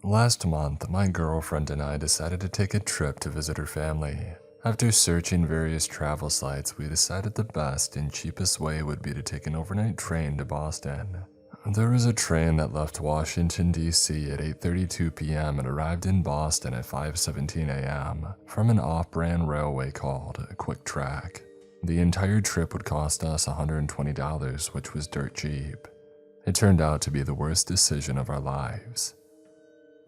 Last month, my girlfriend and I decided to take a trip to visit her family. After searching various travel sites, we decided the best and cheapest way would be to take an overnight train to Boston. There was a train that left Washington, D.C. at 8:32 p.m. and arrived in Boston at 5:17 a.m. from an off-brand railway called Quick Track. The entire trip would cost us $120, which was dirt cheap. It turned out to be the worst decision of our lives.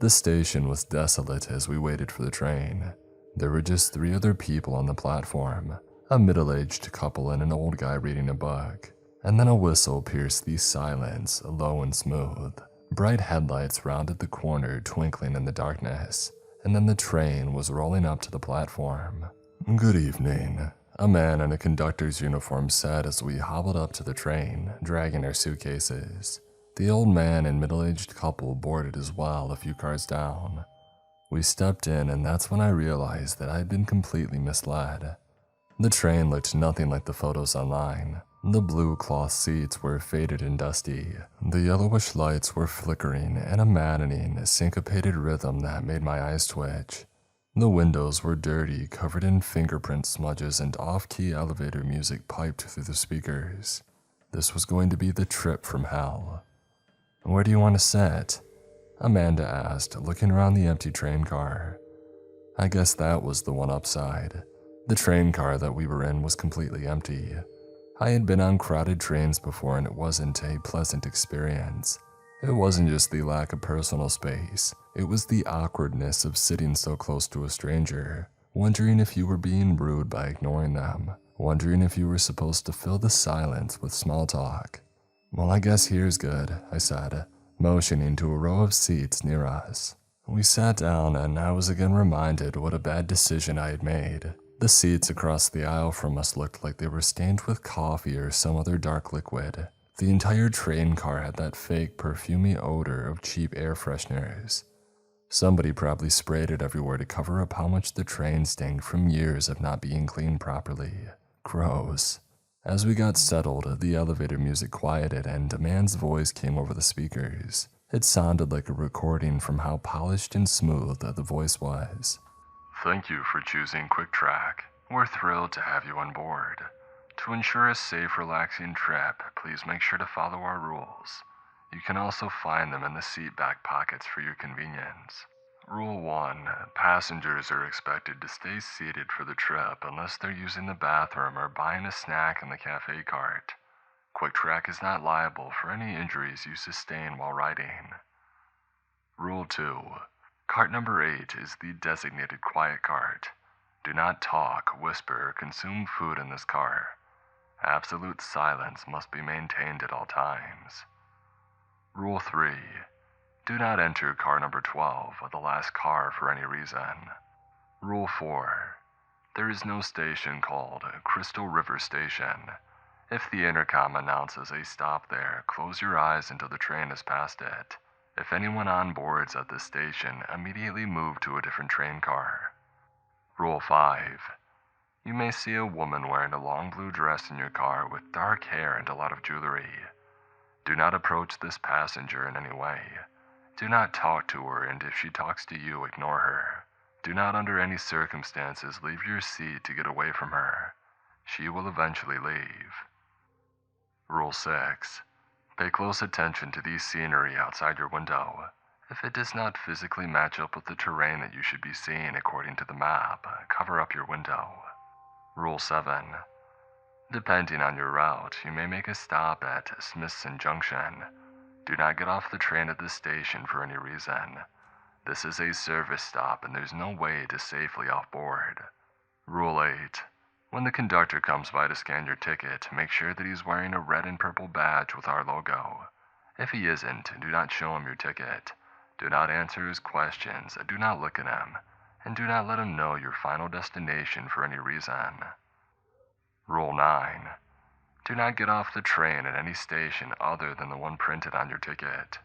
The station was desolate as we waited for the train. There were just 3 other people on the platform, a middle-aged couple and an old guy reading a book. And then a whistle pierced the silence, low and smooth. Bright headlights rounded the corner, twinkling in the darkness, and then the train was rolling up to the platform. "Good evening," a man in a conductor's uniform said as we hobbled up to the train, dragging our suitcases. The old man and middle-aged couple boarded as well, a few cars down. We stepped in, and that's when I realized that I had been completely misled. The train looked nothing like the photos online. The blue cloth seats were faded and dusty. The yellowish lights were flickering in a maddening, syncopated rhythm that made my eyes twitch. The windows were dirty, covered in fingerprint smudges, and off-key elevator music piped through the speakers. This was going to be the trip from hell. "Where do you want to sit?" Amanda asked, looking around the empty train car. I guess that was the one upside. The train car that we were in was completely empty. I had been on crowded trains before, and it wasn't a pleasant experience. It wasn't just the lack of personal space. It was the awkwardness of sitting so close to a stranger, wondering if you were being rude by ignoring them, wondering if you were supposed to fill the silence with small talk. "Well, I guess here's good," I said, motioning to a row of seats near us. We sat down, and I was again reminded what a bad decision I had made. The seats across the aisle from us looked like they were stained with coffee or some other dark liquid. The entire train car had that fake perfumey odor of cheap air fresheners. Somebody probably sprayed it everywhere to cover up how much the train stank from years of not being cleaned properly. Gross. As we got settled, the elevator music quieted and a man's voice came over the speakers. It sounded like a recording from how polished and smooth the voice was. "Thank you for choosing Quick Track. We're thrilled to have you on board. To ensure a safe, relaxing trip, please make sure to follow our rules. You can also find them in the seat back pockets for your convenience. Rule 1. Passengers are expected to stay seated for the trip unless they're using the bathroom or buying a snack in the cafe cart. Quick Track is not liable for any injuries you sustain while riding. Rule 2. Cart number 8 is the designated quiet cart. Do not talk, whisper, or consume food in this car. Absolute silence must be maintained at all times. Rule 3. Do not enter car number 12, the last car, for any reason. Rule 4. There is no station called Crystal River Station. If the intercom announces a stop there, close your eyes until the train has passed it. If anyone on boards at this station, immediately move to a different train car. Rule 5. You may see a woman wearing a long blue dress in your car with dark hair and a lot of jewelry. Do not approach this passenger in any way. Do not talk to her, and if she talks to you, ignore her. Do not under any circumstances leave your seat to get away from her. She will eventually leave. Rule 6. Pay close attention to the scenery outside your window. If it does not physically match up with the terrain that you should be seeing according to the map, cover up your window. Rule 7. Depending on your route, you may make a stop at Smithson Junction. Do not get off the train at this station for any reason. This is a service stop and there's no way to safely off-board. Rule 8. When the conductor comes by to scan your ticket, make sure that he's wearing a red and purple badge with our logo. If he isn't, do not show him your ticket. Do not answer his questions, do not look at him, and do not let him know your final destination for any reason. Rule 9. Do not get off the train at any station other than the one printed on your ticket.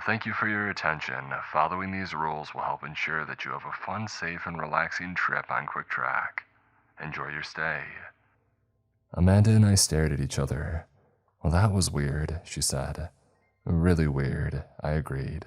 Thank you for your attention. Following these rules will help ensure that you have a fun, safe, and relaxing trip on Quick Track. Enjoy your stay." Amanda and I stared at each other. "Well, that was weird," she said. "Really weird," I agreed.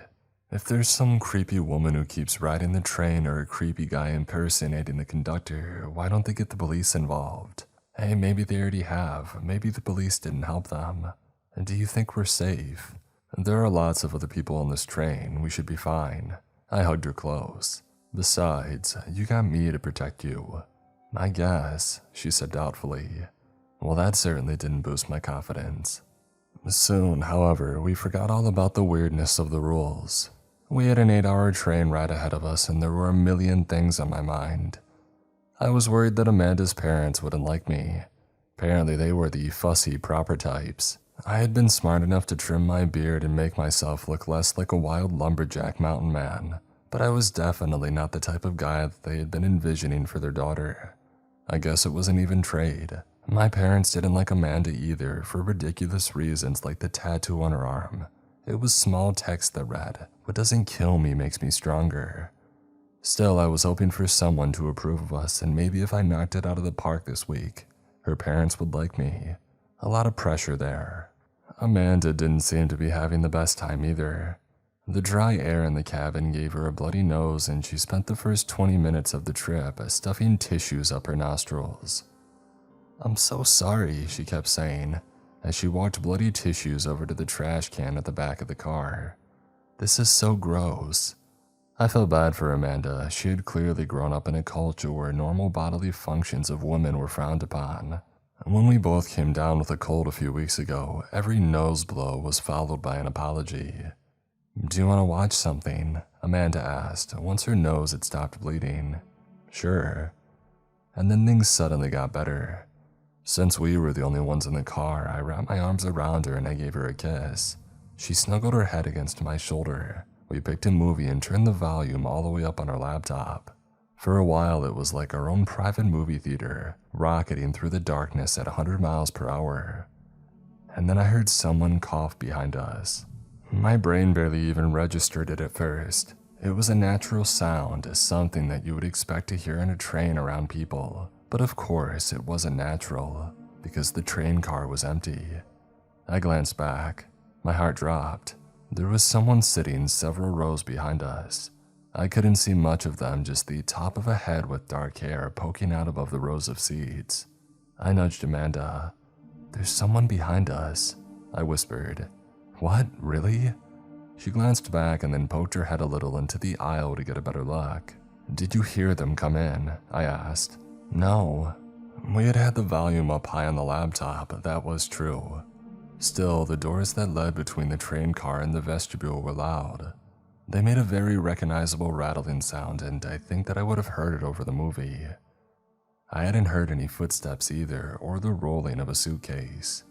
If there's some creepy woman who keeps riding the train or a creepy guy impersonating the conductor, why don't they get the police involved? Hey, maybe they already have. Maybe the police didn't help them. And do you think we're safe? There are lots of other people on this train. We should be fine. I hugged her close. Besides, you got me to protect you. I guess, she said doubtfully. Well, that certainly didn't boost my confidence. Soon, however, we forgot all about the weirdness of the rules. We had an 8-hour train ride ahead of us, and there were a million things on my mind. I was worried that Amanda's parents wouldn't like me. Apparently, they were the fussy, proper types. I had been smart enough to trim my beard and make myself look less like a wild lumberjack mountain man, but I was definitely not the type of guy that they had been envisioning for their daughter. I guess it was an even trade. My parents didn't like Amanda either, for ridiculous reasons like the tattoo on her arm. It was small text that read, "What doesn't kill me makes me stronger." Still, I was hoping for someone to approve of us, and maybe if I knocked it out of the park this week, her parents would like me. A lot of pressure there. Amanda didn't seem to be having the best time either. The dry air in the cabin gave her a bloody nose, and she spent the first 20 minutes of the trip stuffing tissues up her nostrils. "I'm so sorry," she kept saying, as she walked bloody tissues over to the trash can at the back of the car. "This is so gross." I felt bad for Amanda. She had clearly grown up in a culture where normal bodily functions of women were frowned upon. When we both came down with a cold a few weeks ago, every nose blow was followed by an apology. "Do you want to watch something?" Amanda asked, once her nose had stopped bleeding. "Sure." And then things suddenly got better. Since we were the only ones in the car, I wrapped my arms around her and I gave her a kiss. She snuggled her head against my shoulder. We picked a movie and turned the volume all the way up on our laptop. For a while, it was like our own private movie theater, rocketing through the darkness at 100 miles per hour. And then I heard someone cough behind us. My brain barely even registered it at first. It was a natural sound, something that you would expect to hear in a train around people. But of course, it wasn't natural, because the train car was empty. I glanced back. My heart dropped. There was someone sitting several rows behind us. I couldn't see much of them, just the top of a head with dark hair poking out above the rows of seats. I nudged Amanda. "There's someone behind us," I whispered. "What, really?" She glanced back and then poked her head a little into the aisle to get a better look. "Did you hear them come in?" I asked. No. We had had the volume up high on the laptop, that was true. Still, the doors that led between the train car and the vestibule were loud. They made a very recognizable rattling sound, and I think that I would have heard it over the movie. I hadn't heard any footsteps either, or the rolling of a suitcase.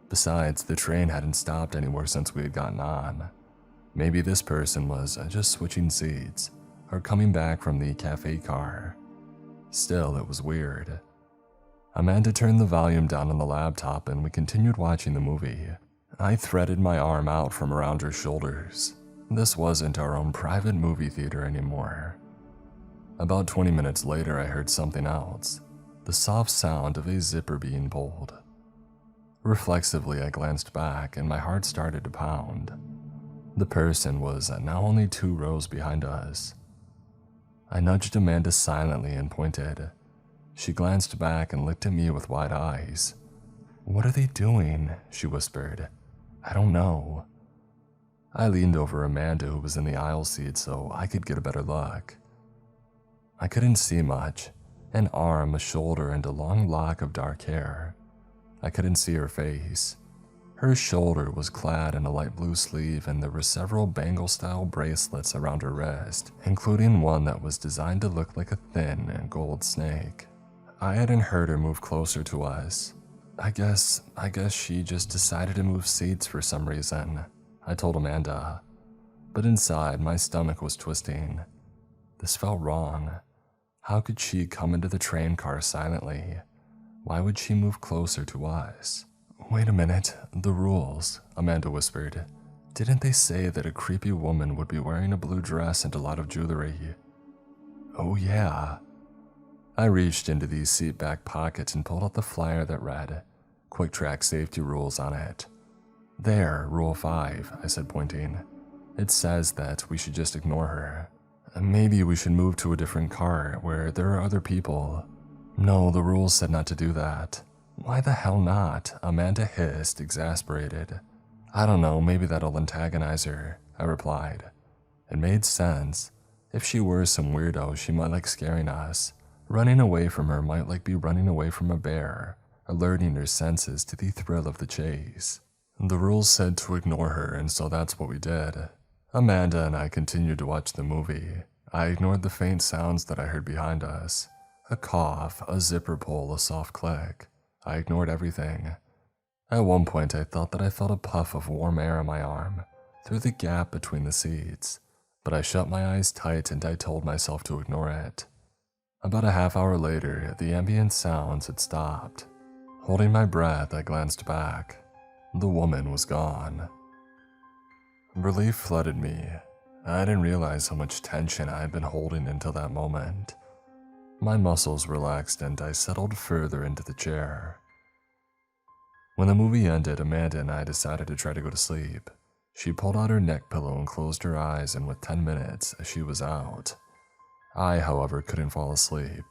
Besides, the train hadn't stopped anywhere since we had gotten on. Maybe this person was just switching seats, or coming back from the cafe car. Still, it was weird. Amanda turned the volume down on the laptop and we continued watching the movie. I threaded my arm out from around her shoulders. This wasn't our own private movie theater anymore. About 20 minutes later, I heard something else. The soft sound of a zipper being pulled. Reflexively, I glanced back and my heart started to pound. The person was now only 2 rows behind us. I nudged Amanda silently and pointed. She glanced back and looked at me with wide eyes. "What are they doing?" she whispered. "I don't know." I leaned over Amanda, who was in the aisle seat, so I could get a better look. I couldn't see much. An arm, a shoulder, and a long lock of dark hair. I couldn't see her face. Her shoulder was clad in a light blue sleeve, and there were several bangle-style bracelets around her wrist, including one that was designed to look like a thin gold snake. I hadn't heard her move closer to us. I guess she just decided to move seats for some reason, I told Amanda. But inside, my stomach was twisting. This felt wrong. How could she come into the train car silently? Why would she move closer to us? "Wait a minute, the rules," Amanda whispered. "Didn't they say that a creepy woman would be wearing a blue dress and a lot of jewelry?" "Oh yeah." I reached into the seat back pocket and pulled out the flyer that read, "Quick Track Safety Rules" on it. "There, Rule 5, I said, pointing. It says that we should just ignore her. Maybe we should move to a different car where there are other people. No, the rules said not to do that. Why the hell not? Amanda hissed, exasperated. I don't know, maybe that'll antagonize her, I replied. It made sense. If she were some weirdo, she might like scaring us. Running away from her might like be running away from a bear, alerting her senses to the thrill of the chase. The rules said to ignore her, and so that's what we did. Amanda and I continued to watch the movie. I ignored the faint sounds that I heard behind us. A cough, a zipper pull, a soft click. I ignored everything. At one point I thought that I felt a puff of warm air on my arm, through the gap between the seats, but I shut my eyes tight and I told myself to ignore it. About a half hour later, the ambient sounds had stopped. Holding my breath, I glanced back. The woman was gone. Relief flooded me. I didn't realize how much tension I had been holding until that moment. My muscles relaxed and I settled further into the chair. When the movie ended, Amanda and I decided to try to go to sleep. She pulled out her neck pillow and closed her eyes, and with 10 minutes, she was out. I, however, couldn't fall asleep.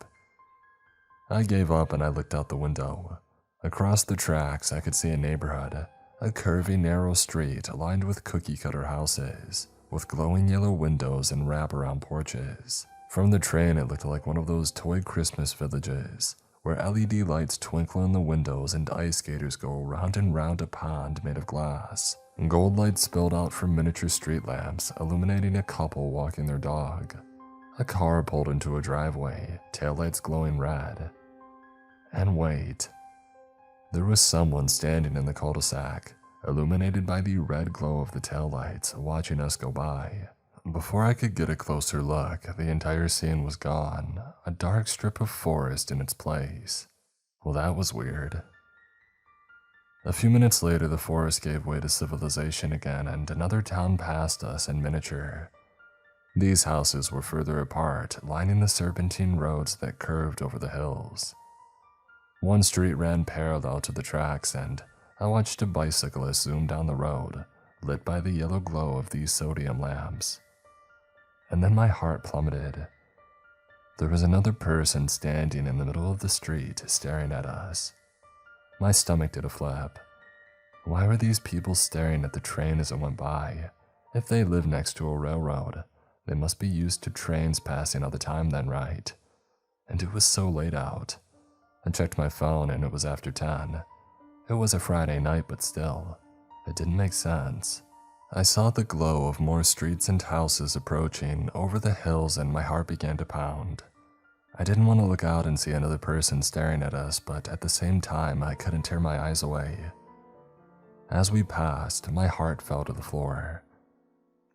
I gave up and I looked out the window. Across the tracks, I could see a neighborhood, a curvy, narrow street lined with cookie-cutter houses, with glowing yellow windows and wraparound porches. From the train, it looked like one of those toy Christmas villages, where LED lights twinkle in the windows and ice skaters go round and round a pond made of glass. Gold lights spilled out from miniature street lamps, illuminating a couple walking their dog. A car pulled into a driveway, taillights glowing red. And wait. There was someone standing in the cul-de-sac, illuminated by the red glow of the taillights, watching us go by. Before I could get a closer look, the entire scene was gone, a dark strip of forest in its place. Well, that was weird. A few minutes later, the forest gave way to civilization again, and another town passed us in miniature. These houses were further apart, lining the serpentine roads that curved over the hills. One street ran parallel to the tracks, and I watched a bicyclist zoom down the road, lit by the yellow glow of these sodium lamps. And then my heart plummeted. There was another person standing in the middle of the street, staring at us. My stomach did a flip. Why were these people staring at the train as it went by? If they live next to a railroad, they must be used to trains passing all the time then, right? And it was so late out. I checked my phone and it was after 10. It was a Friday night, but still, it didn't make sense. I saw the glow of more streets and houses approaching over the hills and my heart began to pound. I didn't want to look out and see another person staring at us, but at the same time, I couldn't tear my eyes away. As we passed, my heart fell to the floor.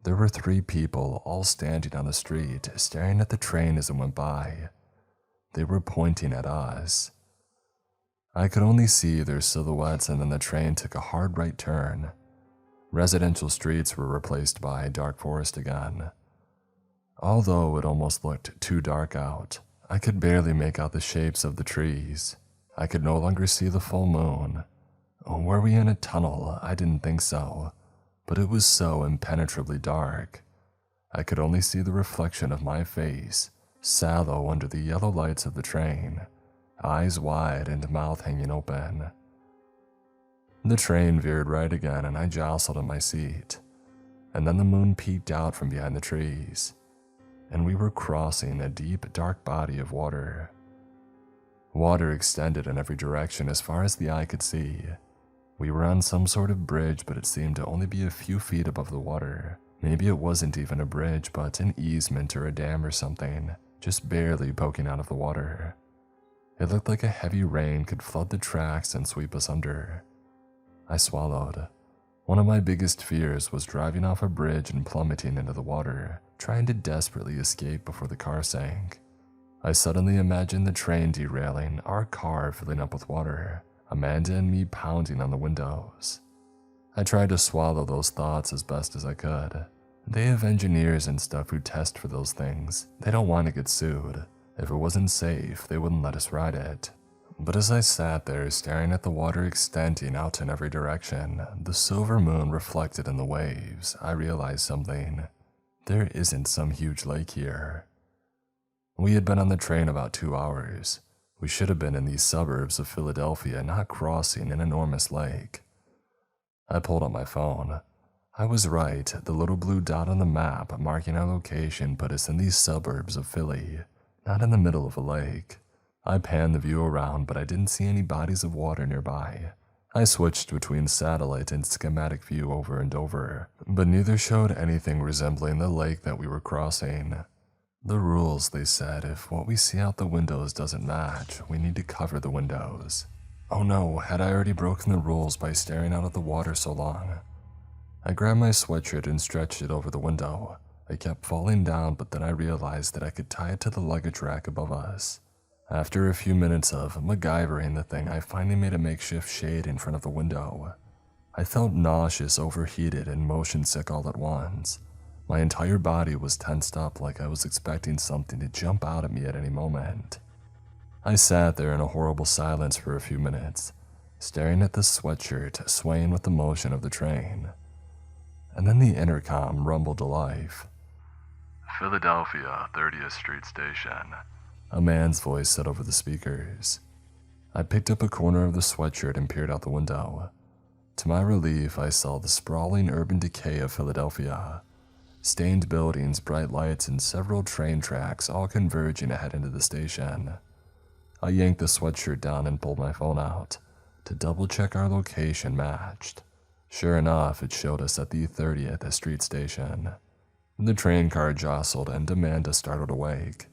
There were 3 people all standing on the street, staring at the train as it went by. They were pointing at us. I could only see their silhouettes, and then the train took a hard right turn. Residential streets were replaced by dark forest again. Although it almost looked too dark out, I could barely make out the shapes of the trees. I could no longer see the full moon. Were we in a tunnel? I didn't think so, but it was so impenetrably dark. I could only see the reflection of my face, sallow under the yellow lights of the train, eyes wide and mouth hanging open. The train veered right again and I jostled in my seat, and then the moon peeked out from behind the trees, and we were crossing a deep, dark body of water. Water extended in every direction as far as the eye could see. We were on some sort of bridge, but it seemed to only be a few feet above the water. Maybe it wasn't even a bridge, but an easement or a dam or something, just barely poking out of the water. It looked like a heavy rain could flood the tracks and sweep us under. I swallowed. One of my biggest fears was driving off a bridge and plummeting into the water, trying to desperately escape before the car sank. I suddenly imagined the train derailing, our car filling up with water, Amanda and me pounding on the windows. I tried to swallow those thoughts as best as I could. They have engineers and stuff who test for those things. They don't want to get sued. If it wasn't safe, they wouldn't let us ride it. But as I sat there staring at the water extending out in every direction, the silver moon reflected in the waves, I realized something. There isn't some huge lake here. We had been on the train about 2 hours. We should have been in these suburbs of Philadelphia, not crossing an enormous lake. I pulled up my phone. I was right, the little blue dot on the map marking our location put us in these suburbs of Philly, not in the middle of a lake. I panned the view around, but I didn't see any bodies of water nearby. I switched between satellite and schematic view over and over, but neither showed anything resembling the lake that we were crossing. The rules, they said, if what we see out the windows doesn't match, we need to cover the windows. Oh no, had I already broken the rules by staring out at the water so long? I grabbed my sweatshirt and stretched it over the window. I kept falling down, but then I realized that I could tie it to the luggage rack above us. After a few minutes of MacGyvering the thing, I finally made a makeshift shade in front of the window. I felt nauseous, overheated, and motion sick all at once. My entire body was tensed up like I was expecting something to jump out at me at any moment. I sat there in a horrible silence for a few minutes, staring at the sweatshirt swaying with the motion of the train. And then the intercom rumbled to life. "Philadelphia, 30th Street Station," a man's voice said over the speakers. I picked up a corner of the sweatshirt and peered out the window. To my relief, I saw the sprawling urban decay of Philadelphia. Stained buildings, bright lights, and several train tracks all converging ahead into the station. I yanked the sweatshirt down and pulled my phone out to double-check our location matched. Sure enough, it showed us at the 30th Street Station. The train car jostled and Amanda startled awake.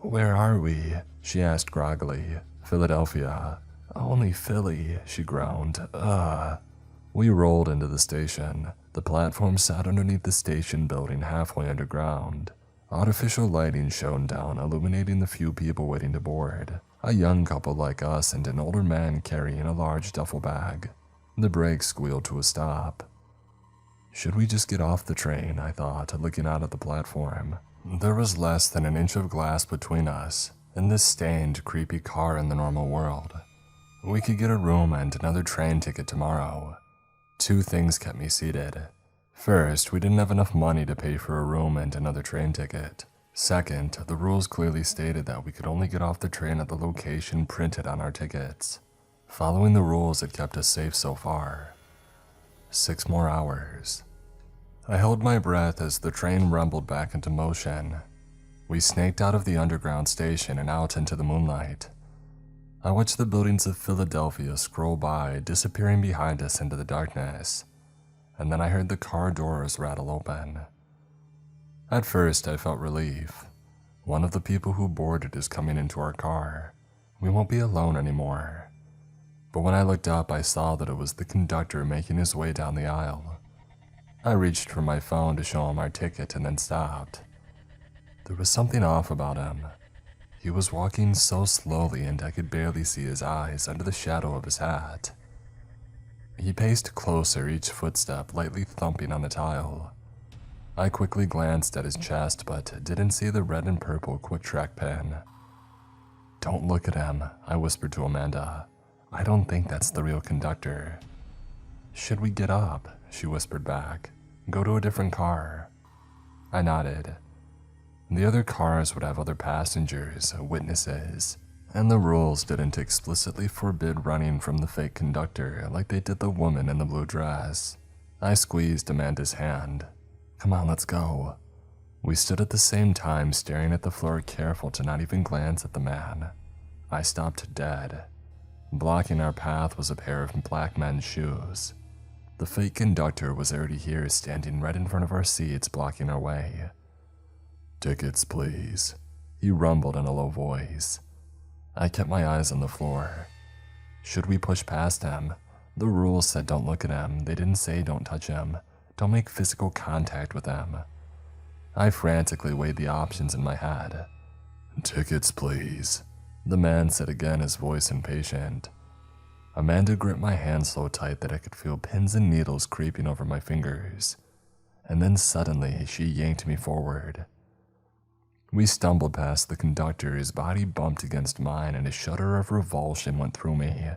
"Where are we?" she asked groggily. "Philadelphia." "Only Philly," she groaned. "Ugh." We rolled into the station. The platform sat underneath the station building halfway underground. Artificial lighting shone down, illuminating the few people waiting to board. A young couple like us and an older man carrying a large duffel bag. The brakes squealed to a stop. Should we just get off the train, I thought, looking out at the platform. There was less than an inch of glass between us and this stained, creepy car in the normal world. We could get a room and another train ticket tomorrow. Two things kept me seated. First, we didn't have enough money to pay for a room and another train ticket. Second, the rules clearly stated that we could only get off the train at the location printed on our tickets. Following the rules had kept us safe so far. 6 more hours. I held my breath as the train rumbled back into motion. We snaked out of the underground station and out into the moonlight. I watched the buildings of Philadelphia scroll by, disappearing behind us into the darkness, and then I heard the car doors rattle open. At first, I felt relief. One of the people who boarded is coming into our car. We won't be alone anymore. But when I looked up, I saw that it was the conductor making his way down the aisle. I reached for my phone to show him our ticket and then stopped. There was something off about him. He was walking so slowly and I could barely see his eyes under the shadow of his hat. He paced closer, each footstep lightly thumping on the tile. I quickly glanced at his chest but didn't see the red and purple quick-track pin. "Don't look at him," I whispered to Amanda. "I don't think that's the real conductor." "Should we get up?" she whispered back. "Go to a different car." I nodded. The other cars would have other passengers, witnesses, and the rules didn't explicitly forbid running from the fake conductor like they did the woman in the blue dress. I squeezed Amanda's hand. "Come on, let's go." We stood at the same time staring at the floor, careful to not even glance at the man. I stopped dead. Blocking our path was a pair of black men's shoes. The fake conductor was already here, standing right in front of our seats, blocking our way. "Tickets, please," he rumbled in a low voice. I kept my eyes on the floor. Should we push past him? The rules said don't look at him. They didn't say don't touch him. Don't make physical contact with him. I frantically weighed the options in my head. "Tickets, please," the man said again, his voice impatient. Amanda gripped my hand so tight that I could feel pins and needles creeping over my fingers. And then suddenly, she yanked me forward. We stumbled past the conductor, his body bumped against mine, and a shudder of revulsion went through me.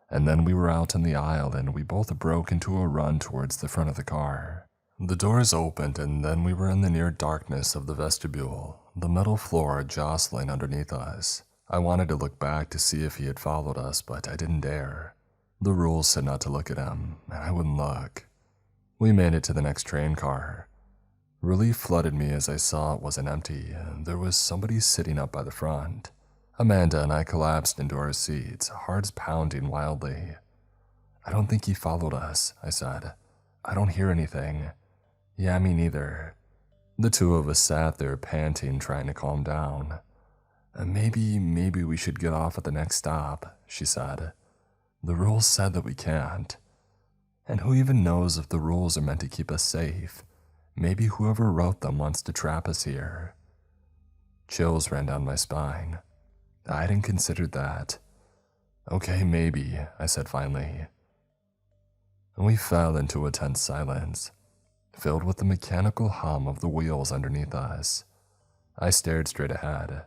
And then we were out in the aisle, and we both broke into a run towards the front of the car. The doors opened, and then we were in the near darkness of the vestibule, the metal floor jostling underneath us. I wanted to look back to see if he had followed us, but I didn't dare. The rules said not to look at him, and I wouldn't look. We made it to the next train car. Relief flooded me as I saw it wasn't empty. There was somebody sitting up by the front. Amanda and I collapsed into our seats, hearts pounding wildly. "I don't think he followed us," I said. "I don't hear anything." "Yeah, me neither." The two of us sat there panting, trying to calm down. Maybe we should get off at the next stop," she said. "The rules said that we can't. And who even knows if the rules are meant to keep us safe? Maybe whoever wrote them wants to trap us here." Chills ran down my spine. I hadn't considered that. "Okay, maybe," I said finally. We fell into a tense silence, filled with the mechanical hum of the wheels underneath us. I stared straight ahead.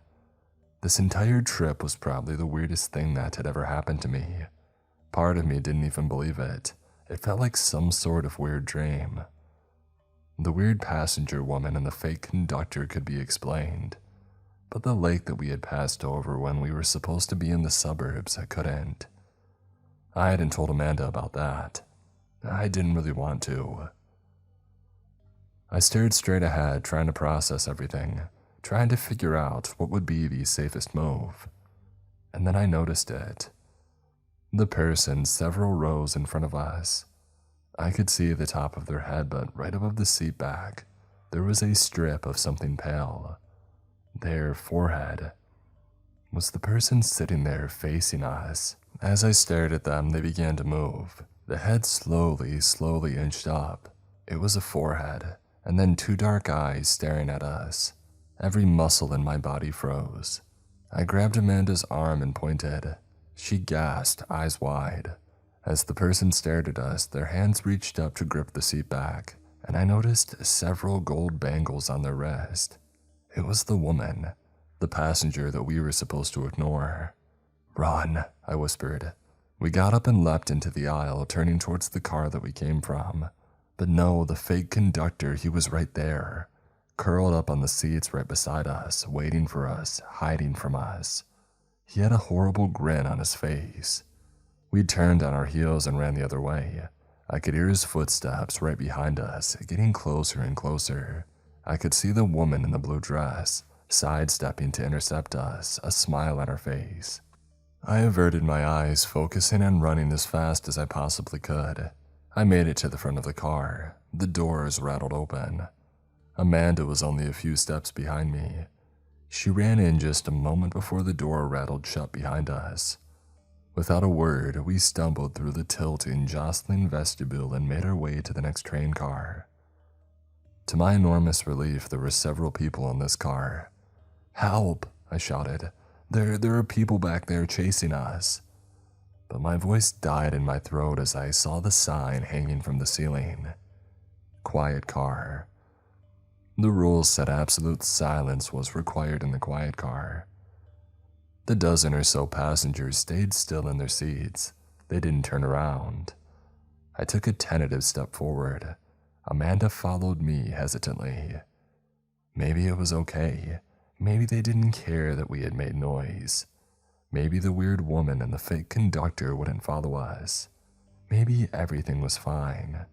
This entire trip was probably the weirdest thing that had ever happened to me. Part of me didn't even believe it. It felt like some sort of weird dream. The weird passenger woman and the fake conductor could be explained, but the lake that we had passed over when we were supposed to be in the suburbs, I couldn't. I hadn't told Amanda about that. I didn't really want to. I stared straight ahead, trying to process everything, trying to figure out what would be the safest move. And then I noticed it. The person several rows in front of us. I could see the top of their head, but right above the seat back, there was a strip of something pale. Their forehead. Was the person sitting there facing us? As I stared at them, they began to move. The head slowly inched up. It was a forehead, and then two dark eyes staring at us. Every muscle in my body froze. I grabbed Amanda's arm and pointed. She gasped, eyes wide. As the person stared at us, their hands reached up to grip the seat back, and I noticed several gold bangles on their wrist. It was the woman, the passenger that we were supposed to ignore. "Run," I whispered. We got up and leapt into the aisle, turning towards the car that we came from. But no, the fake conductor, he was right there, curled up on the seats right beside us, waiting for us, hiding from us. He had a horrible grin on his face. We turned on our heels and ran the other way. I could hear his footsteps right behind us, getting closer and closer. I could see the woman in the blue dress, sidestepping to intercept us, a smile on her face. I averted my eyes, focusing on running as fast as I possibly could. I made it to the front of the car. The doors rattled open. Amanda was only a few steps behind me. She ran in just a moment before the door rattled shut behind us. Without a word, we stumbled through the tilting, jostling vestibule and made our way to the next train car. To my enormous relief, there were several people in this car. "Help!" I shouted. There are people back there chasing us." But my voice died in my throat as I saw the sign hanging from the ceiling. Quiet car. The rules said absolute silence was required in the quiet car. The dozen or so passengers stayed still in their seats. They didn't turn around. I took a tentative step forward. Amanda followed me hesitantly. Maybe it was okay. Maybe they didn't care that we had made noise. Maybe the weird woman and the fake conductor wouldn't follow us. Maybe everything was fine.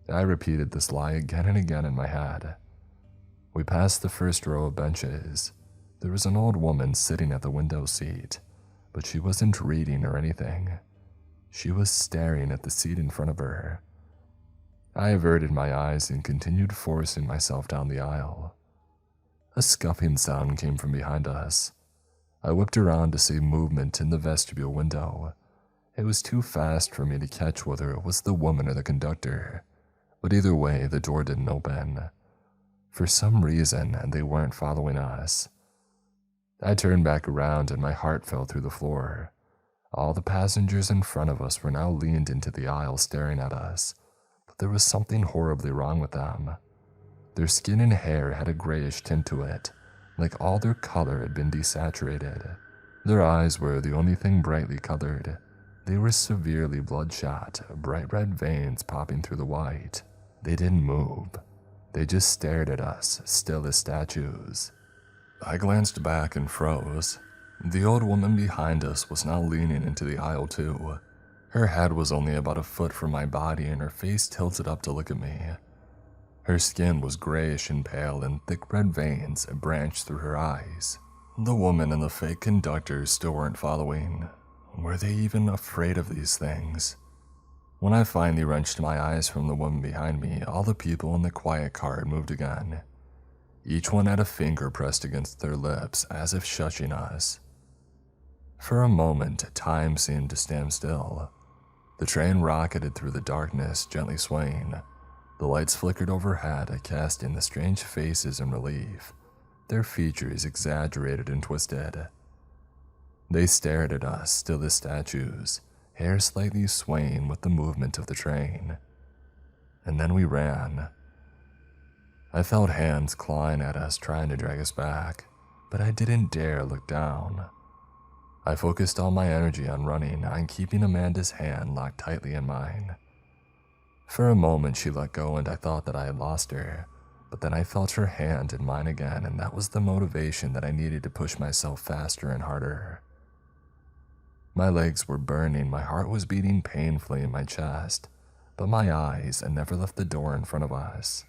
I repeated this lie again and again in my head. We passed the first row of benches. There was an old woman sitting at the window seat, but she wasn't reading or anything. She was staring at the seat in front of her. I averted my eyes and continued forcing myself down the aisle. A scuffing sound came from behind us. I whipped around to see movement in the vestibule window. It was too fast for me to catch whether it was the woman or the conductor, but either way, the door didn't open. For some reason, they weren't following us. I turned back around and my heart fell through the floor. All the passengers in front of us were now leaned into the aisle staring at us, but there was something horribly wrong with them. Their skin and hair had a grayish tint to it, like all their color had been desaturated. Their eyes were the only thing brightly colored. They were severely bloodshot, bright red veins popping through the white. They didn't move. They just stared at us, still as statues. I glanced back and froze. The old woman behind us was now leaning into the aisle too. Her head was only about a foot from my body and her face tilted up to look at me. Her skin was grayish and pale and thick red veins branched through her eyes. The woman and the fake conductor still weren't following. Were they even afraid of these things? When I finally wrenched my eyes from the woman behind me, all the people in the quiet car had moved again. Each one had a finger pressed against their lips as if shushing us. For a moment, time seemed to stand still. The train rocketed through the darkness, gently swaying. The lights flickered overhead, casting the strange faces in relief, their features exaggerated and twisted. They stared at us, still as statues, hair slightly swaying with the movement of the train. And then we ran. I felt hands clawing at us, trying to drag us back, but I didn't dare look down. I focused all my energy on running, on keeping Amanda's hand locked tightly in mine. For a moment she let go and I thought that I had lost her, but then I felt her hand in mine again, and that was the motivation that I needed to push myself faster and harder. My legs were burning, my heart was beating painfully in my chest, but my eyes never left the door in front of us.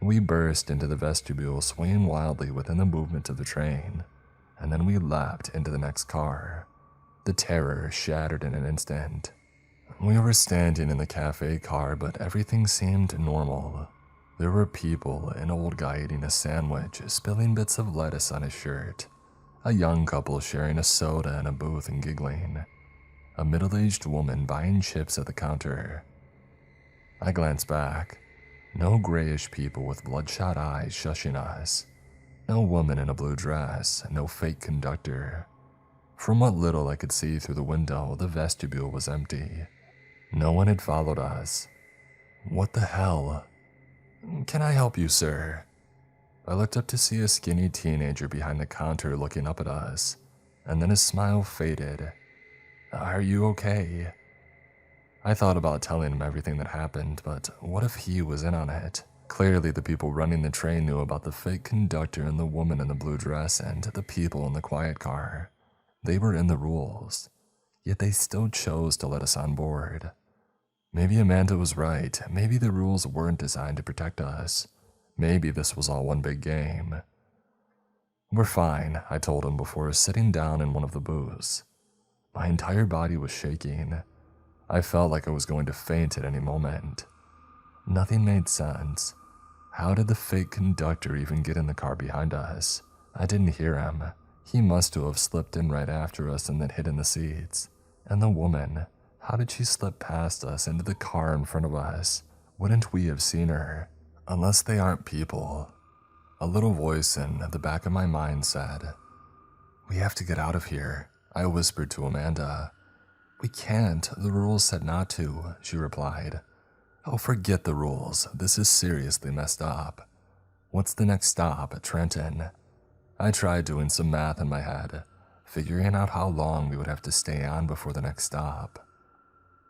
We burst into the vestibule, swaying wildly within the movement of the train, and then we leapt into the next car. The terror shattered in an instant. We were standing in the cafe car, but everything seemed normal. There were people, an old guy eating a sandwich, spilling bits of lettuce on his shirt, a young couple sharing a soda in a booth and giggling, a middle-aged woman buying chips at the counter. I glanced back. No grayish people with bloodshot eyes shushing us. No woman in a blue dress, no fake conductor. From what little I could see through the window, the vestibule was empty. No one had followed us. What the hell? "Can I help you, sir?" I looked up to see a skinny teenager behind the counter looking up at us, and then his smile faded. "Are you okay?" I thought about telling him everything that happened, but what if he was in on it? Clearly the people running the train knew about the fake conductor and the woman in the blue dress and the people in the quiet car. They were in the rules, yet they still chose to let us on board. Maybe Amanda was right. Maybe the rules weren't designed to protect us. Maybe this was all one big game. "We're fine," I told him before sitting down in one of the booths. My entire body was shaking. I felt like I was going to faint at any moment. Nothing made sense. How did the fake conductor even get in the car behind us? I didn't hear him. He must have slipped in right after us and then hid in the seats. And the woman, how did she slip past us into the car in front of us? Wouldn't we have seen her? Unless they aren't people. A little voice in the back of my mind said, "We have to get out of here," I whispered to Amanda. "We can't, the rules said not to," she replied. "Oh, forget the rules, this is seriously messed up. What's the next stop, Trenton?" I tried doing some math in my head, figuring out how long we would have to stay on before the next stop.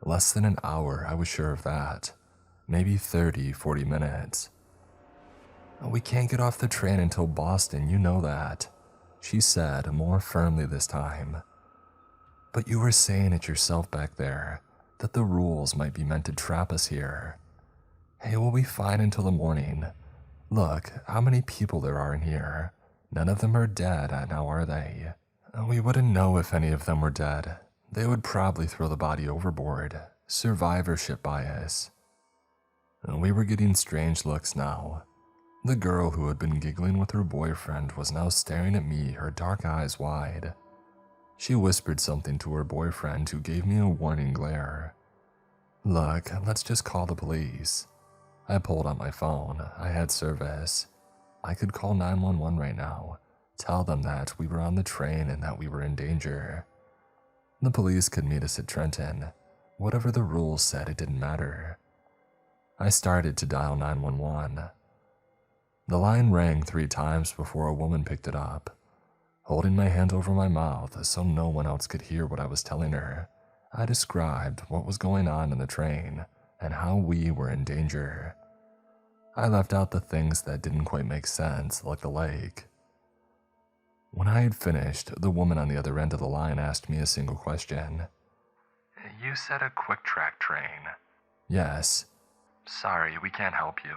Less than an hour, I was sure of that. Maybe 30, 40 minutes. "We can't get off the train until Boston, you know that," she said, more firmly this time. "But you were saying it yourself back there, that the rules might be meant to trap us here. Hey, we'll be fine until the morning. Look, how many people there are in here. None of them are dead, now are they? We wouldn't know if any of them were dead. They would probably throw the body overboard. Survivorship bias." We were getting strange looks now. The girl who had been giggling with her boyfriend was now staring at me, her dark eyes wide. She whispered something to her boyfriend, who gave me a warning glare. "Look, let's just call the police." I pulled out my phone. I had service. I could call 911 right now, tell them that we were on the train and that we were in danger. The police could meet us at Trenton. Whatever the rules said, it didn't matter. I started to dial 911. The line rang 3 times before a woman picked it up. Holding my hand over my mouth so no one else could hear what I was telling her, I described what was going on in the train and how we were in danger. I left out the things that didn't quite make sense, like the lake. When I had finished, the woman on the other end of the line asked me a single question. "You said a quick track train." "Yes." "Sorry, we can't help you."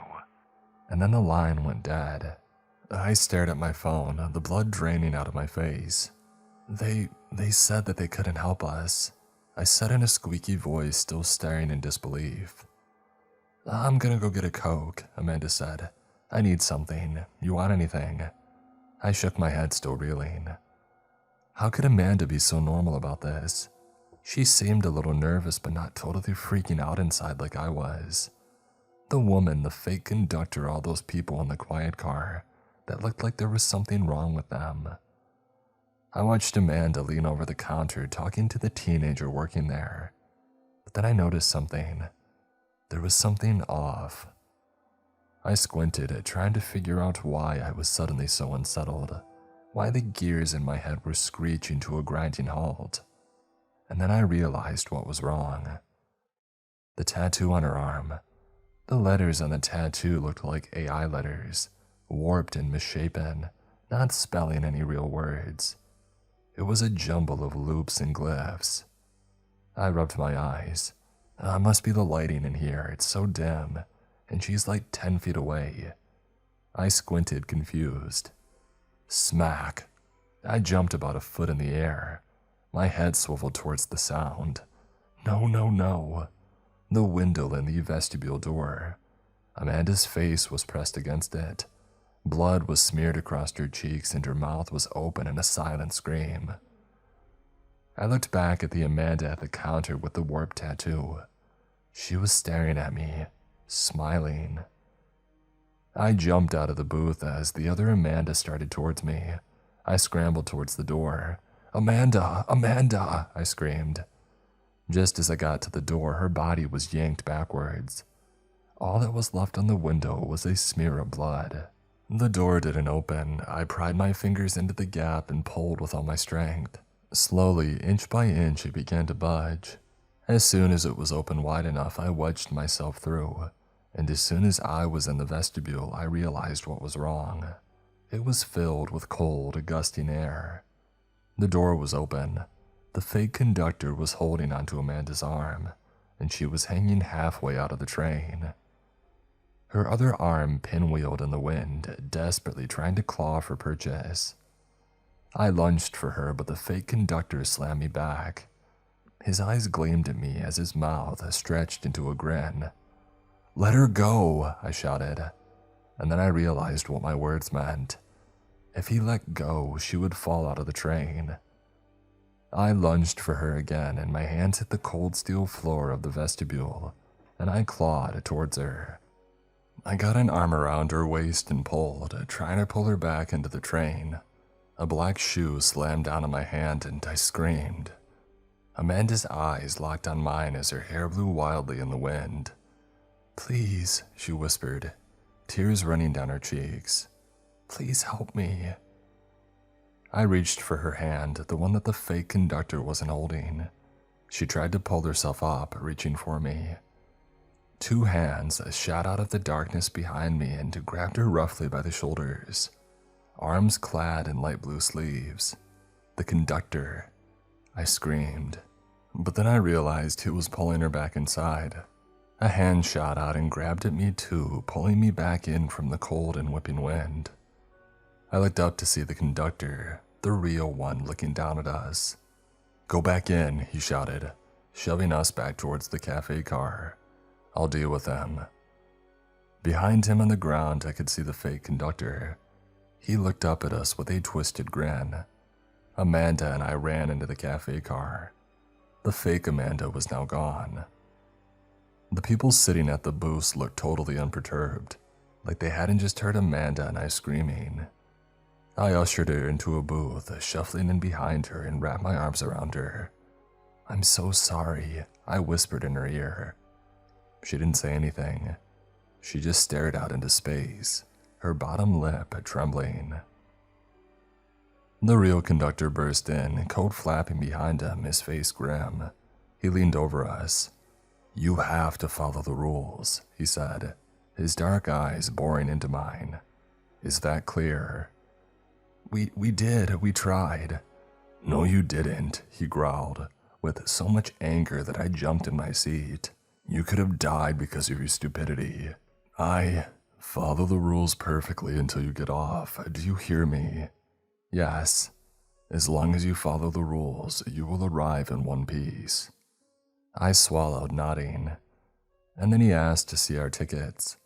And then the line went dead. I stared at my phone, the blood draining out of my face. They said that they couldn't help us," I said in a squeaky voice, still staring in disbelief. "I'm gonna go get a Coke," Amanda said. "I need something. You want anything?" I shook my head, still reeling. How could Amanda be so normal about this? She seemed a little nervous, but not totally freaking out inside like I was. The woman, the fake conductor, all those people in the quiet car, that looked like there was something wrong with them. I watched Amanda lean over the counter talking to the teenager working there. But then I noticed something. There was something off. I squinted, trying to figure out why I was suddenly so unsettled, why the gears in my head were screeching to a grinding halt. And then I realized what was wrong. The tattoo on her arm. The letters on the tattoo looked like AI letters, warped and misshapen, not spelling any real words. It was a jumble of loops and glyphs. I rubbed my eyes. It must be the lighting in here, it's so dim, and she's like 10 feet away. I squinted, confused. Smack. I jumped about a foot in the air. My head swiveled towards the sound. No, no, no. The window in the vestibule door. Amanda's face was pressed against it. Blood was smeared across her cheeks and her mouth was open in a silent scream. I looked back at the Amanda at the counter with the warped tattoo. She was staring at me, smiling. I jumped out of the booth as the other Amanda started towards me. I scrambled towards the door. "Amanda! Amanda!" I screamed. Just as I got to the door, her body was yanked backwards. All that was left on the window was a smear of blood. The door didn't open. I pried my fingers into the gap and pulled with all my strength. Slowly, inch by inch, it began to budge. As soon as it was open wide enough, I wedged myself through, and as soon as I was in the vestibule, I realized what was wrong. It was filled with cold, gusting air. The door was open. The fake conductor was holding onto Amanda's arm, and she was hanging halfway out of the train. Her other arm pinwheeled in the wind, desperately trying to claw for purchase. I lunged for her, but the fake conductor slammed me back. His eyes gleamed at me as his mouth stretched into a grin. "Let her go," I shouted, and then I realized what my words meant. If he let go, she would fall out of the train. I lunged for her again, and my hands hit the cold steel floor of the vestibule, and I clawed towards her. I got an arm around her waist and pulled, trying to pull her back into the train. A black shoe slammed down on my hand, and I screamed. Amanda's eyes locked on mine as her hair blew wildly in the wind. "Please," she whispered, tears running down her cheeks. "Please help me." I reached for her hand, the one that the fake conductor wasn't holding. She tried to pull herself up, reaching for me. 2 hands shot out of the darkness behind me and grabbed her roughly by the shoulders. Arms clad in light blue sleeves. The conductor. I screamed. But then I realized who was pulling her back inside. A hand shot out and grabbed at me too, pulling me back in from the cold and whipping wind. I looked up to see the conductor, the real one, looking down at us. "Go back in," he shouted, shoving us back towards the cafe car. "I'll deal with them." Behind him on the ground, I could see the fake conductor. He looked up at us with a twisted grin. Amanda and I ran into the cafe car. The fake Amanda was now gone. The people sitting at the booths looked totally unperturbed, like they hadn't just heard Amanda and I screaming. I ushered her into a booth, shuffling in behind her and wrapped my arms around her. "I'm so sorry," I whispered in her ear. She didn't say anything. She just stared out into space, her bottom lip trembling. The real conductor burst in, coat flapping behind him, his face grim. He leaned over us. "You have to follow the rules," he said, his dark eyes boring into mine. "Is that clear?" We did. We tried." "No, you didn't," he growled, with so much anger that I jumped in my seat. "You could have died because of your stupidity. Follow the rules perfectly until you get off. Do you hear me?" "Yes." "As long as you follow the rules, you will arrive in one piece." I swallowed, nodding. And then he asked to see our tickets.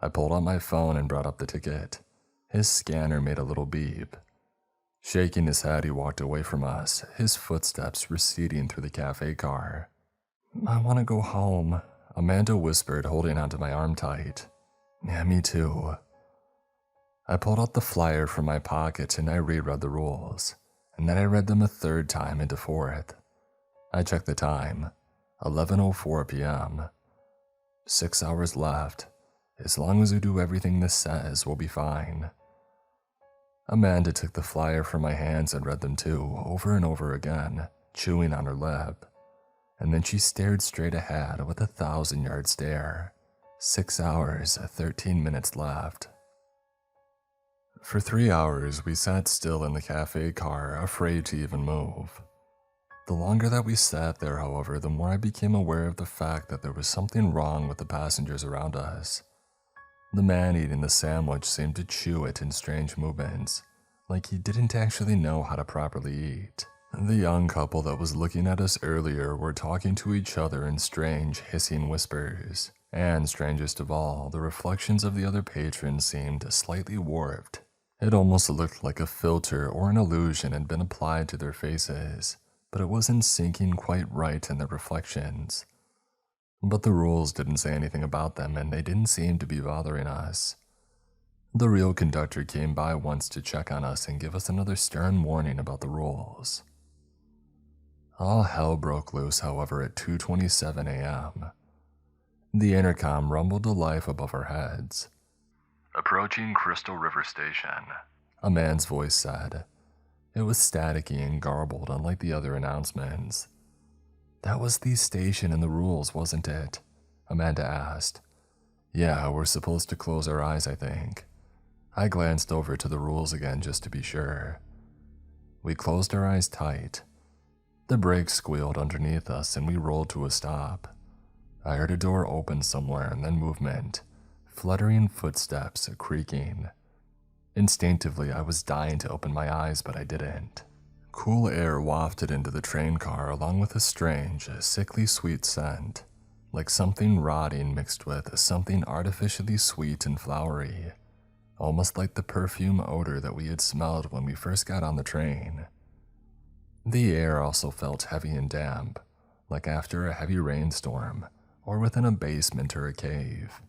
I pulled out my phone and brought up the ticket. His scanner made a little beep. Shaking his head, he walked away from us, his footsteps receding through the cafe car. "I want to go home," Amanda whispered, holding onto my arm tight. "Yeah, me too." I pulled out the flyer from my pocket and I reread the rules, and then I read them a third time into fourth. I checked the time, 11:04 p.m. 6 hours left. As long as we do everything this says, we'll be fine. Amanda took the flyer from my hands and read them too, over and over again, chewing on her lip. And then she stared straight ahead with a 1,000-yard stare. 6 hours, 13 minutes left. For 3 hours, we sat still in the cafe car, afraid to even move. The longer that we sat there, however, the more I became aware of the fact that there was something wrong with the passengers around us. The man eating the sandwich seemed to chew it in strange movements, like he didn't actually know how to properly eat. The young couple that was looking at us earlier were talking to each other in strange, hissing whispers. And strangest of all, the reflections of the other patrons seemed slightly warped. It almost looked like a filter or an illusion had been applied to their faces, but it wasn't sinking quite right in their reflections. But the rules didn't say anything about them, and they didn't seem to be bothering us. The real conductor came by once to check on us and give us another stern warning about the rules. All hell broke loose, however, at 2:27 a.m. The intercom rumbled to life above our heads. "Approaching Crystal River Station," a man's voice said. It was staticky and garbled, unlike the other announcements. "That was the station in the rules, wasn't it?" Amanda asked. "Yeah, we're supposed to close our eyes, I think." I glanced over to the rules again just to be sure. We closed our eyes tight. The brakes squealed underneath us and we rolled to a stop. I heard a door open somewhere and then movement, fluttering footsteps, creaking. Instinctively, I was dying to open my eyes, but I didn't. Cool air wafted into the train car along with a strange, sickly sweet scent, like something rotting mixed with something artificially sweet and flowery, almost like the perfume odor that we had smelled when we first got on the train. The air also felt heavy and damp, like after a heavy rainstorm or within a basement or a cave.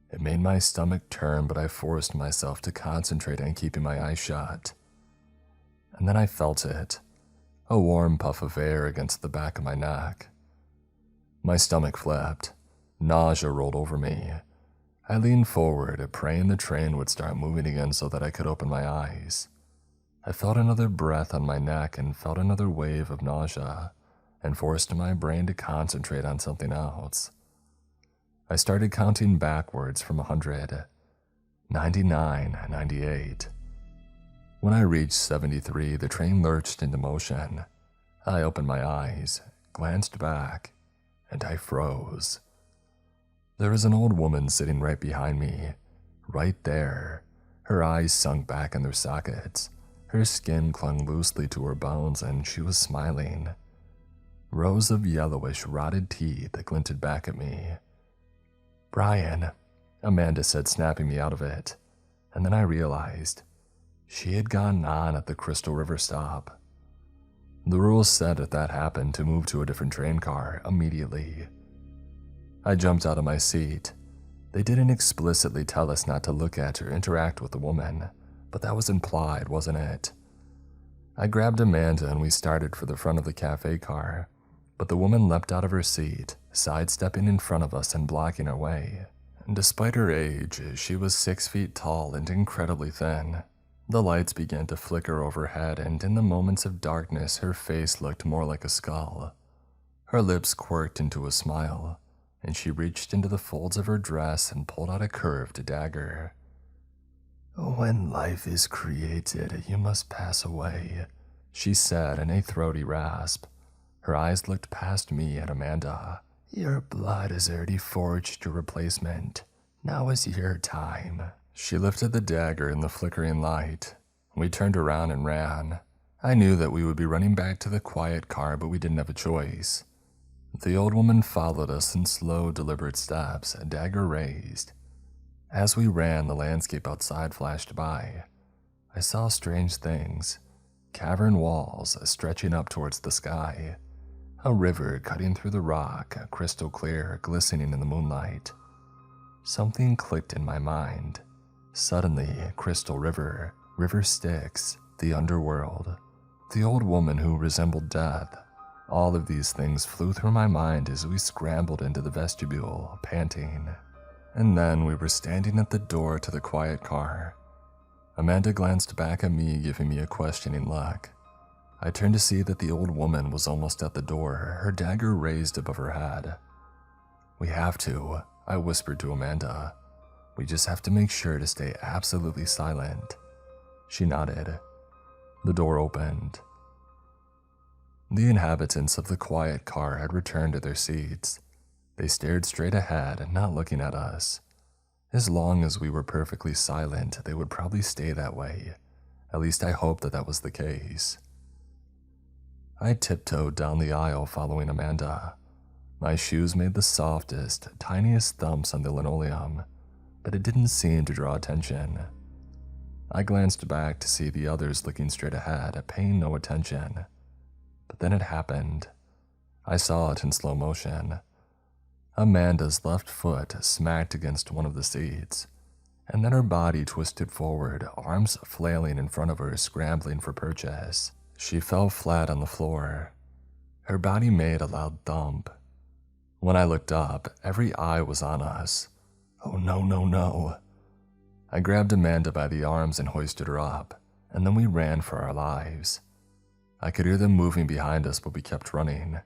It made my stomach turn, but I forced myself to concentrate on keeping my eyes shut. And then I felt it, a warm puff of air against the back of my neck. My stomach flipped. Nausea rolled over me. I leaned forward, praying the train would start moving again so that I could open my eyes. I felt another breath on my neck and felt another wave of nausea, and forced my brain to concentrate on something else. I started counting backwards from 100, 99, 98. When I reached 73, the train lurched into motion. I opened my eyes, glanced back, and I froze. There was an old woman sitting right behind me, right there. Her eyes sunk back in their sockets. Her skin clung loosely to her bones, and she was smiling. Rows of yellowish, rotted teeth glinted back at me. "Brian," Amanda said, snapping me out of it. And then I realized she had gone on at the Crystal River stop. The rules said if that happened to move to a different train car immediately. I jumped out of my seat. They didn't explicitly tell us not to look at or interact with the woman, but that was implied, wasn't it? I grabbed Amanda and we started for the front of the cafe car, but the woman leapt out of her seat, sidestepping in front of us and blocking our way. Despite her age, she was 6 feet tall and incredibly thin. The lights began to flicker overhead, and in the moments of darkness, her face looked more like a skull. Her lips quirked into a smile, and she reached into the folds of her dress and pulled out a curved dagger. "When life is created, you must pass away," she said in a throaty rasp. Her eyes looked past me at Amanda. "Your blood has already forged your replacement. Now is your time." She lifted the dagger in the flickering light. We turned around and ran. I knew that we would be running back to the quiet car, but we didn't have a choice. The old woman followed us in slow, deliberate steps, a dagger raised. As we ran, the landscape outside flashed by. I saw strange things. Cavern walls stretching up towards the sky. A river cutting through the rock, crystal clear, glistening in the moonlight. Something clicked in my mind. Suddenly, Crystal River, River Styx, the underworld, the old woman who resembled death. All of these things flew through my mind as we scrambled into the vestibule, panting. And then we were standing at the door to the quiet car. Amanda glanced back at me, giving me a questioning look. I turned to see that the old woman was almost at the door, her dagger raised above her head. "We have to," I whispered to Amanda. "We just have to make sure to stay absolutely silent." She nodded. The door opened. The inhabitants of the quiet car had returned to their seats. They stared straight ahead, not looking at us. As long as we were perfectly silent, they would probably stay that way. At least I hoped that that was the case. I tiptoed down the aisle following Amanda. My shoes made the softest, tiniest thumps on the linoleum, but it didn't seem to draw attention. I glanced back to see the others looking straight ahead, paying no attention. But then it happened. I saw it in slow motion. Amanda's left foot smacked against one of the seats, and then her body twisted forward, arms flailing in front of her, scrambling for purchase. She fell flat on the floor. Her body made a loud thump. When I looked up, every eye was on us. "Oh no, no, no." I grabbed Amanda by the arms and hoisted her up, and then we ran for our lives. I could hear them moving behind us, but we kept running.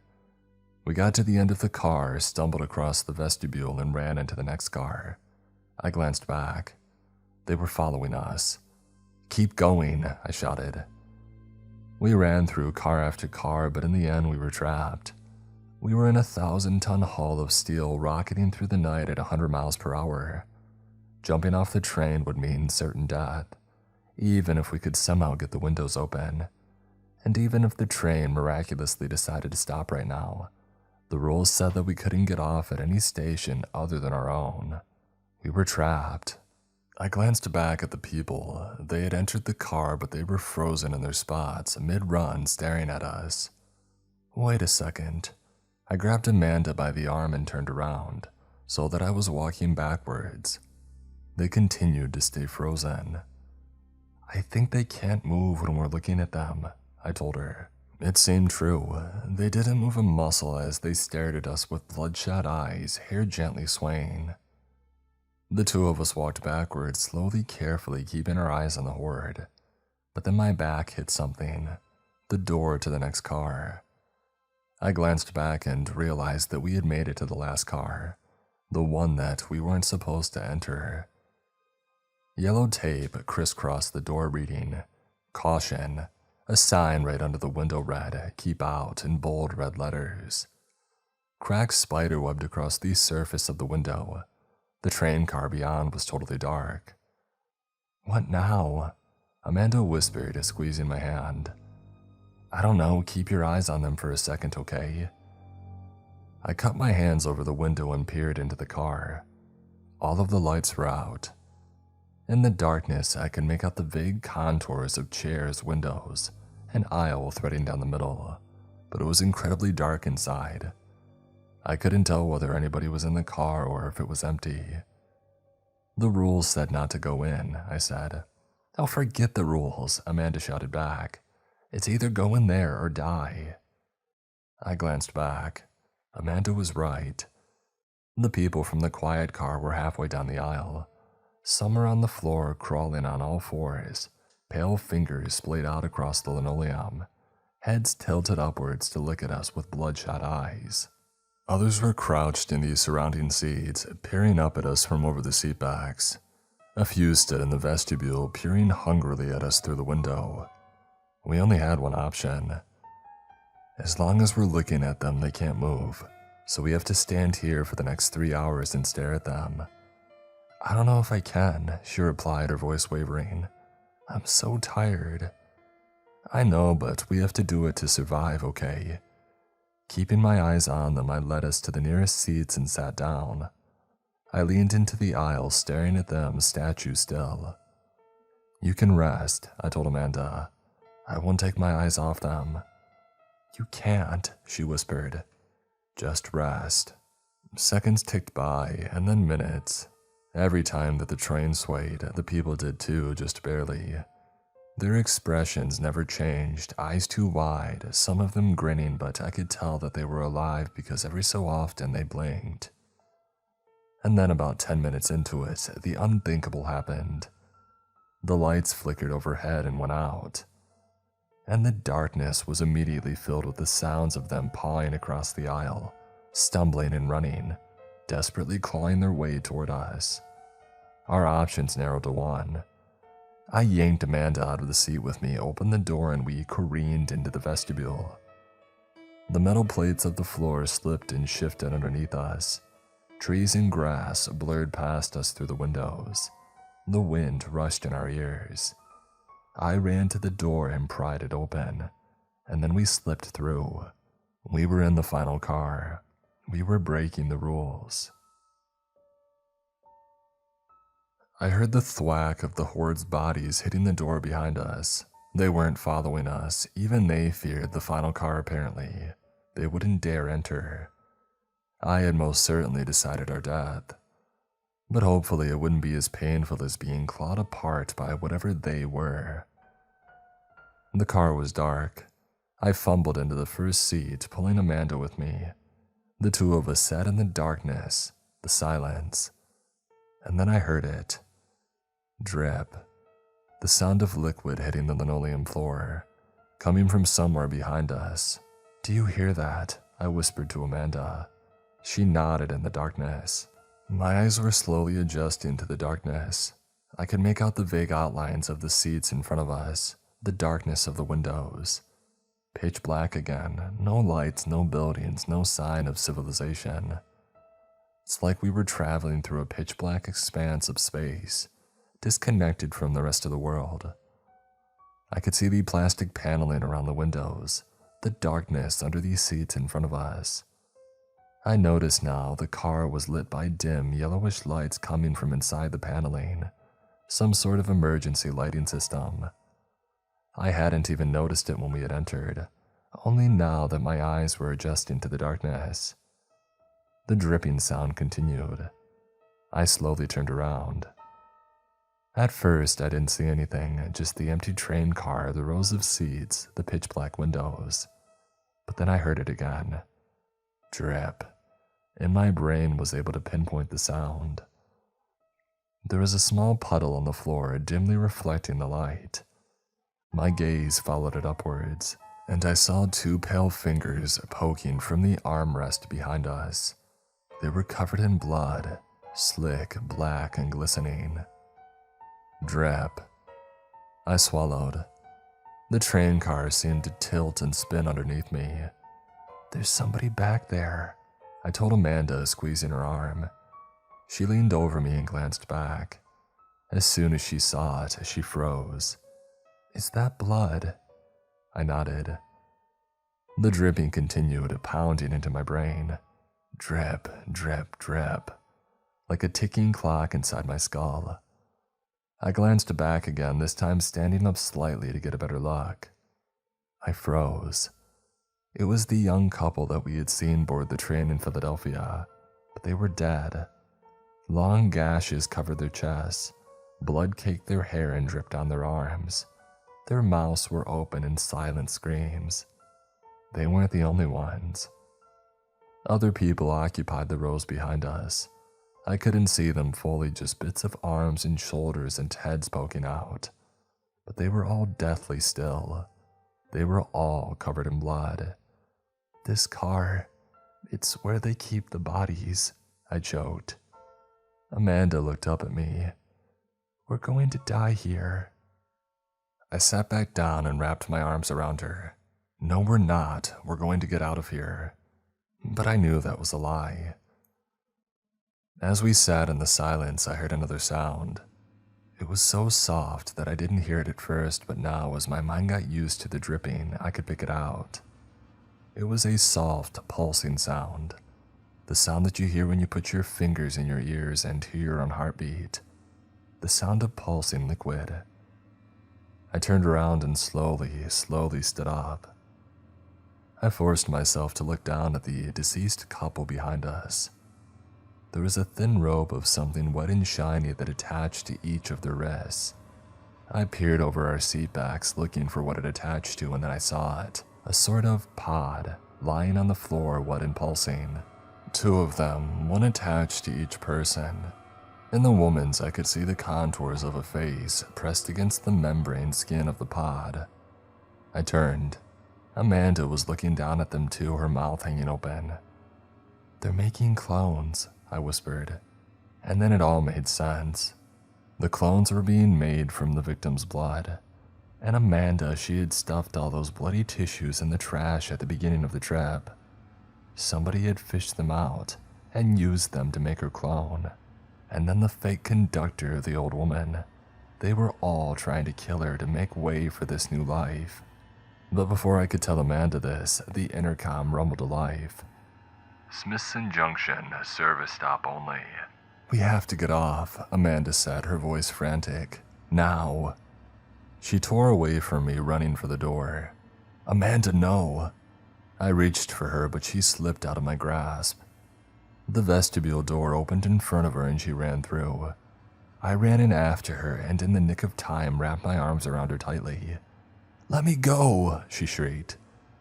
We got to the end of the car, stumbled across the vestibule, and ran into the next car. I glanced back. They were following us. "Keep going," I shouted. We ran through car after car, but in the end we were trapped. We were in a 1,000-ton hull of steel rocketing through the night at 100 miles per hour. Jumping off the train would mean certain death, even if we could somehow get the windows open. And even if the train miraculously decided to stop right now, the rules said that we couldn't get off at any station other than our own. We were trapped. I glanced back at the people. They had entered the car, but they were frozen in their spots, mid-run, staring at us. Wait a second. I grabbed Amanda by the arm and turned around, so that I was walking backwards. They continued to stay frozen. "I think they can't move when we're looking at them," I told her. It seemed true. They didn't move a muscle as they stared at us with bloodshot eyes, hair gently swaying. The two of us walked backwards, slowly, carefully, keeping our eyes on the horde. But then my back hit something, the door to the next car. I glanced back and realized that we had made it to the last car, the one that we weren't supposed to enter. Yellow tape crisscrossed the door reading, "Caution." A sign right under the window read, "Keep out," in bold red letters. Cracks spiderwebbed across the surface of the window. The train car beyond was totally dark. "What now?" Amanda whispered, squeezing my hand. "I don't know, keep your eyes on them for a second, okay?" I cut my hands over the window and peered into the car. All of the lights were out. In the darkness, I could make out the vague contours of chairs, windows, an aisle threading down the middle, but it was incredibly dark inside. I couldn't tell whether anybody was in the car or if it was empty. "The rules said not to go in," I said. "Oh, forget the rules," Amanda shouted back. "It's either go in there or die." I glanced back. Amanda was right. The people from the quiet car were halfway down the aisle. Some were on the floor, crawling on all fours, pale fingers splayed out across the linoleum, heads tilted upwards to look at us with bloodshot eyes. Others were crouched in the surrounding seats, peering up at us from over the seatbacks. A few stood in the vestibule, peering hungrily at us through the window. We only had one option. As long as we're looking at them, they can't move, so we have to stand here for the next 3 hours and stare at them. I don't know if I can, she replied, her voice wavering. I'm so tired. I know, but we have to do it to survive, okay? Keeping my eyes on them, I led us to the nearest seats and sat down. I leaned into the aisle, staring at them, statue still. You can rest, I told Amanda. I won't take my eyes off them. You can't, she whispered. Just rest. Seconds ticked by, and then minutes. Every time that the train swayed, the people did too, just barely. Their expressions never changed, eyes too wide, some of them grinning, but I could tell that they were alive because every so often they blinked. And then about 10 minutes into it, the unthinkable happened. The lights flickered overhead and went out. And the darkness was immediately filled with the sounds of them pawing across the aisle, stumbling and running, desperately clawing their way toward us. Our options narrowed to one. I yanked Amanda out of the seat with me, opened the door, and we careened into the vestibule. The metal plates of the floor slipped and shifted underneath us. Trees and grass blurred past us through the windows. The wind rushed in our ears. I ran to the door and pried it open, and then we slipped through. We were in the final car. We were breaking the rules. I heard the thwack of the horde's bodies hitting the door behind us. They weren't following us. Even they feared the final car, apparently. They wouldn't dare enter. I had most certainly decided our death. But hopefully it wouldn't be as painful as being clawed apart by whatever they were. The car was dark. I fumbled into the first seat, pulling Amanda with me. The two of us sat in the darkness, the silence. And then I heard it. Drip. The sound of liquid hitting the linoleum floor, coming from somewhere behind us. Do you hear that? I whispered to Amanda. She nodded in the darkness. My eyes were slowly adjusting to the darkness. I could make out the vague outlines of the seats in front of us, the darkness of the windows. Pitch black again, no lights, no buildings, no sign of civilization. It's like we were traveling through a pitch black expanse of space, disconnected from the rest of the world. I could see the plastic paneling around the windows, the darkness under these seats in front of us. I noticed now the car was lit by dim, yellowish lights coming from inside the paneling, some sort of emergency lighting system. I hadn't even noticed it when we had entered, only now that my eyes were adjusting to the darkness. The dripping sound continued. I slowly turned around. At first, I didn't see anything, just the empty train car, the rows of seats, the pitch black windows. But then I heard it again. Drip. And my brain was able to pinpoint the sound. There was a small puddle on the floor, dimly reflecting the light. My gaze followed it upwards, and I saw two pale fingers poking from the armrest behind us. They were covered in blood, slick, black, and glistening. Drip. I swallowed. The train car seemed to tilt and spin underneath me. There's somebody back there, I told Amanda, squeezing her arm. She leaned over me and glanced back. As soon as she saw it, she froze. Is that blood? I nodded. The dripping continued, pounding into my brain. Drip, drip, drip, like a ticking clock inside my skull. I glanced back again, this time standing up slightly to get a better look. I froze. It was the young couple that we had seen board the train in Philadelphia, but they were dead. Long gashes covered their chests, blood caked their hair and dripped on their arms. Their mouths were open in silent screams. They weren't the only ones. Other people occupied the rows behind us. I couldn't see them fully, just bits of arms and shoulders and heads poking out. But they were all deathly still. They were all covered in blood. "This car, it's where they keep the bodies," I choked. Amanda looked up at me. "We're going to die here." I sat back down and wrapped my arms around her. "No, we're not. We're going to get out of here." But I knew that was a lie. As we sat in the silence, I heard another sound. It was so soft that I didn't hear it at first, but now, as my mind got used to the dripping, I could pick it out. It was a soft, pulsing sound. The sound that you hear when you put your fingers in your ears and hear your own heartbeat. The sound of pulsing liquid. I turned around and slowly stood up. I forced myself to look down at the deceased couple behind us. There was a thin rope of something wet and shiny that attached to each of their wrists. I peered over our seat backs looking for what it attached to, and then I saw it. A sort of pod lying on the floor, wet and pulsing. Two of them, one attached to each person. In the woman's, I could see the contours of a face pressed against the membrane skin of the pod. I turned. Amanda was looking down at them too, her mouth hanging open. "They're making clones," I whispered, and then it all made sense. The clones were being made from the victim's blood, and Amanda, she had stuffed all those bloody tissues in the trash at the beginning of the trip. Somebody had fished them out and used them to make her clone, and then the fake conductor, the old woman. They were all trying to kill her to make way for this new life. But before I could tell Amanda this, the intercom rumbled to life. "Smithson Junction, service stop only." "We have to get off," Amanda said, her voice frantic. "Now." She tore away from me, running for the door. "Amanda, no!" I reached for her, but she slipped out of my grasp. The vestibule door opened in front of her and she ran through. I ran in after her and in the nick of time wrapped my arms around her tightly. "Let me go," she shrieked.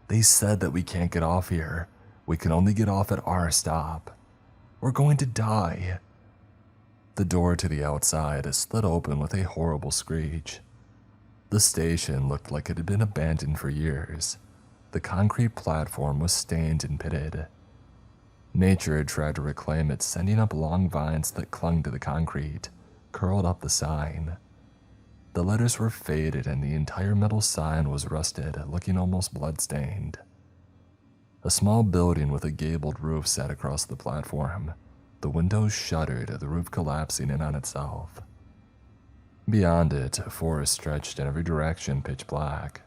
"They said that we can't get off here. We can only get off at our stop. We're going to die." The door to the outside slid open with a horrible screech. The station looked like it had been abandoned for years. The concrete platform was stained and pitted. Nature had tried to reclaim it, sending up long vines that clung to the concrete, curled up the sign. The letters were faded and the entire metal sign was rusted, looking almost blood-stained. A small building with a gabled roof sat across the platform. The windows shuttered, the roof collapsing in on itself. Beyond it, a forest stretched in every direction, pitch black.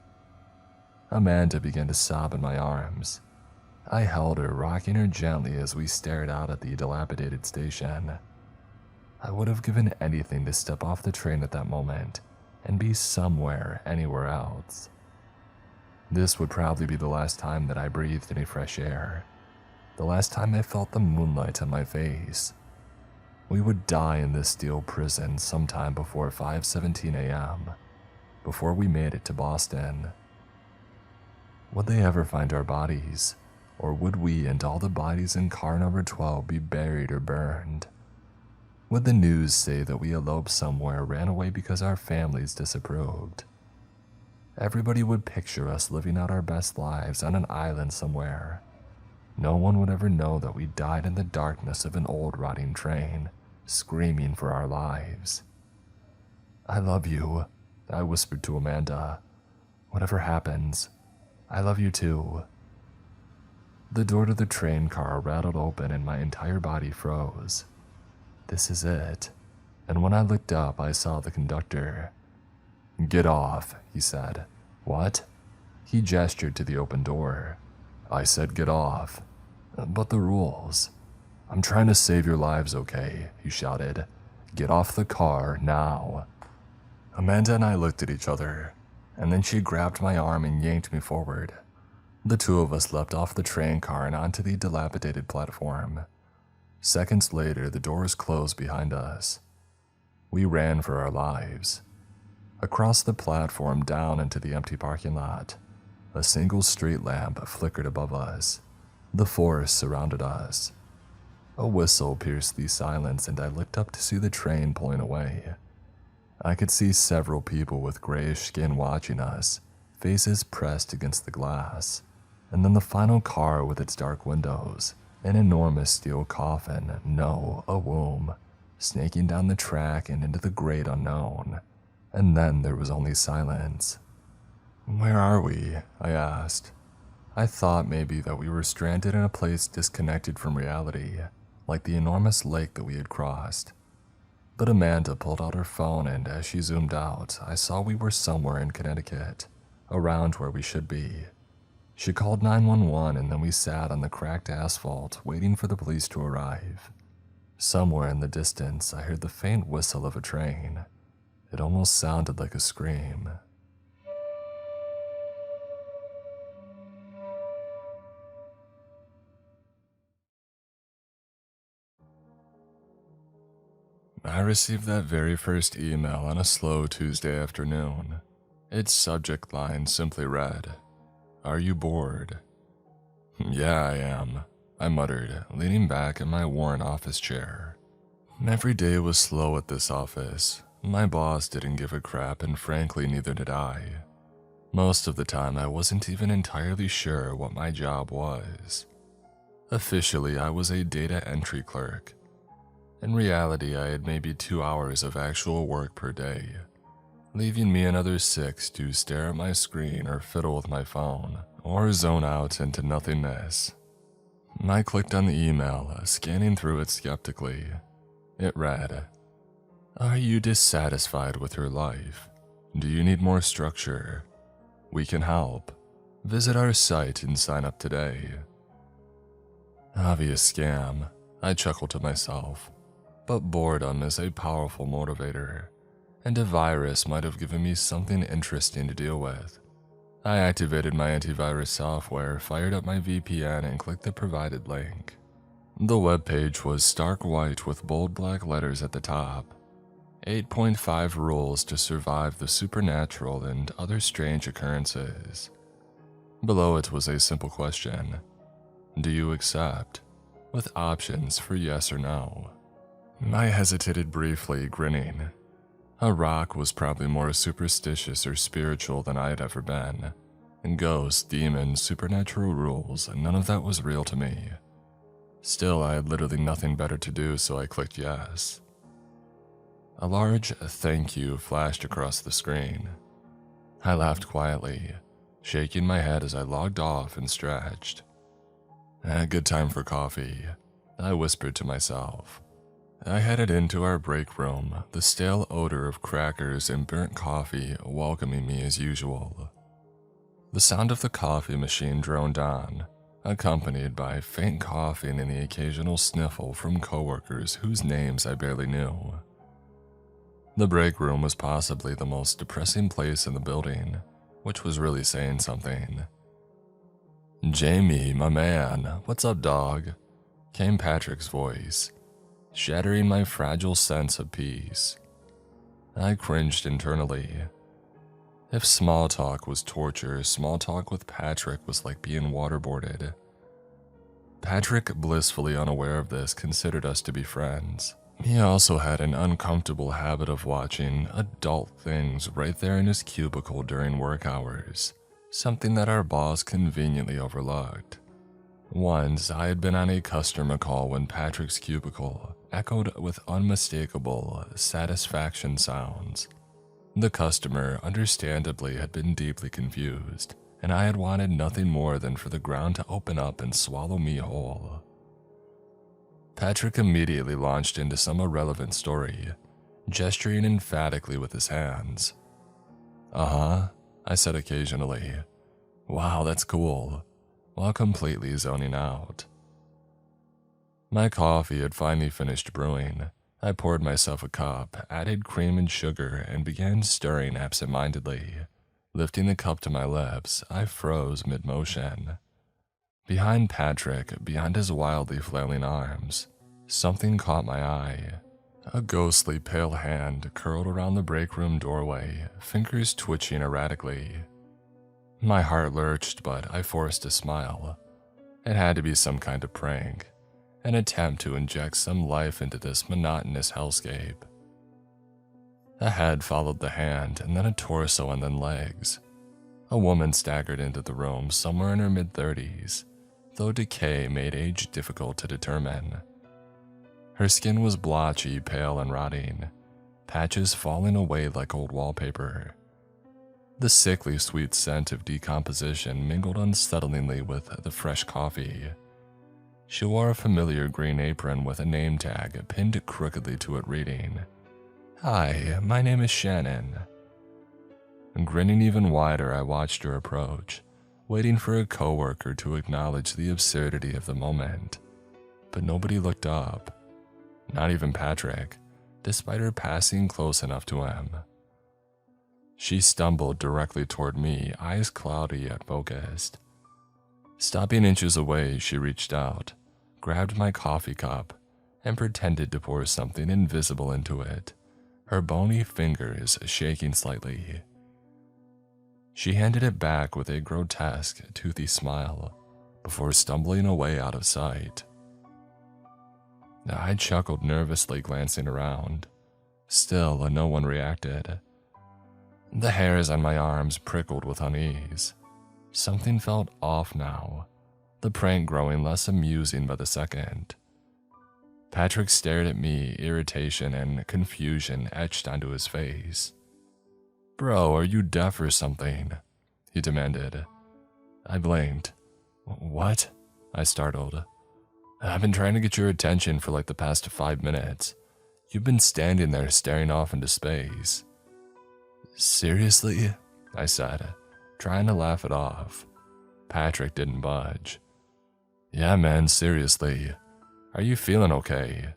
Amanda began to sob in my arms. I held her, rocking her gently as we stared out at the dilapidated station. I would have given anything to step off the train at that moment and be somewhere, anywhere else. This would probably be the last time that I breathed any fresh air, the last time I felt the moonlight on my face. We would die in this steel prison sometime before 5:17 a.m., before we made it to Boston. Would they ever find our bodies, or would we and all the bodies in car number 12 be buried or burned? Would the news say that we eloped somewhere, ran away because our families disapproved? Everybody would picture us living out our best lives on an island somewhere. No one would ever know that we died in the darkness of an old rotting train, screaming for our lives. "I love you," I whispered to Amanda. "Whatever happens, I love you too." The door to the train car rattled open and my entire body froze. This is it. And when I looked up, I saw the conductor. "Get off," he said. "What?" He gestured to the open door. "I said get off." "But the rules." "I'm trying to save your lives, okay?" he shouted. "Get off the car now." Amanda and I looked at each other, and then she grabbed my arm and yanked me forward. The two of us leapt off the train car and onto the dilapidated platform. Seconds later, the doors closed behind us. We ran for our lives. Across the platform, down into the empty parking lot. A single street lamp flickered above us. The forest surrounded us. A whistle pierced the silence and I looked up to see the train pulling away. I could see several people with grayish skin watching us, faces pressed against the glass. And then the final car with its dark windows, an enormous steel coffin, no, a womb, snaking down the track and into the great unknown. And then there was only silence. "Where are we?" I asked. I thought maybe that we were stranded in a place disconnected from reality, like the enormous lake that we had crossed. But Amanda pulled out her phone and as she zoomed out, I saw we were somewhere in Connecticut, around where we should be. She called 911 and then we sat on the cracked asphalt waiting for the police to arrive. Somewhere in the distance, I heard the faint whistle of a train. It almost sounded like a scream. I received that very first email on a slow Tuesday afternoon. Its subject line simply read, "Are you bored?" "Yeah, I am," I muttered, leaning back in my worn office chair. Every day was slow at this office. My boss didn't give a crap and frankly neither did I. Most of the time I wasn't even entirely sure what my job was. Officially, I was a data entry clerk. In reality, I had maybe 2 hours of actual work per day, leaving me another 6 to stare at my screen or fiddle with my phone, or zone out into nothingness. I clicked on the email, scanning through it skeptically. It read, "Are you dissatisfied with your life? Do you need more structure? We can help. Visit our site and sign up today." Obvious scam, I chuckled to myself. But boredom is a powerful motivator, and a virus might have given me something interesting to deal with. I activated my antivirus software, fired up my VPN, and clicked the provided link. The webpage was stark white with bold black letters at the top. 8.5 rules to survive the supernatural and other strange occurrences. Below it was a simple question. Do you accept? With options for yes or no. I hesitated briefly, grinning. A rock was probably more superstitious or spiritual than I had ever been. And ghosts, demons, supernatural rules, none of that was real to me. Still, I had literally nothing better to do, so I clicked yes. A large thank you flashed across the screen. I laughed quietly, shaking my head as I logged off and stretched. A good time for coffee, I whispered to myself. I headed into our break room, the stale odor of crackers and burnt coffee welcoming me as usual. The sound of the coffee machine droned on, accompanied by faint coughing and the occasional sniffle from coworkers whose names I barely knew. The break room was possibly the most depressing place in the building, which was really saying something. "Jamie, my man, what's up, dog?" came Patrick's voice, shattering my fragile sense of peace. I cringed internally. If small talk was torture, small talk with Patrick was like being waterboarded. Patrick, blissfully unaware of this, considered us to be friends. He also had an uncomfortable habit of watching adult things right there in his cubicle during work hours, something that our boss conveniently overlooked. Once, I had been on a customer call when Patrick's cubicle echoed with unmistakable satisfaction sounds. The customer, understandably, had been deeply confused, and I had wanted nothing more than for the ground to open up and swallow me whole. Patrick immediately launched into some irrelevant story, gesturing emphatically with his hands. "Uh-huh," I said occasionally. "Wow, that's cool," while completely zoning out. My coffee had finally finished brewing. I poured myself a cup, added cream and sugar, and began stirring absent-mindedly. Lifting the cup to my lips, I froze mid-motion. Behind Patrick, beyond his wildly flailing arms, something caught my eye. A ghostly pale hand curled around the break room doorway, fingers twitching erratically. My heart lurched, but I forced a smile. It had to be some kind of prank, an attempt to inject some life into this monotonous hellscape. A head followed the hand, and then a torso, and then legs. A woman staggered into the room, somewhere in her mid-30s, though decay made age difficult to determine. Her skin was blotchy, pale, and rotting, patches falling away like old wallpaper. The sickly sweet scent of decomposition mingled unsettlingly with the fresh coffee. She wore a familiar green apron with a name tag pinned crookedly to it reading, "Hi, my name is Shannon." Grinning even wider, I watched her approach, waiting for a coworker to acknowledge the absurdity of the moment. But nobody looked up, not even Patrick, despite her passing close enough to him. She stumbled directly toward me, eyes cloudy yet focused. Stopping inches away, she reached out, grabbed my coffee cup, and pretended to pour something invisible into it, her bony fingers shaking slightly. She handed it back with a grotesque, toothy smile, before stumbling away out of sight. I chuckled nervously, glancing around. Still, no one reacted. The hairs on my arms prickled with unease. Something felt off now, the prank growing less amusing by the second. Patrick stared at me, irritation and confusion etched onto his face. "Bro, are you deaf or something?" he demanded. I blinked. "What?" I startled. "I've been trying to get your attention for like the past 5 minutes. You've been standing there staring off into space." "Seriously?" I said, trying to laugh it off. Patrick didn't budge. "Yeah, man, seriously. Are you feeling okay?"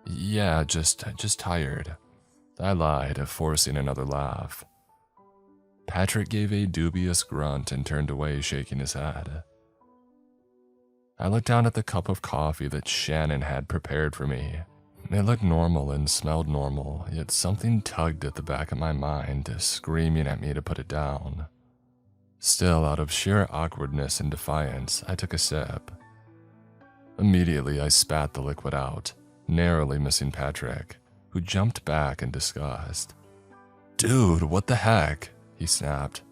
"Yeah, just tired." I lied, forcing another laugh. Patrick gave a dubious grunt and turned away, shaking his head. I looked down at the cup of coffee that Shannon had prepared for me. It looked normal and smelled normal, yet something tugged at the back of my mind, screaming at me to put it down. Still, out of sheer awkwardness and defiance, I took a sip. Immediately, I spat the liquid out, narrowly missing Patrick, who jumped back in disgust. "Dude, what the heck?" he snapped,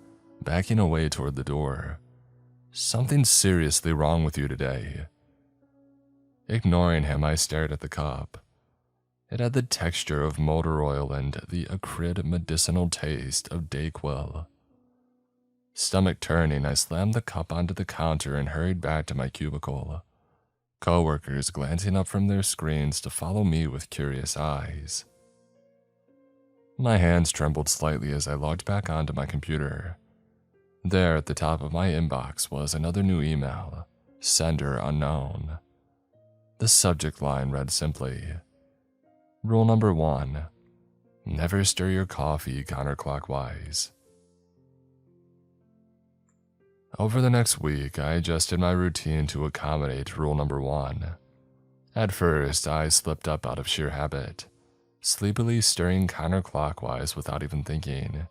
backing away toward the door. "Something's seriously wrong with you today." Ignoring him, I stared at the cup. It had the texture of motor oil and the acrid medicinal taste of Dayquil. Stomach turning, I slammed the cup onto the counter and hurried back to my cubicle. Coworkers glancing up from their screens to follow me with curious eyes. My hands trembled slightly as I logged back onto my computer. There at the top of my inbox was another new email, sender unknown. The subject line read simply, "Rule number 1, never stir your coffee counterclockwise." Over the next week, I adjusted my routine to accommodate rule number 1. At first, I slipped up out of sheer habit, sleepily stirring counterclockwise without even thinking.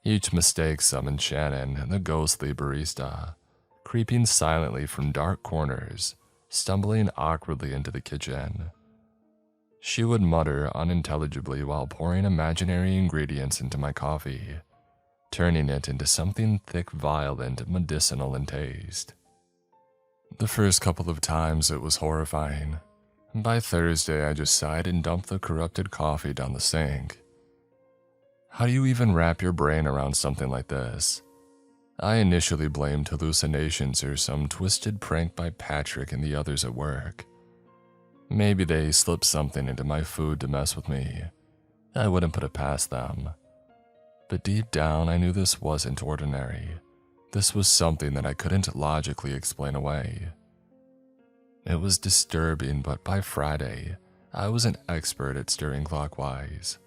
Each mistake summoned Shannon, the ghostly barista, creeping silently from dark corners, stumbling awkwardly into the kitchen. She would mutter unintelligibly while pouring imaginary ingredients into my coffee, turning it into something thick, vile, and medicinal in taste. The first couple of times it was horrifying. By Thursday, I just sighed and dumped the corrupted coffee down the sink. How do you even wrap your brain around something like this? I initially blamed hallucinations or some twisted prank by Patrick and the others at work. Maybe they slipped something into my food to mess with me. I wouldn't put it past them. But deep down, I knew this wasn't ordinary. This was something that I couldn't logically explain away. It was disturbing, but by Friday, I was an expert at stirring clockwise.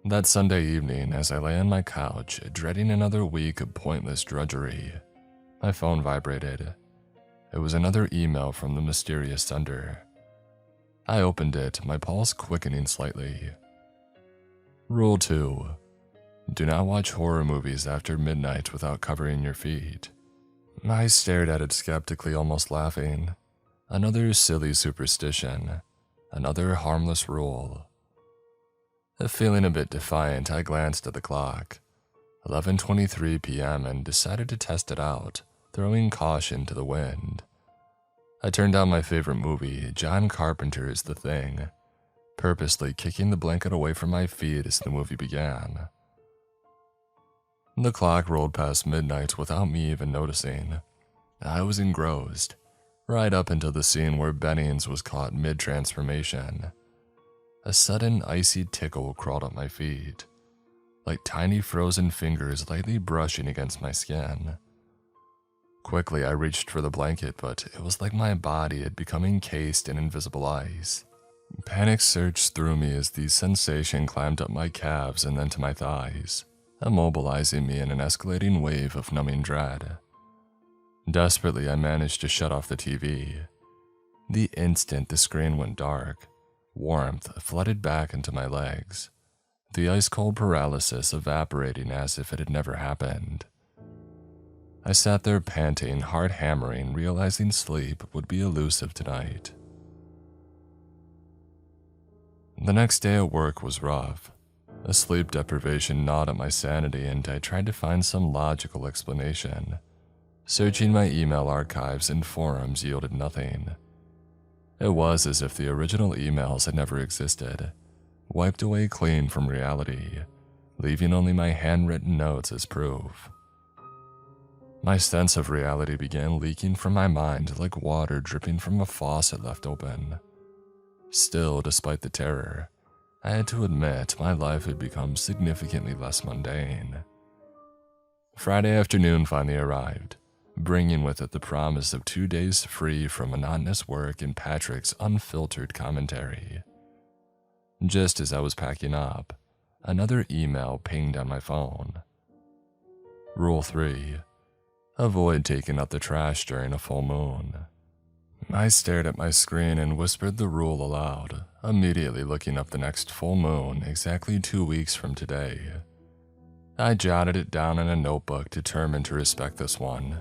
That Sunday evening, as I lay on my couch, dreading another week of pointless drudgery, my phone vibrated. It was another email from the mysterious sender. I opened it, my pulse quickening slightly. Rule 2. Do not watch horror movies after midnight without covering your feet. I stared at it skeptically, almost laughing. Another silly superstition. Another harmless rule. Feeling a bit defiant, I glanced at the clock. 11:23 p.m. and decided to test it out, throwing caution to the wind. I turned on my favorite movie, John Carpenter's The Thing, purposely kicking the blanket away from my feet as the movie began. The clock rolled past midnight without me even noticing. I was engrossed, right up until the scene where Bennings was caught mid-transformation. A sudden icy tickle crawled up my feet, like tiny frozen fingers lightly brushing against my skin. Quickly, I reached for the blanket, but it was like my body had become encased in invisible ice. Panic surged through me as the sensation climbed up my calves and then to my thighs, immobilizing me in an escalating wave of numbing dread. Desperately, I managed to shut off the TV. The instant the screen went dark, warmth flooded back into my legs, the ice-cold paralysis evaporating as if it had never happened. I sat there panting, heart hammering, realizing sleep would be elusive tonight. The next day at work was rough. A sleep deprivation gnawed at my sanity, and I tried to find some logical explanation. Searching my email archives and forums yielded nothing. It was as if the original emails had never existed, wiped away clean from reality, leaving only my handwritten notes as proof. My sense of reality began leaking from my mind like water dripping from a faucet left open. Still, despite the terror, I had to admit my life had become significantly less mundane. Friday afternoon finally arrived, bringing with it the promise of 2 days free from monotonous work and Patrick's unfiltered commentary. Just as I was packing up, another email pinged on my phone. Rule 3. Avoid taking out the trash during a full moon. I stared at my screen and whispered the rule aloud, immediately looking up the next full moon exactly 2 weeks from today. I jotted it down in a notebook, determined to respect this one.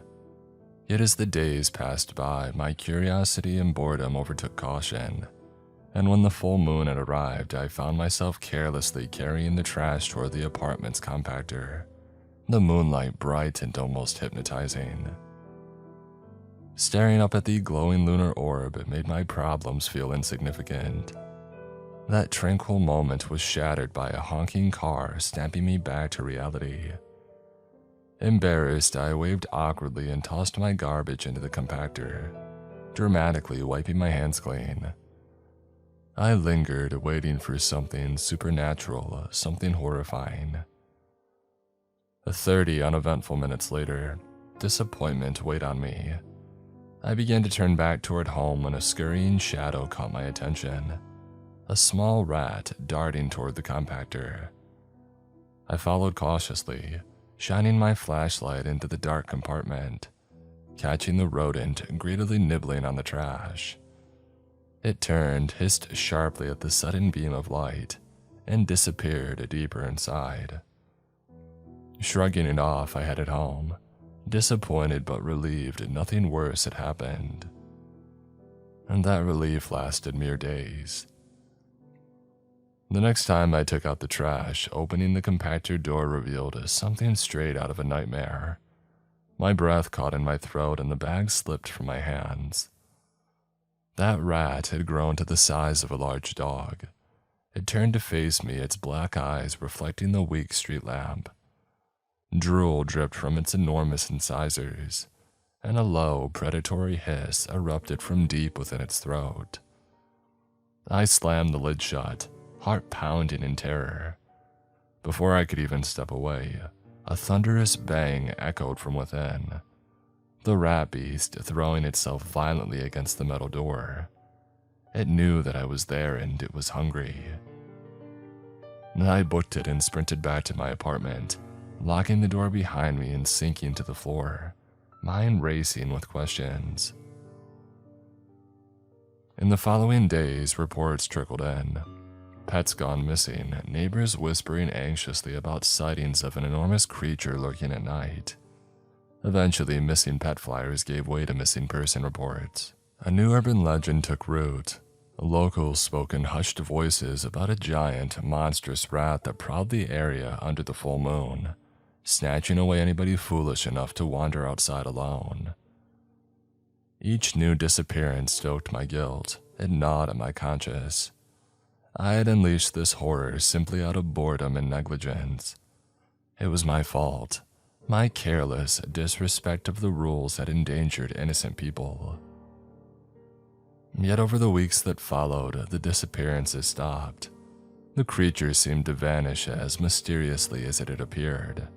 Yet as the days passed by, my curiosity and boredom overtook caution, and when the full moon had arrived, I found myself carelessly carrying the trash toward the apartment's compactor, the moonlight bright and almost hypnotizing. Staring up at the glowing lunar orb, it made my problems feel insignificant. That tranquil moment was shattered by a honking car snapping me back to reality. Embarrassed, I waved awkwardly and tossed my garbage into the compactor, dramatically wiping my hands clean. I lingered, waiting for something supernatural, something horrifying. 30 uneventful minutes later, disappointment weighed on me. I began to turn back toward home when a scurrying shadow caught my attention. A small rat darting toward the compactor. I followed cautiously, shining my flashlight into the dark compartment, catching the rodent greedily nibbling on the trash. It turned, hissed sharply at the sudden beam of light, and disappeared deeper inside. Shrugging it off, I headed home, disappointed but relieved nothing worse had happened. And that relief lasted mere days. The next time I took out the trash, opening the compactor door revealed something straight out of a nightmare. My breath caught in my throat and the bag slipped from my hands. That rat had grown to the size of a large dog. It turned to face me, its black eyes reflecting the weak street lamp. Drool dripped from its enormous incisors, and a low, predatory hiss erupted from deep within its throat. I slammed the lid shut, heart pounding in terror. Before I could even step away, a thunderous bang echoed from within, the rat beast throwing itself violently against the metal door. It knew that I was there and it was hungry. I booked it and sprinted back to my apartment, locking the door behind me and sinking to the floor, mind racing with questions. In the following days, reports trickled in. Pets gone missing, neighbors whispering anxiously about sightings of an enormous creature lurking at night. Eventually, missing pet flyers gave way to missing person reports. A new urban legend took root. Locals spoke in hushed voices about a giant, monstrous rat that prowled the area under the full moon, snatching away anybody foolish enough to wander outside alone. Each new disappearance stoked my guilt. It gnawed at my conscience. I had unleashed this horror simply out of boredom and negligence. It was my fault. My careless disrespect of the rules had endangered innocent people. Yet over the weeks that followed, the disappearances stopped. The creature seemed to vanish as mysteriously as it had appeared.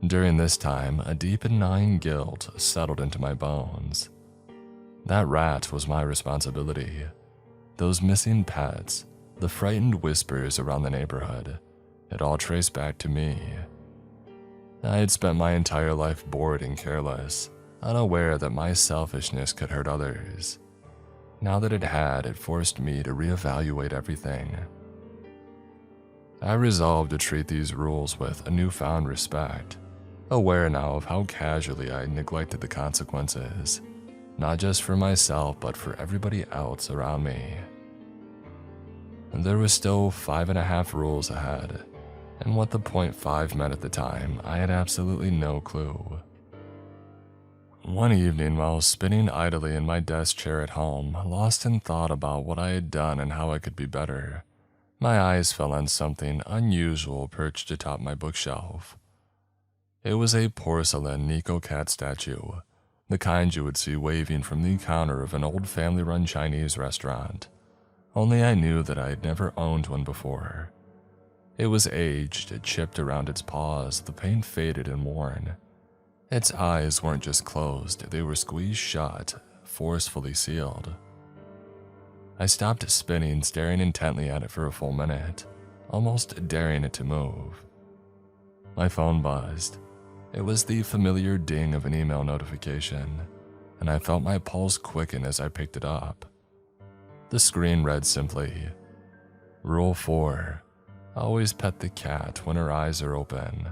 During this time, a deep and gnawing guilt settled into my bones. That rat was my responsibility. Those missing pets, the frightened whispers around the neighborhood, it all traced back to me. I had spent my entire life bored and careless, unaware that my selfishness could hurt others. Now that it had, it forced me to reevaluate everything. I resolved to treat these rules with a newfound respect, aware now of how casually I neglected the consequences, not just for myself but for everybody else around me. There was still 5.5 rules ahead, and what the 0.5 meant at the time, I had absolutely no clue. One evening, while spinning idly in my desk chair at home, lost in thought about what I had done and how I could be better, my eyes fell on something unusual perched atop my bookshelf. It was a porcelain Nico cat statue, the kind you would see waving from the counter of an old family-run Chinese restaurant. Only I knew that I had never owned one before. It was aged, chipped around its paws, the paint faded and worn. Its eyes weren't just closed, they were squeezed shut, forcefully sealed. I stopped spinning, staring intently at it for a full minute, almost daring it to move. My phone buzzed. It was the familiar ding of an email notification, and I felt my pulse quicken as I picked it up. The screen read simply, Rule 4. Always pet the cat when her eyes are open.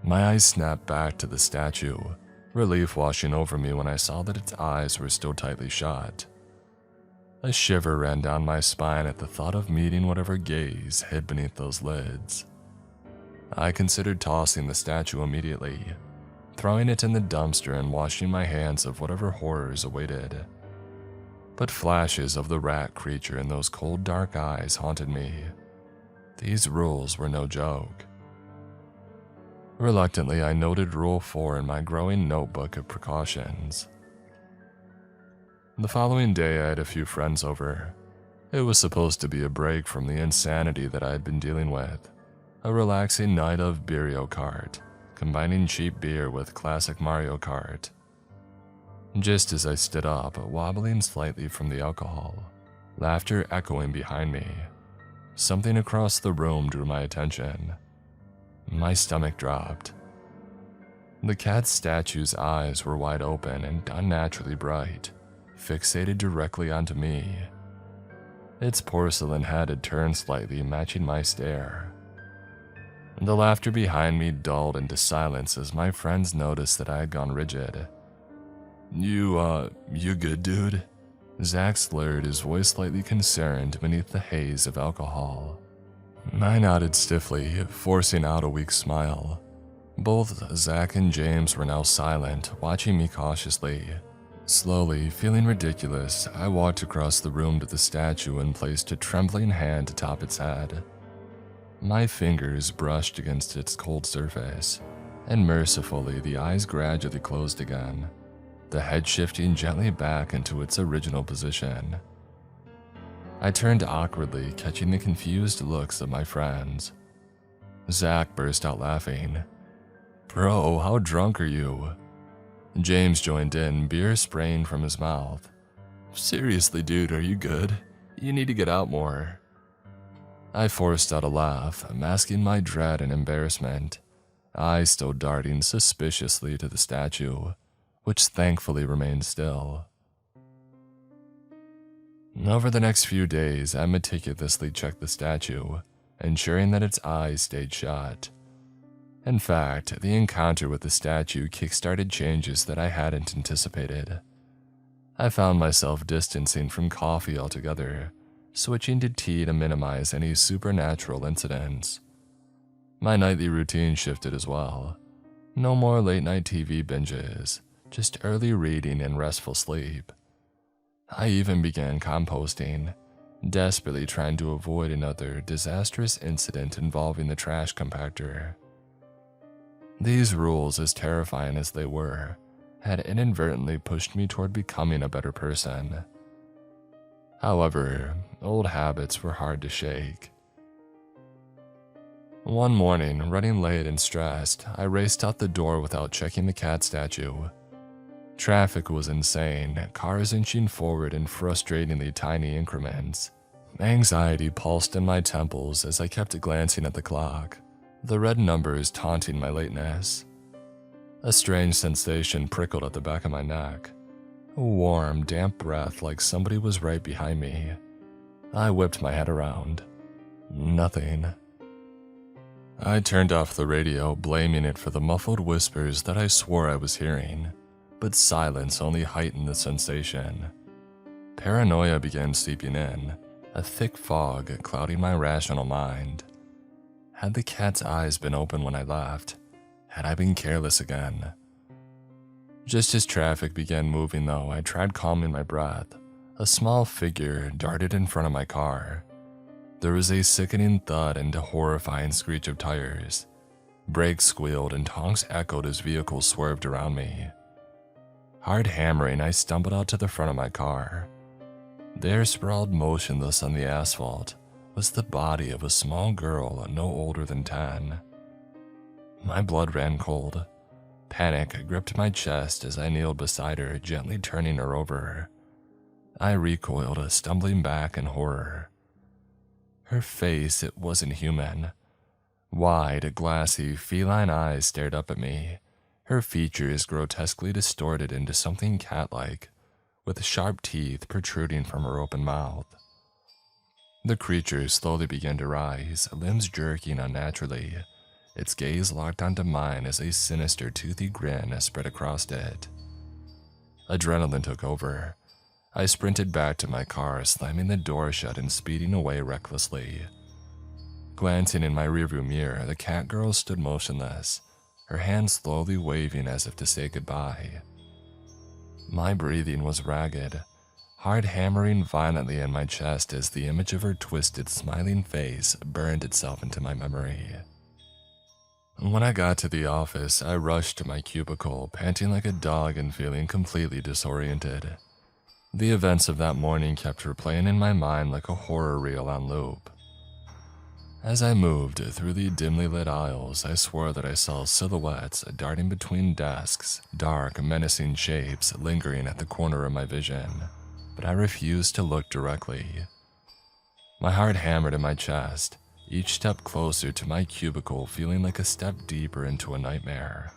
My eyes snapped back to the statue, relief washing over me when I saw that its eyes were still tightly shut. A shiver ran down my spine at the thought of meeting whatever gaze hid beneath those lids. I considered tossing the statue immediately, throwing it in the dumpster and washing my hands of whatever horrors awaited. But flashes of the rat creature in those cold dark eyes haunted me. These rules were no joke. Reluctantly, I noted Rule 4 in my growing notebook of precautions. The following day, I had a few friends over. It was supposed to be a break from the insanity that I had been dealing with. A relaxing night of Mario Kart, combining cheap beer with classic Mario Kart. Just as I stood up, wobbling slightly from the alcohol, laughter echoing behind me, something across the room drew my attention. My stomach dropped. The cat statue's eyes were wide open and unnaturally bright, fixated directly onto me. Its porcelain head had turned slightly, matching my stare. The laughter behind me dulled into silence as my friends noticed that I had gone rigid. You good, dude? Zach slurred, his voice slightly concerned beneath the haze of alcohol. I nodded stiffly, forcing out a weak smile. Both Zach and James were now silent, watching me cautiously. Slowly, feeling ridiculous, I walked across the room to the statue and placed a trembling hand atop its head. My fingers brushed against its cold surface, and mercifully the eyes gradually closed again, the head shifting gently back into its original position. I turned awkwardly, catching the confused looks of my friends. Zach burst out laughing. "Bro, how drunk are you?" James joined in, beer spraying from his mouth. "Seriously, dude, are you good? You need to get out more." I forced out a laugh, masking my dread and embarrassment, eyes still darting suspiciously to the statue, which thankfully remained still. Over the next few days, I meticulously checked the statue, ensuring that its eyes stayed shut. In fact, the encounter with the statue kickstarted changes that I hadn't anticipated. I found myself distancing from coffee altogether, switching to tea to minimize any supernatural incidents. My nightly routine shifted as well. No more late-night TV binges, just early reading and restful sleep. I even began composting, desperately trying to avoid another disastrous incident involving the trash compactor. These rules, as terrifying as they were, had inadvertently pushed me toward becoming a better person. However, old habits were hard to shake. One morning, running late and stressed, I raced out the door without checking the cat statue. Traffic was insane, cars inching forward in frustratingly tiny increments. Anxiety pulsed in my temples as I kept glancing at the clock, the red numbers taunting my lateness. A strange sensation prickled at the back of my neck. A warm, damp breath like somebody was right behind me. I whipped my head around. Nothing. I turned off the radio, blaming it for the muffled whispers that I swore I was hearing, but silence only heightened the sensation. Paranoia began seeping in, a thick fog clouding my rational mind. Had the cat's eyes been open when I left? Had I been careless again? Just as traffic began moving though, I tried calming my breath. A small figure darted in front of my car. There was a sickening thud and a horrifying screech of tires. Brakes squealed and honks echoed as vehicles swerved around me. Hard hammering, I stumbled out to the front of my car. There, sprawled motionless on the asphalt, was the body of a small girl no older than 10. My blood ran cold. Panic gripped my chest as I kneeled beside her, gently turning her over. I recoiled, stumbling back in horror. Her face, it wasn't human. Wide, glassy, feline eyes stared up at me, her features grotesquely distorted into something cat-like, with sharp teeth protruding from her open mouth. The creature slowly began to rise, limbs jerking unnaturally. Its gaze locked onto mine as a sinister, toothy grin spread across it. Adrenaline took over. I sprinted back to my car, slamming the door shut and speeding away recklessly. Glancing in my rearview mirror, the cat girl stood motionless, her hand slowly waving as if to say goodbye. My breathing was ragged, heart hammering violently in my chest as the image of her twisted, smiling face burned itself into my memory. When I got to the office, I rushed to my cubicle, panting like a dog and feeling completely disoriented. The events of that morning kept replaying in my mind like a horror reel on loop. As I moved through the dimly lit aisles, I swore that I saw silhouettes darting between desks, dark, menacing shapes lingering at the corner of my vision, but I refused to look directly. My heart hammered in my chest, each step closer to my cubicle feeling like a step deeper into a nightmare.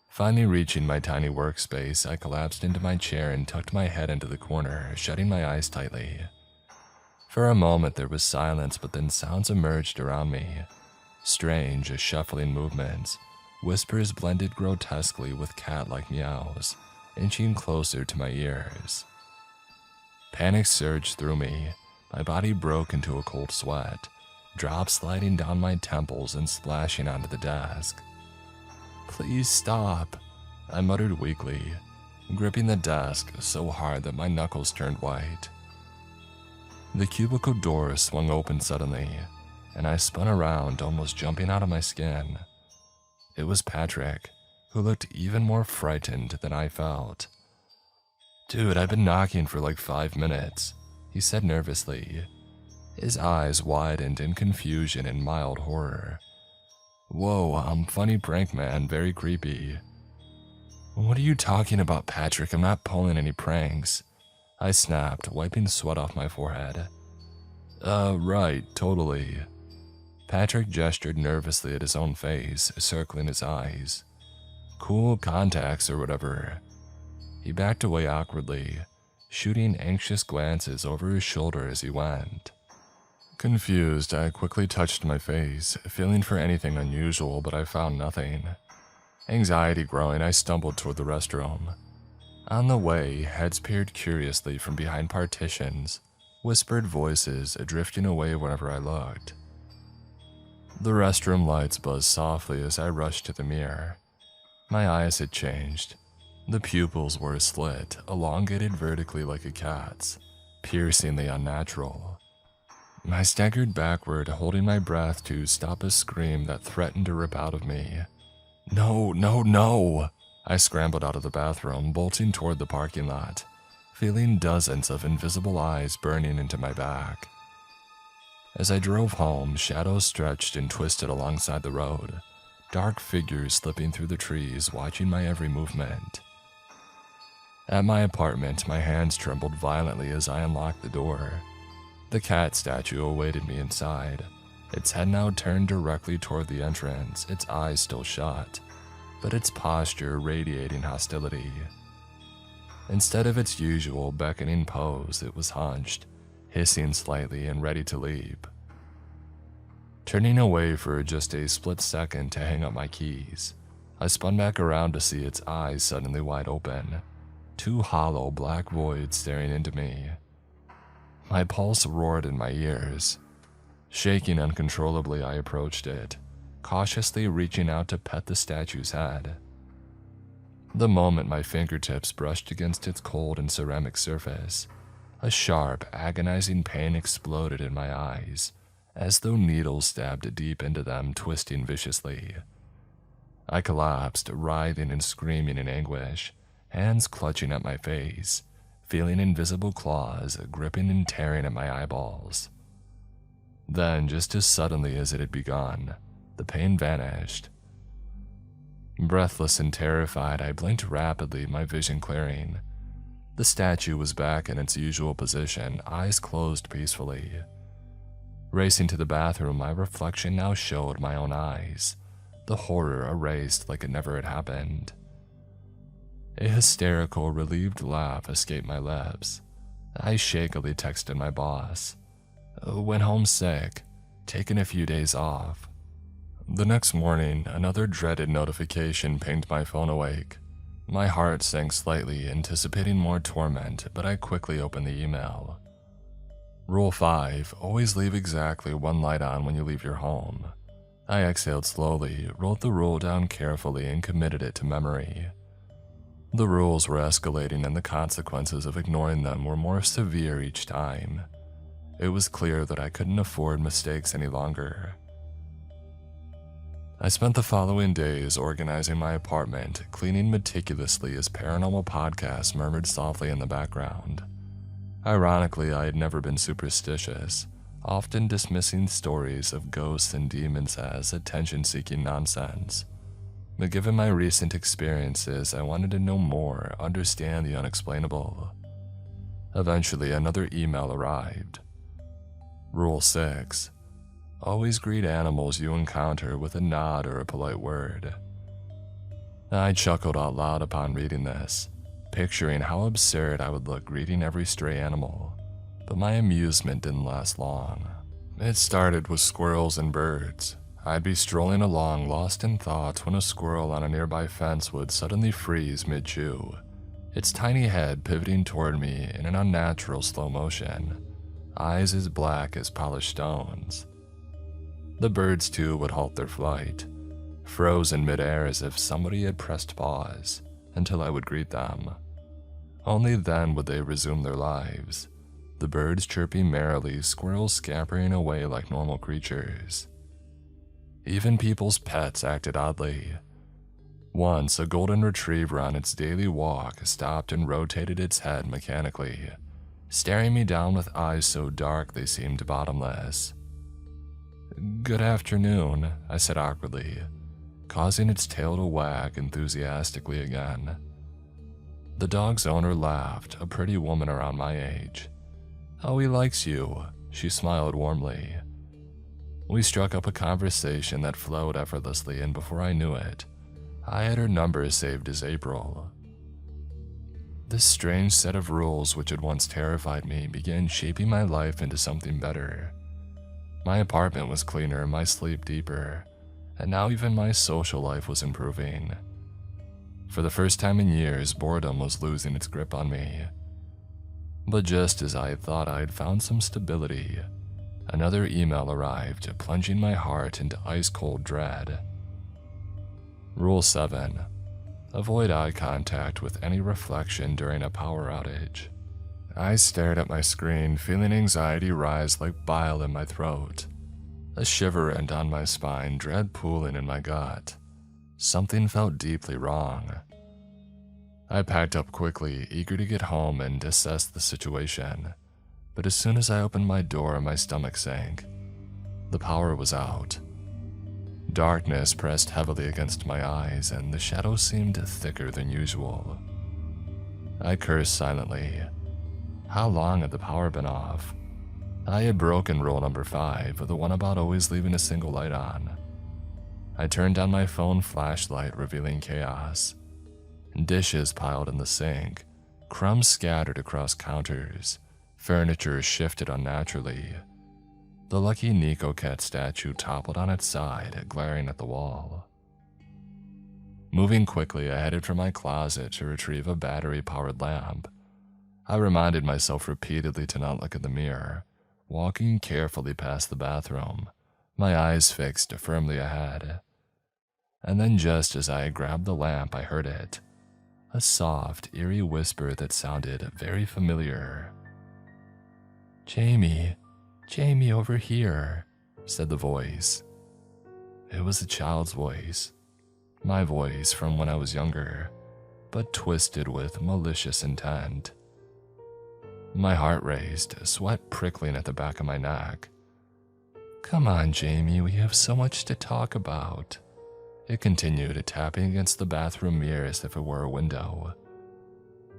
Finally reaching my tiny workspace, I collapsed into my chair and tucked my head into the corner, shutting my eyes tightly. For a moment there was silence, but then sounds emerged around me. Strange, shuffling movements, whispers blended grotesquely with cat-like meows, inching closer to my ears. Panic surged through me. My body broke into a cold sweat, drops sliding down my temples and splashing onto the desk. "Please stop," I muttered weakly, gripping the desk so hard that my knuckles turned white. The cubicle door swung open suddenly, and I spun around, almost jumping out of my skin. It was Patrick, who looked even more frightened than I felt. "Dude, I've been knocking for like 5 minutes," he said nervously. His eyes widened in confusion and mild horror. "Whoa, funny prank, man, very creepy." "What are you talking about, Patrick? I'm not pulling any pranks," I snapped, wiping sweat off my forehead. Right, totally." Patrick gestured nervously at his own face, circling his eyes. "Cool contacts or whatever." He backed away awkwardly, shooting anxious glances over his shoulder as he went. Confused, I quickly touched my face, feeling for anything unusual, but I found nothing. Anxiety growing, I stumbled toward the restroom. On the way, heads peered curiously from behind partitions, whispered voices drifting away whenever I looked. The restroom lights buzzed softly as I rushed to the mirror. My eyes had changed. The pupils were slit, elongated vertically like a cat's, piercingly unnatural. I staggered backward, holding my breath to stop a scream that threatened to rip out of me. No, no, no! I scrambled out of the bathroom, bolting toward the parking lot, feeling dozens of invisible eyes burning into my back. As I drove home, shadows stretched and twisted alongside the road, dark figures slipping through the trees, watching my every movement. At my apartment, my hands trembled violently as I unlocked the door. The cat statue awaited me inside, its head now turned directly toward the entrance, its eyes still shut, but its posture radiating hostility. Instead of its usual beckoning pose, it was hunched, hissing slightly and ready to leap. Turning away for just a split second to hang up my keys, I spun back around to see its eyes suddenly wide open, two hollow black voids staring into me. My pulse roared in my ears. Shaking uncontrollably, I approached it, cautiously reaching out to pet the statue's head. The moment my fingertips brushed against its cold and ceramic surface, a sharp, agonizing pain exploded in my eyes, as though needles stabbed deep into them, twisting viciously. I collapsed, writhing and screaming in anguish, hands clutching at my face, feeling invisible claws gripping and tearing at my eyeballs. Then, just as suddenly as it had begun, the pain vanished. Breathless and terrified, I blinked rapidly, my vision clearing. The statue was back in its usual position, eyes closed peacefully. Racing to the bathroom, my reflection now showed my own eyes, the horror erased like it never had happened. A hysterical, relieved laugh escaped my lips. I shakily texted my boss. Went home sick, taking a few days off. The next morning, another dreaded notification pinged my phone awake. My heart sank slightly, anticipating more torment, but I quickly opened the email. Rule 5, always leave exactly one light on when you leave your home. I exhaled slowly, wrote the rule down carefully, and committed it to memory. The rules were escalating and the consequences of ignoring them were more severe each time. It was clear that I couldn't afford mistakes any longer. I spent the following days organizing my apartment, cleaning meticulously as paranormal podcasts murmured softly in the background. Ironically, I had never been superstitious, often dismissing stories of ghosts and demons as attention-seeking nonsense. But given my recent experiences, I wanted to know more, understand the unexplainable. Eventually, another email arrived. Rule 6. Always greet animals you encounter with a nod or a polite word. I chuckled out loud upon reading this, picturing how absurd I would look greeting every stray animal, but my amusement didn't last long. It started with squirrels and birds. I'd be strolling along, lost in thoughts, when a squirrel on a nearby fence would suddenly freeze mid-chew, its tiny head pivoting toward me in an unnatural slow motion, eyes as black as polished stones. The birds too would halt their flight, frozen mid-air as if somebody had pressed pause, until I would greet them. Only then would they resume their lives, the birds chirping merrily, squirrels scampering away like normal creatures. Even people's pets acted oddly. Once, a golden retriever on its daily walk stopped and rotated its head mechanically, staring me down with eyes so dark they seemed bottomless. "Good afternoon," I said awkwardly, causing its tail to wag enthusiastically again. The dog's owner laughed, a pretty woman around my age. "Oh, he likes you," she smiled warmly. We struck up a conversation that flowed effortlessly, and before I knew it, I had her number saved as April. This strange set of rules which had once terrified me began shaping my life into something better. My apartment was cleaner, my sleep deeper, and now even my social life was improving. For the first time in years, boredom was losing its grip on me. But just as I thought I had found some stability, another email arrived, plunging my heart into ice-cold dread. Rule 7. Avoid eye contact with any reflection during a power outage. I stared at my screen, feeling anxiety rise like bile in my throat. A shiver ran down my spine, dread pooling in my gut. Something felt deeply wrong. I packed up quickly, eager to get home and assess the situation. But as soon as I opened my door, my stomach sank. The power was out. Darkness pressed heavily against my eyes, and the shadows seemed thicker than usual. I cursed silently. How long had the power been off? I had broken rule number 5, the one about always leaving a single light on. I turned on my phone flashlight, revealing chaos. Dishes piled in the sink, crumbs scattered across counters, furniture shifted unnaturally. The lucky Nico cat statue toppled on its side, glaring at the wall. Moving quickly, I headed for my closet to retrieve a battery-powered lamp. I reminded myself repeatedly to not look at the mirror, walking carefully past the bathroom, my eyes fixed firmly ahead. And then just as I grabbed the lamp, I heard it. A soft, eerie whisper that sounded very familiar. "Jamie, Jamie over here," said the voice. It was a child's voice. My voice from when I was younger, but twisted with malicious intent. My heart raced, sweat prickling at the back of my neck. "Come on, Jamie, we have so much to talk about." It continued, tapping against the bathroom mirror as if it were a window.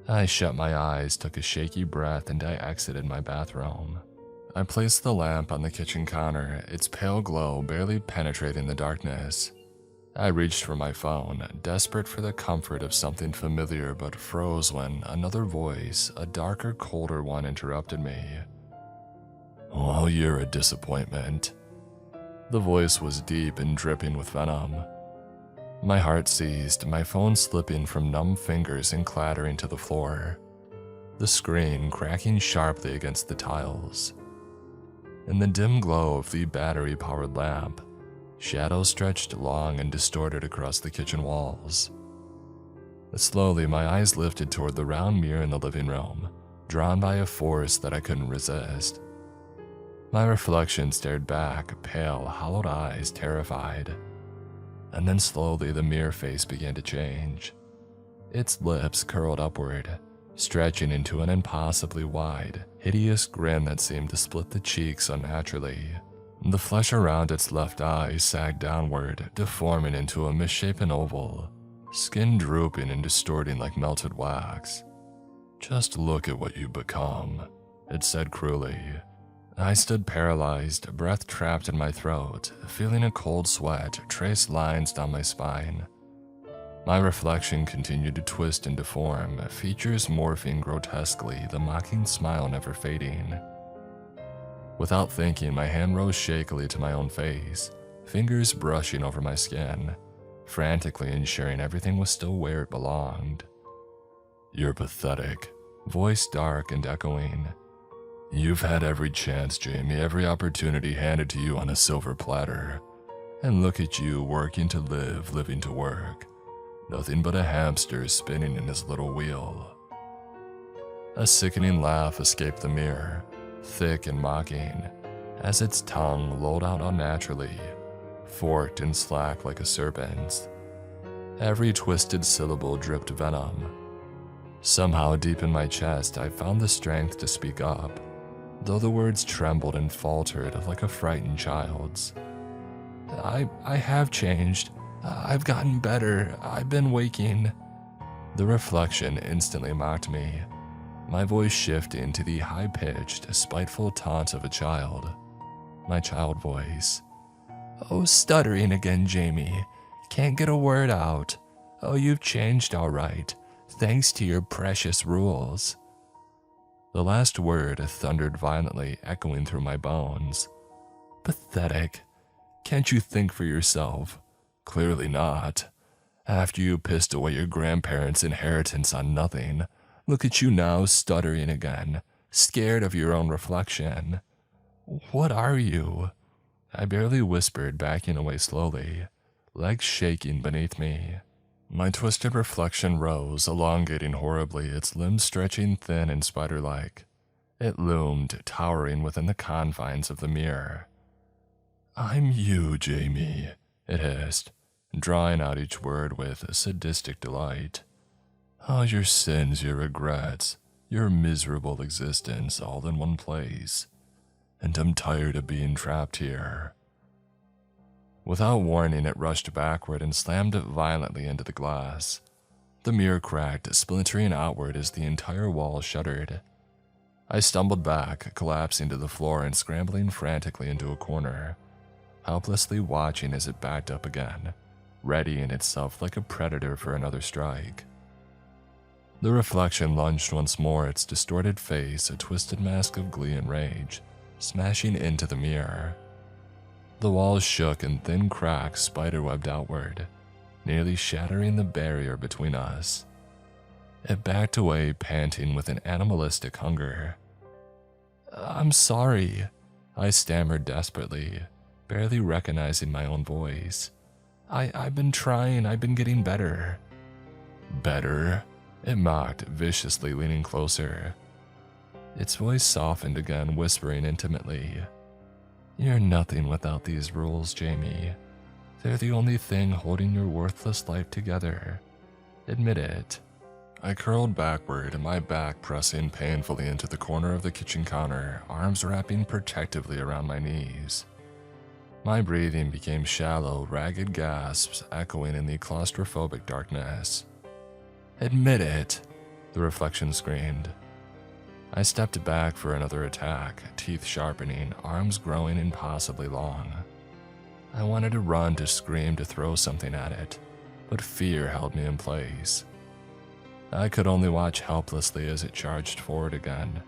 I shut my eyes, took a shaky breath, and I exited my bathroom. I placed the lamp on the kitchen counter, its pale glow barely penetrating the darkness. I reached for my phone, desperate for the comfort of something familiar, but froze when another voice, a darker, colder one, interrupted me. "Well, you're a disappointment." The voice was deep and dripping with venom. My heart seized, my phone slipping from numb fingers and clattering to the floor, the screen cracking sharply against the tiles. In the dim glow of the battery-powered lamp, shadows stretched long and distorted across the kitchen walls. Slowly, my eyes lifted toward the round mirror in the living room, drawn by a force that I couldn't resist. My reflection stared back, pale, hollowed eyes, terrified. And then slowly the mirror face began to change. Its lips curled upward, stretching into an impossibly wide, hideous grin that seemed to split the cheeks unnaturally. The flesh around its left eye sagged downward, deforming into a misshapen oval, skin drooping and distorting like melted wax. "Just look at what you've become," it said cruelly. I stood paralyzed, breath trapped in my throat, feeling a cold sweat trace lines down my spine. My reflection continued to twist and deform, features morphing grotesquely, the mocking smile never fading. Without thinking, my hand rose shakily to my own face, fingers brushing over my skin, frantically ensuring everything was still where it belonged. "You're pathetic," voice dark and echoing. "You've had every chance, Jamie, every opportunity handed to you on a silver platter. And look at you, working to live, living to work. Nothing but a hamster spinning in his little wheel." A sickening laugh escaped the mirror, thick and mocking, as its tongue lolled out unnaturally, forked and slack like a serpent's. Every twisted syllable dripped venom. Somehow deep in my chest, I found the strength to speak up, though the words trembled and faltered like a frightened child's. I have changed. I've gotten better. I've been waking." The reflection instantly mocked me, my voice shifting to the high-pitched, spiteful taunt of a child. My child voice. "Oh, stuttering again, Jamie. Can't get a word out. Oh, you've changed all right, thanks to your precious rules." The last word thundered violently, echoing through my bones. Pathetic. Can't you think for yourself? Clearly not. After you pissed away your grandparents' inheritance on nothing, look at you now stuttering again, scared of your own reflection. What are you? I barely whispered, backing away slowly, legs shaking beneath me. My twisted reflection rose, elongating horribly, its limbs stretching thin and spider-like. It loomed, towering within the confines of the mirror. I'm you, Jamie, it hissed, drawing out each word with sadistic delight. All your sins, your regrets, your miserable existence all in one place. And I'm tired of being trapped here. Without warning, it rushed backward and slammed it violently into the glass. The mirror cracked, splintering outward as the entire wall shuddered. I stumbled back, collapsing to the floor and scrambling frantically into a corner, helplessly watching as it backed up again, readying itself like a predator for another strike. The reflection lunged once more, its distorted face a twisted mask of glee and rage, smashing into the mirror. The walls shook and thin cracks spiderwebbed outward, nearly shattering the barrier between us. It backed away, panting with an animalistic hunger. I'm sorry, I stammered desperately, barely recognizing my own voice. I've been trying, I've been getting better. Better? It mocked, viciously leaning closer. Its voice softened again, whispering intimately. You're nothing without these rules, Jamie. They're the only thing holding your worthless life together. Admit it. I curled backward, my back pressing painfully into the corner of the kitchen counter, arms wrapping protectively around my knees. My breathing became shallow, ragged gasps echoing in the claustrophobic darkness. Admit it, the reflection screamed. I stepped back for another attack, teeth sharpening, arms growing impossibly long. I wanted to run, to scream, to throw something at it, but fear held me in place. I could only watch helplessly as it charged forward again,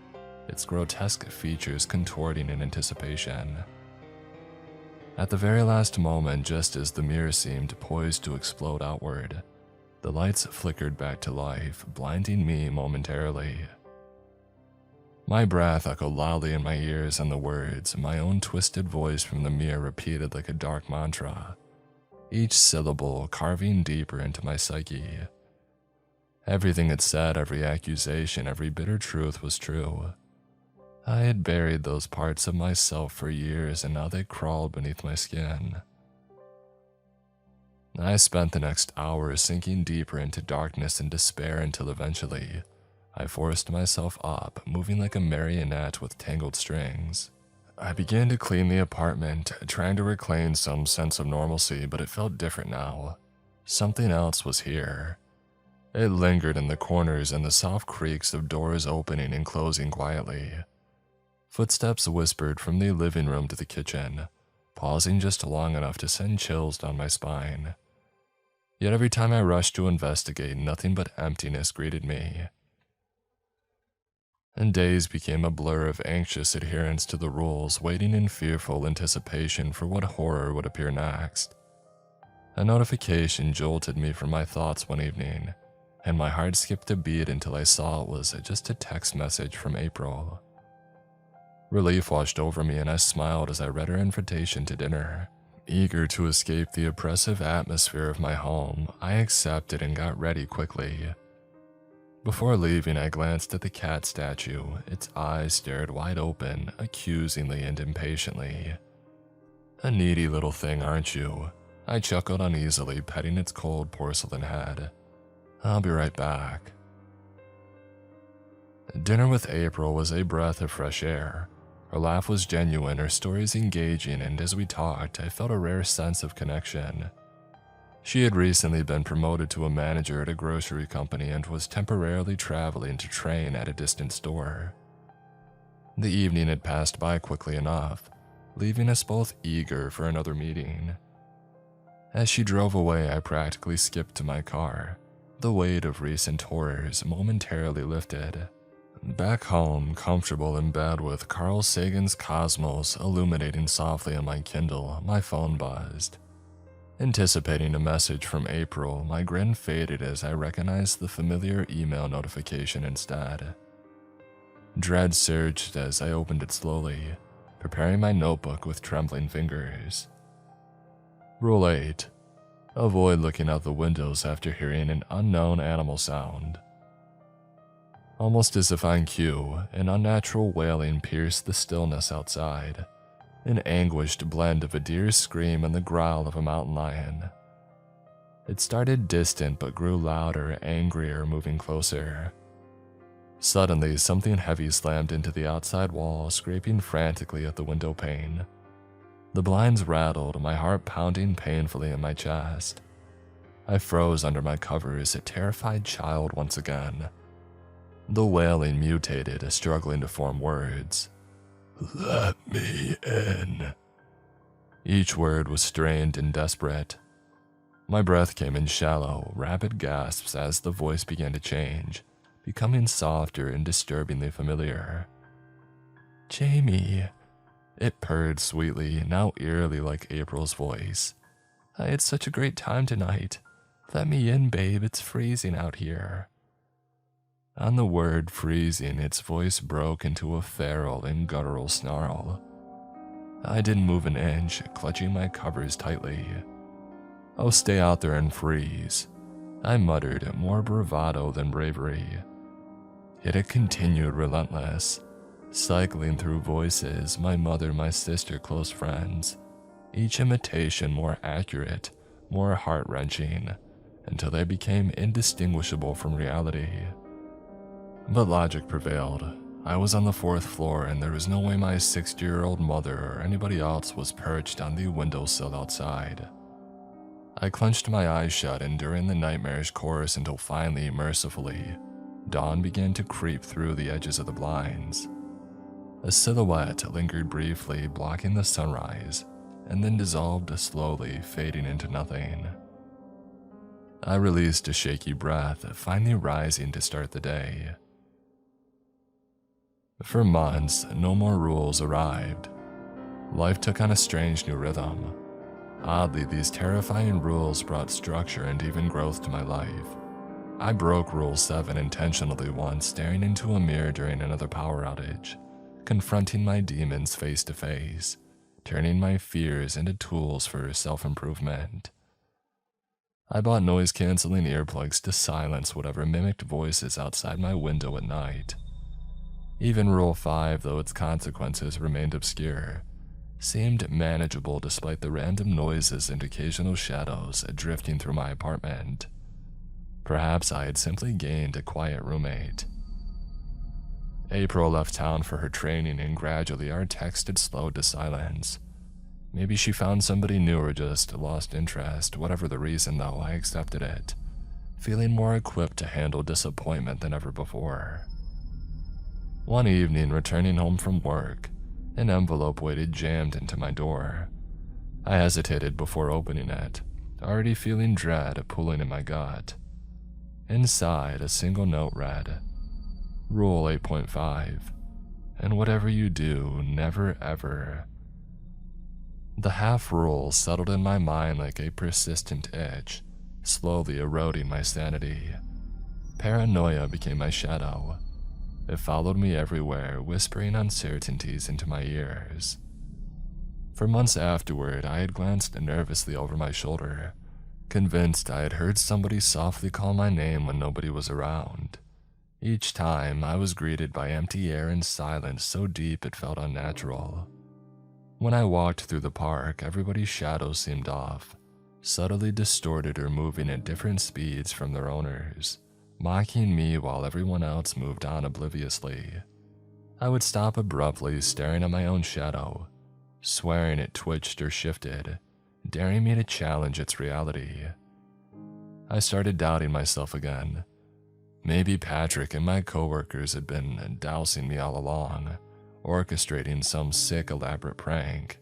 its grotesque features contorting in anticipation. At the very last moment, just as the mirror seemed poised to explode outward, the lights flickered back to life, blinding me momentarily. My breath echoed loudly in my ears, and the words, my own twisted voice from the mirror, repeated like a dark mantra, each syllable carving deeper into my psyche. Everything it said, every accusation, every bitter truth was true. I had buried those parts of myself for years, and now they crawled beneath my skin. I spent the next hour sinking deeper into darkness and despair until eventually, I forced myself up, moving like a marionette with tangled strings. I began to clean the apartment, trying to reclaim some sense of normalcy, but it felt different now. Something else was here. It lingered in the corners and the soft creaks of doors opening and closing quietly. Footsteps whispered from the living room to the kitchen, pausing just long enough to send chills down my spine. Yet every time I rushed to investigate, nothing but emptiness greeted me. And days became a blur of anxious adherence to the rules, waiting in fearful anticipation for what horror would appear next. A notification jolted me from my thoughts one evening, and my heart skipped a beat until I saw it was just a text message from April. Relief washed over me, and I smiled as I read her invitation to dinner. Eager to escape the oppressive atmosphere of my home, I accepted and got ready quickly. Before leaving, I glanced at the cat statue. Its eyes stared wide open, accusingly and impatiently. A needy little thing, aren't you? I chuckled uneasily, petting its cold porcelain head. I'll be right back. Dinner with April was a breath of fresh air. Her laugh was genuine, her stories engaging, and as we talked, I felt a rare sense of connection. She had recently been promoted to a manager at a grocery company and was temporarily traveling to train at a distant store. The evening had passed by quickly enough, leaving us both eager for another meeting. As she drove away, I practically skipped to my car, the weight of recent horrors momentarily lifted. Back home, comfortable in bed with Carl Sagan's Cosmos illuminating softly on my Kindle, my phone buzzed. Anticipating a message from April, my grin faded as I recognized the familiar email notification instead. Dread surged as I opened it slowly, preparing my notebook with trembling fingers. Rule 8. Avoid looking out the windows after hearing an unknown animal sound. Almost as if on cue, an unnatural wailing pierced the stillness outside, an anguished blend of a deer's scream and the growl of a mountain lion. It started distant but grew louder, angrier, moving closer. Suddenly, something heavy slammed into the outside wall, scraping frantically at the window pane. The blinds rattled, my heart pounding painfully in my chest. I froze under my covers, a terrified child once again. The wailing mutated, struggling to form words. "Let me in." Each word was strained and desperate. My breath came in shallow, rapid gasps as the voice began to change, becoming softer and disturbingly familiar. "Jamie," it purred sweetly, now eerily like April's voice. "I had such a great time tonight. Let me in, babe, it's freezing out here." On the word freezing, its voice broke into a feral and guttural snarl. I didn't move an inch, clutching my covers tightly. "Oh, stay out there and freeze," I muttered, more bravado than bravery. Yet it continued relentless, cycling through voices, my mother, my sister, close friends, each imitation more accurate, more heart-wrenching, until they became indistinguishable from reality. But logic prevailed. I was on the 4th floor and there was no way my 60-year-old mother or anybody else was perched on the windowsill outside. I clenched my eyes shut, enduring the nightmarish chorus until finally, mercifully, dawn began to creep through the edges of the blinds. A silhouette lingered briefly, blocking the sunrise, and then dissolved slowly, fading into nothing. I released a shaky breath, finally rising to start the day. For months, no more rules arrived. Life took on a strange new rhythm. Oddly, these terrifying rules brought structure and even growth to my life. I broke Rule 7 intentionally once, staring into a mirror during another power outage, confronting my demons face to face, turning my fears into tools for self-improvement. I bought noise-canceling earplugs to silence whatever mimicked voices outside my window at night. Even Rule 5, though its consequences remained obscure, seemed manageable despite the random noises and occasional shadows drifting through my apartment. Perhaps I had simply gained a quiet roommate. April left town for her training and gradually our text had slowed to silence. Maybe she found somebody new or just lost interest. Whatever the reason, though, I accepted it, feeling more equipped to handle disappointment than ever before. One evening, returning home from work, an envelope waited jammed into my door. I hesitated before opening it, already feeling dread pulling in my gut. Inside, a single note read, "Rule 8.5, and whatever you do, never ever." The half-rule settled in my mind like a persistent itch, slowly eroding my sanity. Paranoia became my shadow. It followed me everywhere, whispering uncertainties into my ears. For months afterward, I had glanced nervously over my shoulder, convinced I had heard somebody softly call my name when nobody was around. Each time, I was greeted by empty air and silence so deep it felt unnatural. When I walked through the park, everybody's shadows seemed off, subtly distorted or moving at different speeds from their owners, mocking me while everyone else moved on obliviously. I would stop abruptly, staring at my own shadow, swearing it twitched or shifted, daring me to challenge its reality. I started doubting myself again. Maybe Patrick and my coworkers had been dousing me all along, orchestrating some sick, elaborate prank.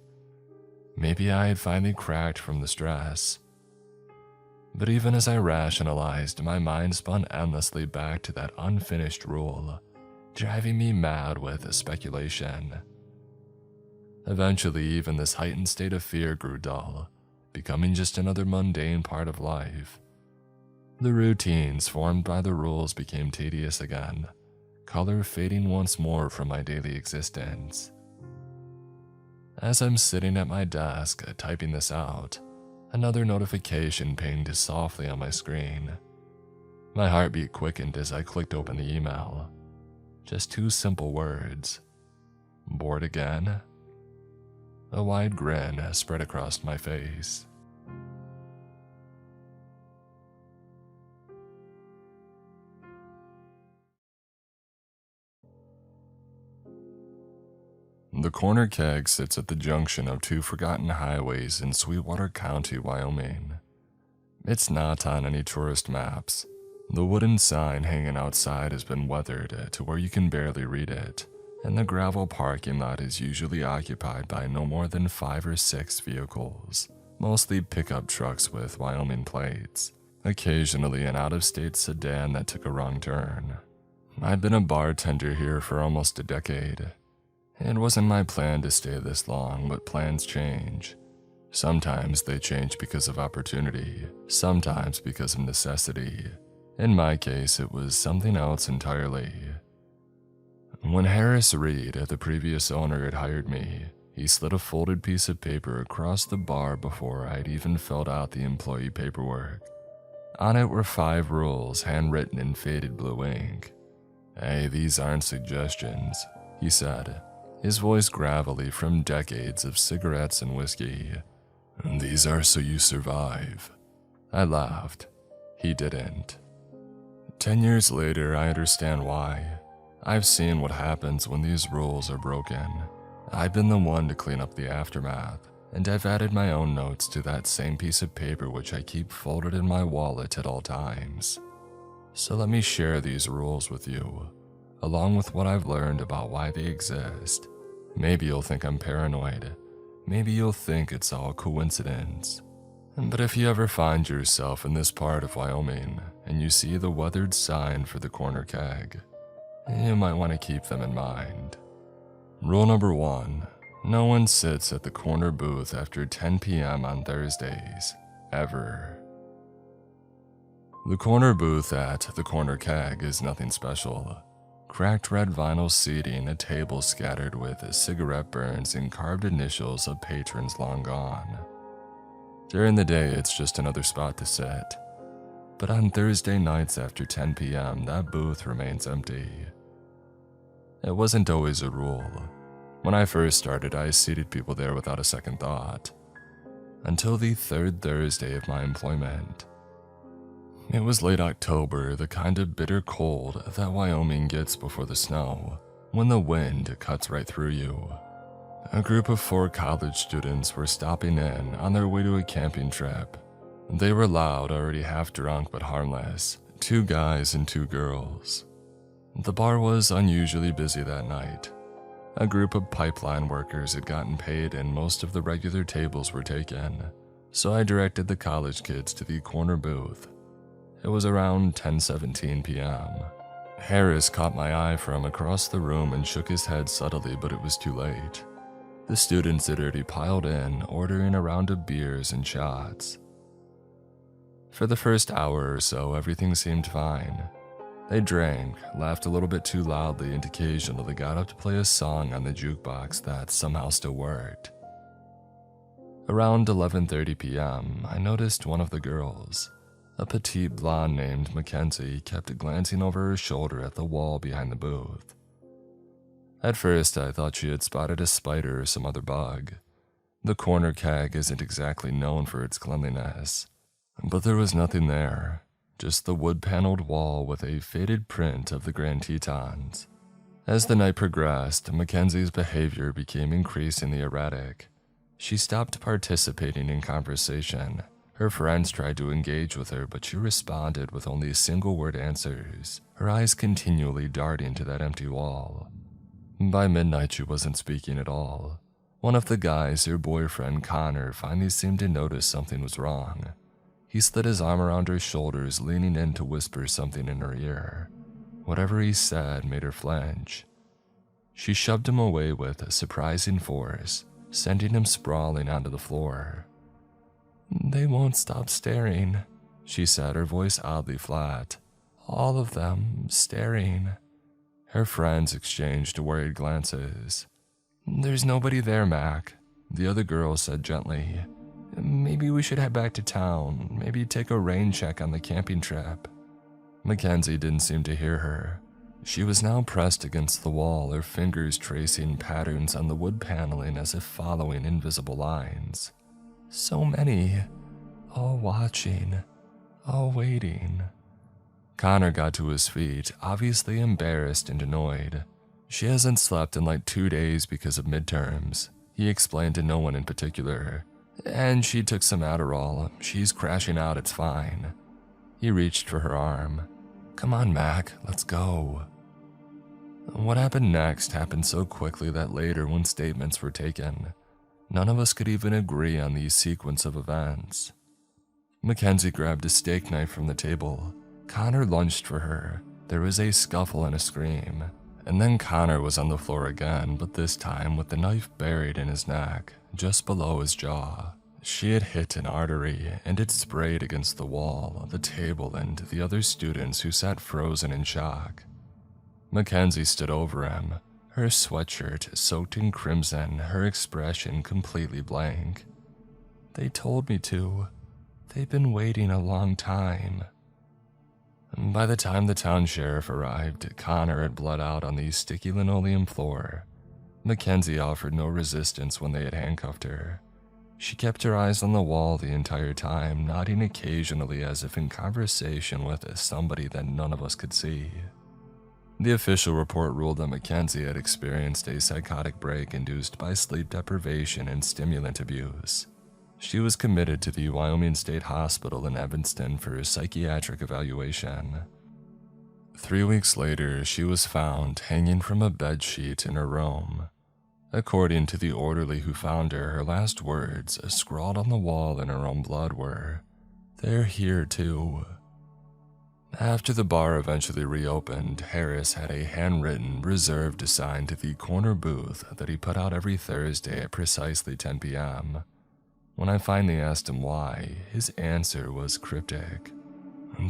Maybe I had finally cracked from the stress. But even as I rationalized, my mind spun endlessly back to that unfinished rule, driving me mad with speculation. Eventually, even this heightened state of fear grew dull, becoming just another mundane part of life. The routines formed by the rules became tedious again, color fading once more from my daily existence. As I'm sitting at my desk typing this out, another notification pinged softly on my screen. My heartbeat quickened as I clicked open the email. Just 2 simple words. Bored again? A wide grin spread across my face. The corner keg sits at the junction of 2 forgotten highways in Sweetwater County, Wyoming. It's not on any tourist maps. The wooden sign hanging outside has been weathered to where you can barely read it, and the gravel parking lot is usually occupied by no more than 5 or 6 vehicles, mostly pickup trucks with Wyoming plates, occasionally an out-of-state sedan that took a wrong turn. I've been a bartender here for almost a decade. It wasn't my plan to stay this long, but plans change. Sometimes they change because of opportunity, sometimes because of necessity. In my case, it was something else entirely. When Harris Reed, the previous owner, had hired me, he slid a folded piece of paper across the bar before I'd even filled out the employee paperwork. On it were 5 rules handwritten in faded blue ink. "Hey, these aren't suggestions," he said, his voice gravelly from decades of cigarettes and whiskey. "These are so you survive." I laughed. He didn't. 10 years later, I understand why. I've seen what happens when these rules are broken. I've been the one to clean up the aftermath, and I've added my own notes to that same piece of paper which I keep folded in my wallet at all times. So let me share these rules with you, along with what I've learned about why they exist. Maybe you'll think I'm paranoid. Maybe you'll think it's all coincidence. But if you ever find yourself in this part of Wyoming and you see the weathered sign for the corner keg, you might want to keep them in mind. Rule number 1, no one sits at the corner booth after 10 p.m. on Thursdays, ever. The corner booth at the corner keg is nothing special. Cracked red vinyl seating, a table scattered with cigarette burns and carved initials of patrons long gone. During the day, it's just another spot to sit. But on Thursday nights after 10 p.m., that booth remains empty. It wasn't always a rule. When I first started, I seated people there without a second thought. Until the 3rd Thursday of my employment. It was late October, the kind of bitter cold that Wyoming gets before the snow, when the wind cuts right through you. A group of 4 college students were stopping in on their way to a camping trip. They were loud, already half drunk but harmless, 2 guys and 2 girls. The bar was unusually busy that night. A group of pipeline workers had gotten paid and most of the regular tables were taken, so I directed the college kids to the corner booth. It was around 10:17 p.m. Harris caught my eye from across the room and shook his head subtly, but it was too late. The students had already piled in, ordering a round of beers and shots. For the first hour or so, everything seemed fine. They drank, laughed a little bit too loudly, and occasionally got up to play a song on the jukebox that somehow still worked. Around 11:30 p.m., I noticed one of the girls, a petite blonde named Mackenzie, kept glancing over her shoulder at the wall behind the booth. At first, I thought she had spotted a spider or some other bug. The corner keg isn't exactly known for its cleanliness, but there was nothing there, just the wood-paneled wall with a faded print of the Grand Tetons. As the night progressed, Mackenzie's behavior became increasingly erratic. She stopped participating in conversation. Her friends tried to engage with her, but she responded with only single-word answers, her eyes continually darting to that empty wall. By midnight, she wasn't speaking at all. One of the guys, her boyfriend Connor, finally seemed to notice something was wrong. He slid his arm around her shoulders, leaning in to whisper something in her ear. Whatever he said made her flinch. She shoved him away with surprising force, sending him sprawling onto the floor. "They won't stop staring," she said, her voice oddly flat. "All of them staring." Her friends exchanged worried glances. "There's nobody there, Mac," the other girl said gently. "Maybe we should head back to town, maybe take a rain check on the camping trip." Mackenzie didn't seem to hear her. She was now pressed against the wall, her fingers tracing patterns on the wood paneling as if following invisible lines. So many, all watching, all waiting. Connor got to his feet, obviously embarrassed and annoyed. "She hasn't slept in like 2 days because of midterms," he explained to no one in particular. "And she took some Adderall. She's crashing out, it's fine." He reached for her arm. "Come on, Mac, let's go." What happened next happened so quickly that later, when statements were taken, none of us could even agree on the sequence of events. Mackenzie grabbed a steak knife from the table. Connor lunged for her. There was a scuffle and a scream. And then Connor was on the floor again, but this time with the knife buried in his neck, just below his jaw. She had hit an artery, and it sprayed against the wall, the table, and the other students who sat frozen in shock. Mackenzie stood over him, her sweatshirt soaked in crimson, her expression completely blank. "They told me to. They've been waiting a long time." By the time the town sheriff arrived, Connor had bled out on the sticky linoleum floor. Mackenzie offered no resistance when they had handcuffed her. She kept her eyes on the wall the entire time, nodding occasionally as if in conversation with somebody that none of us could see. The official report ruled that Mackenzie had experienced a psychotic break induced by sleep deprivation and stimulant abuse. She was committed to the Wyoming State Hospital in Evanston for psychiatric evaluation. 3 weeks later, she was found hanging from a bedsheet in her room. According to the orderly who found her, her last words, scrawled on the wall in her own blood, were, "They're here too." After the bar eventually reopened, Harris had a handwritten, reserved sign to the corner booth that he put out every Thursday at precisely 10 p.m. When I finally asked him why, his answer was cryptic.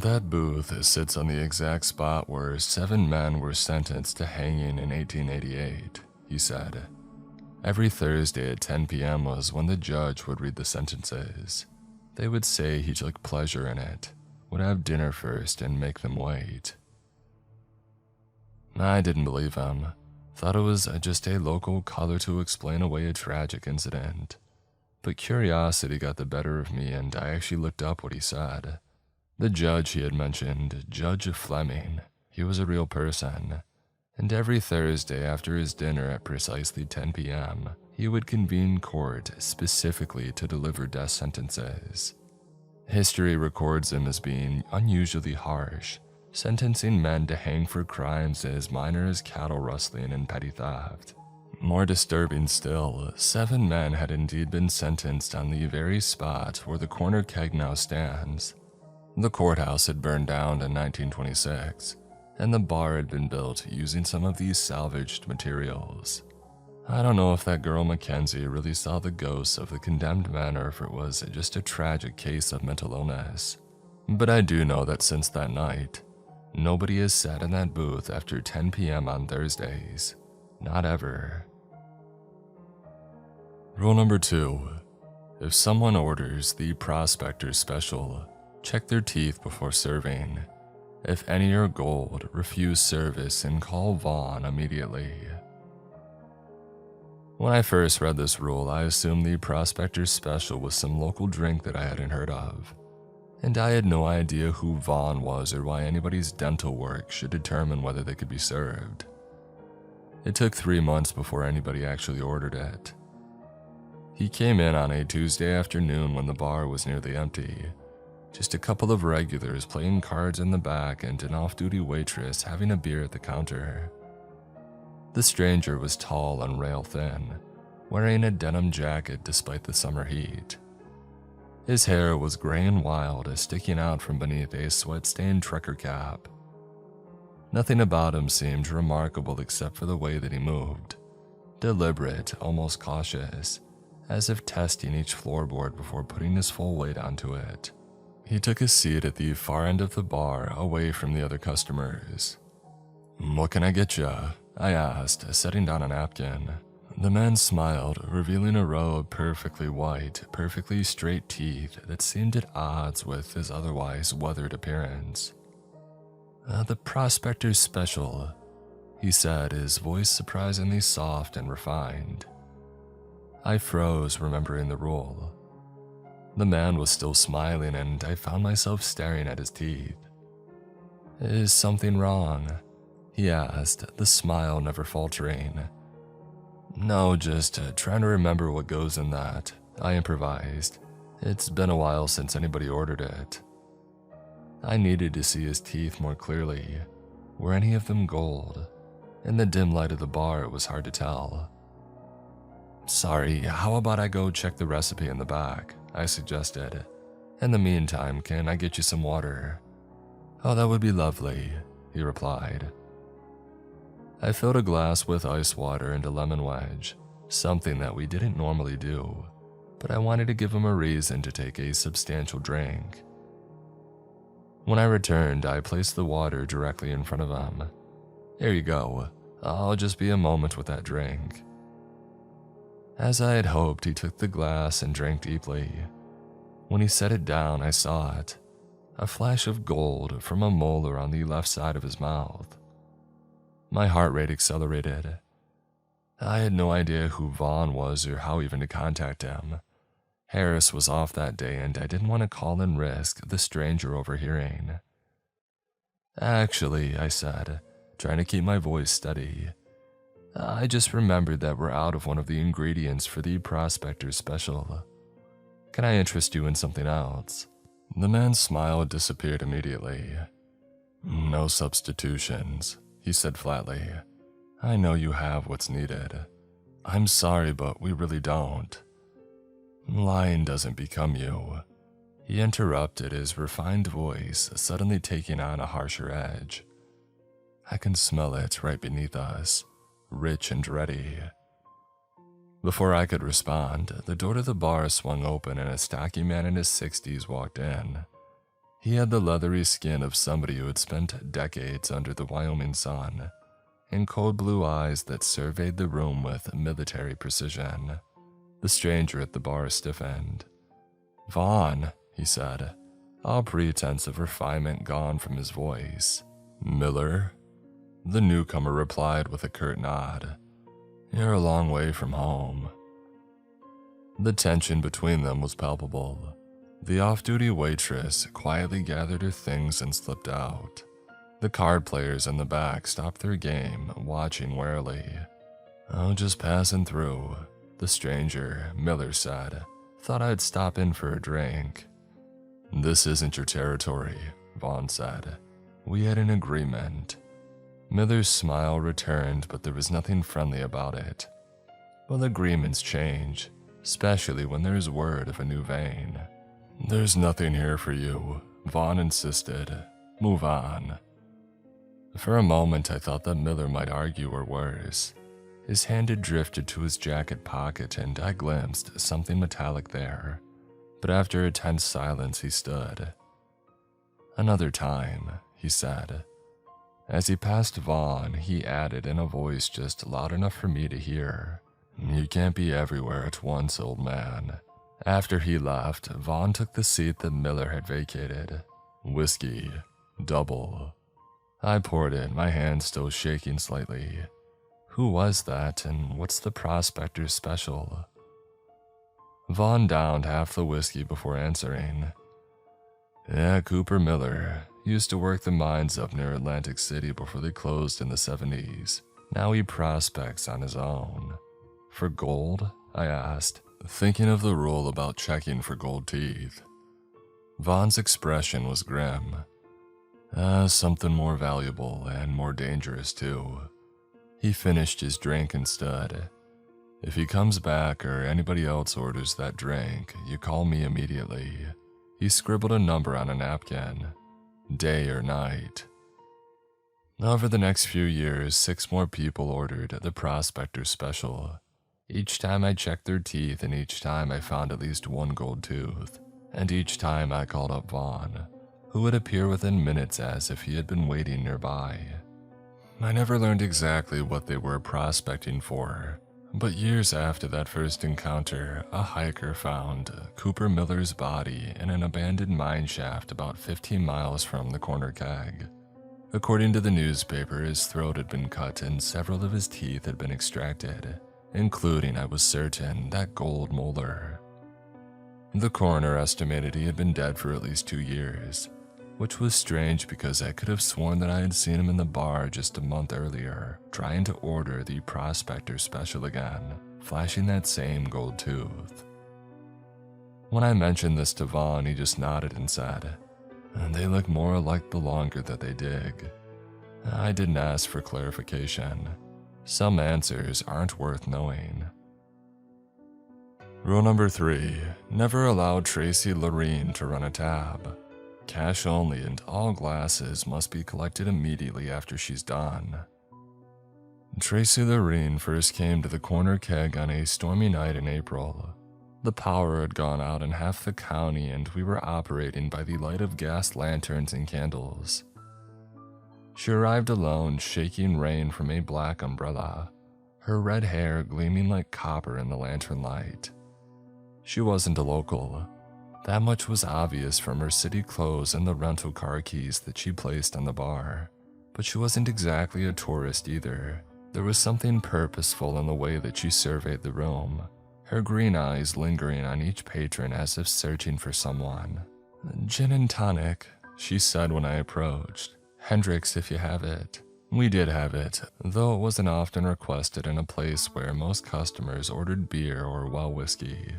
"That booth sits on the exact spot where 7 men were sentenced to hanging in 1888, he said. Every Thursday at 10 p.m. was when the judge would read the sentences. They would say he took pleasure in it, would have dinner first and make them wait." I didn't believe him. Thought it was just a local color to explain away a tragic incident. But curiosity got the better of me, and I actually looked up what he said. The judge he had mentioned, Judge Fleming, he was a real person. And every Thursday after his dinner at precisely 10 p.m., he would convene court specifically to deliver death sentences. History records him as being unusually harsh, sentencing men to hang for crimes as minor as cattle rustling and petty theft. More disturbing still, 7 men had indeed been sentenced on the very spot where the corner keg now stands. The courthouse had burned down in 1926, and the bar had been built using some of these salvaged materials. I don't know if that girl Mackenzie really saw the ghosts of the condemned men or if it was just a tragic case of mental illness. But I do know that since that night, nobody has sat in that booth after 10 p.m. on Thursdays. Not ever. Rule number 2. If someone orders the Prospector Special, check their teeth before serving. If any are gold, refuse service and call Vaughn immediately. When I first read this rule, I assumed the Prospector Special was some local drink that I hadn't heard of. And I had no idea who Vaughn was or why anybody's dental work should determine whether they could be served. It took 3 months before anybody actually ordered it. He came in on a Tuesday afternoon when the bar was nearly empty. Just a couple of regulars playing cards in the back and an off-duty waitress having a beer at the counter. The stranger was tall and rail-thin, wearing a denim jacket despite the summer heat. His hair was gray and wild, sticking out from beneath a sweat-stained trucker cap. Nothing about him seemed remarkable except for the way that he moved. Deliberate, almost cautious, as if testing each floorboard before putting his full weight onto it. He took a seat at the far end of the bar, away from the other customers. "What can I get ya?" I asked, setting down a napkin. The man smiled, revealing a row of perfectly white, perfectly straight teeth that seemed at odds with his otherwise weathered appearance. "The Prospector's Special," he said, his voice surprisingly soft and refined. I froze, remembering the rule. The man was still smiling, and I found myself staring at his teeth. "Is something wrong?" he asked, the smile never faltering. "No, just trying to remember what goes in that," I improvised. It's been a while since anybody ordered it. I needed to see his teeth more clearly. Were any of them gold? In the dim light of the bar, it was hard to tell. "Sorry, how about I go check the recipe in the back?" I suggested. "In the meantime, can I get you some water?" "Oh, that would be lovely," he replied. I filled a glass with ice water and a lemon wedge, something that we didn't normally do, but I wanted to give him a reason to take a substantial drink. When I returned, I placed the water directly in front of him. "Here you go. I'll just be a moment with that drink." As I had hoped, he took the glass and drank deeply. When he set it down, I saw it, a flash of gold from a molar on the left side of his mouth. My heart rate accelerated. I had no idea who Vaughn was or how even to contact him. Harris was off that day, and I didn't want to call and risk the stranger overhearing. "Actually," I said, trying to keep my voice steady, "I just remembered that we're out of one of the ingredients for the Prospector's Special. Can I interest you in something else?" The man's smile disappeared immediately. "No substitutions," he said flatly. "I know you have what's needed. I'm sorry, but we really don't." "Lying doesn't become you," he interrupted, his refined voice suddenly taking on a harsher edge. "I can smell it right beneath us, rich and ready." Before I could respond, the door to the bar swung open and a stocky man in his 60s walked in. He had the leathery skin of somebody who had spent decades under the Wyoming sun, and cold blue eyes that surveyed the room with military precision. The stranger at the bar stiffened. "Vaughn," he said, all pretense of refinement gone from his voice. "Miller?" The newcomer replied with a curt nod. "You're a long way from home." The tension between them was palpable. The off-duty waitress quietly gathered her things and slipped out. The card players in the back stopped their game, watching warily. "Oh, just passing through," the stranger, Miller, said. "Thought I'd stop in for a drink." "This isn't your territory," Vaughn said. "We had an agreement." Miller's smile returned, but there was nothing friendly about it. Well, agreements change, especially when there's word of a new vein. "There's nothing here for you," Vaughn insisted. "Move on." For a moment, I thought that Miller might argue or worse. His hand had drifted to his jacket pocket, and I glimpsed something metallic there. But after a tense silence, he stood. "Another time," he said. As he passed Vaughn, he added in a voice just loud enough for me to hear, "You can't be everywhere at once, old man." After he left, Vaughn took the seat that Miller had vacated. "Whiskey. Double." I poured it, my hand still shaking slightly. Who was that, and what's the Prospector's Special? Vaughn downed half the whiskey before answering. "Yeah, Cooper Miller. Used to work the mines up near Atlantic City before they closed in the 70s. Now he prospects on his own." "For gold?" I asked, thinking of the rule about checking for gold teeth. Vaughn's expression was grim. Something more valuable and more dangerous too." He finished his drink and stood. "If he comes back or anybody else orders that drink, you call me immediately." He scribbled a number on a napkin. "Day or night." Over the next few years, 6 more people ordered the Prospector Special. Each time I checked their teeth, and each time I found at least one gold tooth. And each time I called up Vaughn, who would appear within minutes as if he had been waiting nearby. I never learned exactly what they were prospecting for, but years after that first encounter, a hiker found Cooper Miller's body in an abandoned mine shaft about 15 miles from the corner keg. According to the newspaper, his throat had been cut and several of his teeth had been extracted, including, I was certain, that gold molar. The coroner estimated he had been dead for at least 2 years, which was strange because I could have sworn that I had seen him in the bar just a month earlier, trying to order the Prospector Special again, flashing that same gold tooth. When I mentioned this to Vaughn, he just nodded and said, "They look more like the longer that they dig." I didn't ask for clarification. Some answers aren't worth knowing. Rule number 3, never allow Tracy Lorene to run a tab. Cash only, and all glasses must be collected immediately after she's done. Tracy Lorene first came to the corner keg on a stormy night in April. The power had gone out in half the county and we were operating by the light of gas lanterns and candles. She arrived alone, shaking rain from a black umbrella, her red hair gleaming like copper in the lantern light. She wasn't a local. That much was obvious from her city clothes and the rental car keys that she placed on the bar. But she wasn't exactly a tourist either. There was something purposeful in the way that she surveyed the room, her green eyes lingering on each patron as if searching for someone. "Gin and tonic," she said when I approached. "Hendrix if you have it." We did have it, though it wasn't often requested in a place where most customers ordered beer or well whiskey.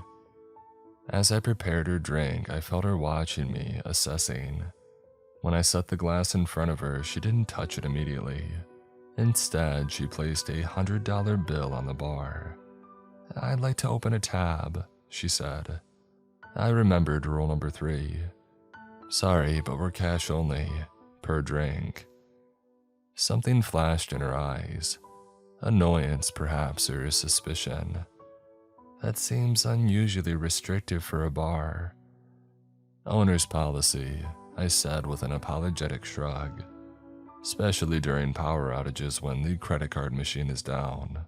As I prepared her drink, I felt her watching me, assessing. When I set the glass in front of her, she didn't touch it immediately. Instead, she placed a $100 bill on the bar. "I'd like to open a tab," she said. I remembered rule number 3. "Sorry, but we're cash only, per drink." Something flashed in her eyes. Annoyance, perhaps, or suspicion. That seems unusually restrictive for a bar. "Owner's policy," I said with an apologetic shrug. "Especially during power outages when the credit card machine is down."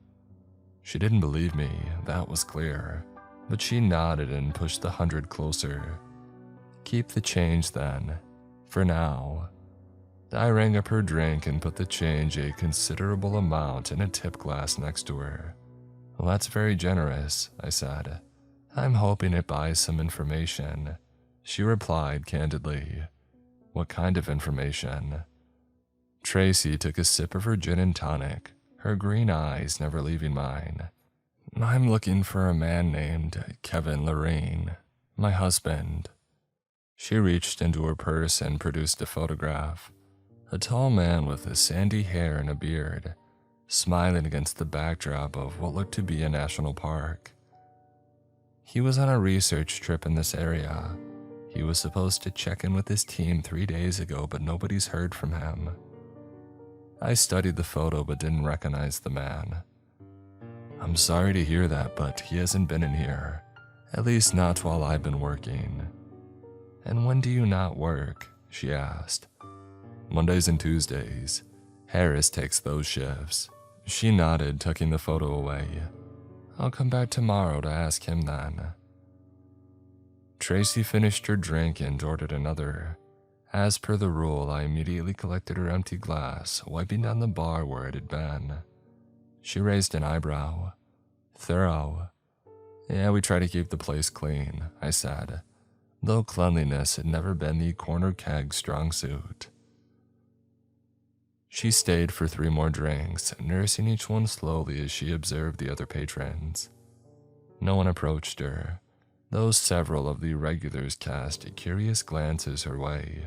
She didn't believe me, that was clear, but she nodded and pushed the 100 closer. "Keep the change then, for now." I rang up her drink and put the change, a considerable amount, in a tip glass next to her. "Well, that's very generous," I said. "I'm hoping it buys some information." She replied candidly. "What kind of information?" Tracy took a sip of her gin and tonic, her green eyes never leaving mine. "I'm looking for a man named Kevin Lorene, my husband." She reached into her purse and produced a photograph. A tall man with sandy hair and a beard, smiling against the backdrop of what looked to be a national park. He was on a research trip in this area. He was supposed to check in with his team 3 days ago, but nobody's heard from him. I studied the photo but didn't recognize the man. "I'm sorry to hear that, but he hasn't been in here. At least not while I've been working." "And when do you not work?" she asked. "Mondays and Tuesdays. Harris takes those shifts." She nodded, tucking the photo away. "I'll come back tomorrow to ask him then." Tracy finished her drink and ordered another. As per the rule, I immediately collected her empty glass, wiping down the bar where it had been. She raised an eyebrow. "Thorough." "Yeah, we try to keep the place clean," I said, though cleanliness had never been the corner keg's strong suit. She stayed for 3 more drinks, nursing each one slowly as she observed the other patrons. No one approached her, though several of the regulars cast curious glances her way.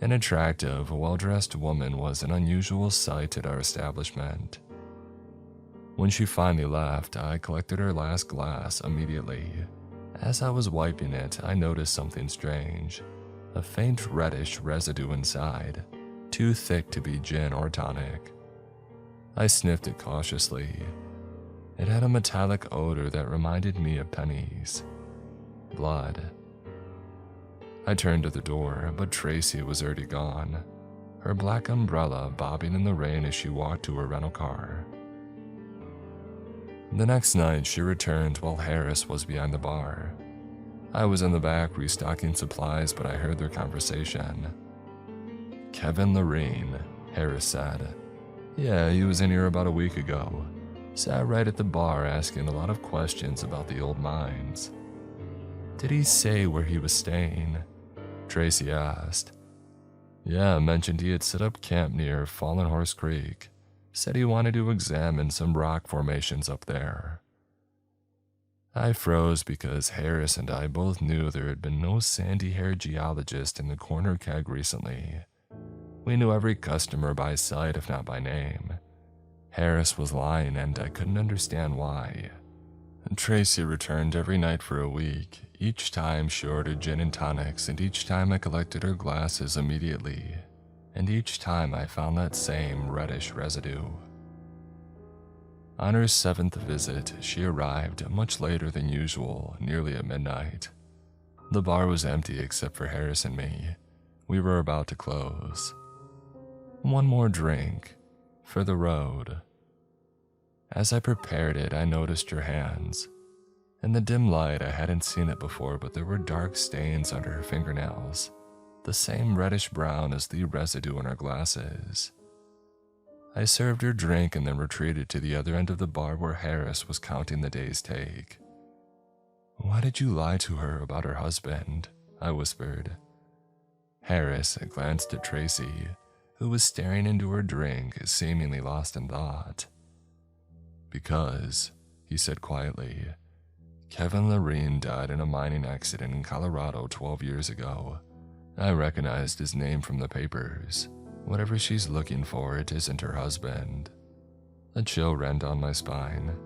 An attractive, well-dressed woman was an unusual sight at our establishment. When she finally left, I collected her last glass immediately. As I was wiping it, I noticed something strange, a faint reddish residue inside. too thick to be gin or tonic. I sniffed it cautiously. It had a metallic odor that reminded me of pennies. Blood. I turned to the door, but Tracy was already gone, her black umbrella bobbing in the rain as she walked to her rental car. The next night, she returned while Harris was behind the bar. I was in the back restocking supplies, but I heard their conversation. "Kevin Lorraine," Harris said. "Yeah, he was in here about a week ago. Sat right at the bar asking a lot of questions about the old mines." "Did he say where he was staying?" Tracy asked. "Yeah, mentioned he had set up camp near Fallen Horse Creek. Said he wanted to examine some rock formations up there." I froze because Harris and I both knew there had been no sandy-haired geologist in the corner keg recently. We knew every customer by sight if not by name. Harris was lying and I couldn't understand why. Tracy returned every night for a week. Each time she ordered gin and tonics, and each time I collected her glasses immediately. And each time I found that same reddish residue. On her 7th visit, she arrived much later than usual, nearly at midnight. The bar was empty except for Harris and me. We were about to close. "One more drink. For the road." As I prepared it, I noticed her hands. In the dim light, I hadn't seen it before, but there were dark stains under her fingernails, the same reddish brown as the residue in her glasses. I served her drink and then retreated to the other end of the bar where Harris was counting the day's take. "Why did you lie to her about her husband?" I whispered. Harris glanced at Tracy, who was staring into her drink, seemingly lost in thought. "Because," he said quietly, "Kevin Lorraine died in a mining accident in Colorado 12 years ago. I recognized his name from the papers. Whatever she's looking for, it isn't her husband." A chill ran down my spine.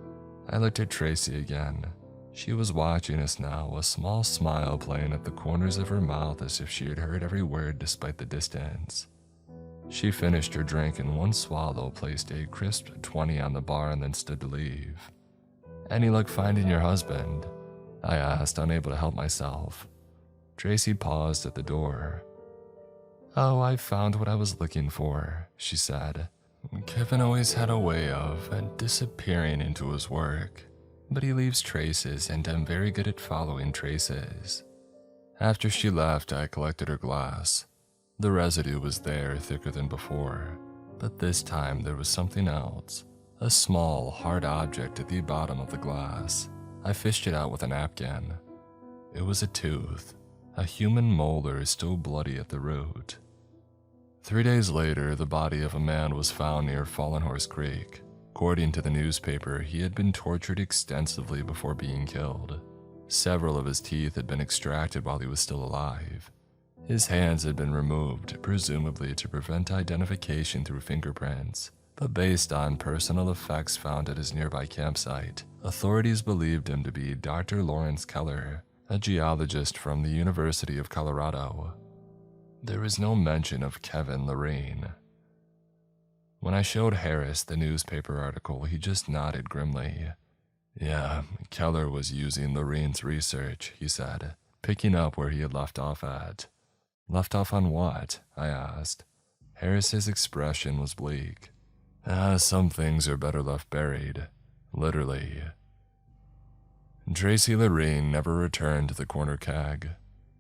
I looked at Tracy again. She was watching us now, a small smile playing at the corners of her mouth as if she had heard every word despite the distance. She finished her drink in one swallow, placed a crisp 20 on the bar, and then stood to leave. "Any luck finding your husband?" I asked, unable to help myself. Tracy paused at the door. "Oh, I found what I was looking for," she said. "Kevin always had a way of disappearing into his work, but he leaves traces, and I'm very good at following traces." After she left, I collected her glass. The residue was there, thicker than before, but this time there was something else. A small, hard object at the bottom of the glass. I fished it out with a napkin. It was a tooth, a human molar still bloody at the root. 3 days later, the body of a man was found near Fallen Horse Creek. According to the newspaper, he had been tortured extensively before being killed. Several of his teeth had been extracted while he was still alive. His hands had been removed, presumably to prevent identification through fingerprints, but based on personal effects found at his nearby campsite, authorities believed him to be Dr. Lawrence Keller, a geologist from the University of Colorado. There was no mention of Kevin Lorraine. When I showed Harris the newspaper article, he just nodded grimly. "Yeah, Keller was using Lorraine's research," he said, picking up where he had left off at. "Left off on what?" I asked. Harris's expression was bleak. Some things are better left buried. Literally." Tracy Lorraine never returned to the corner keg,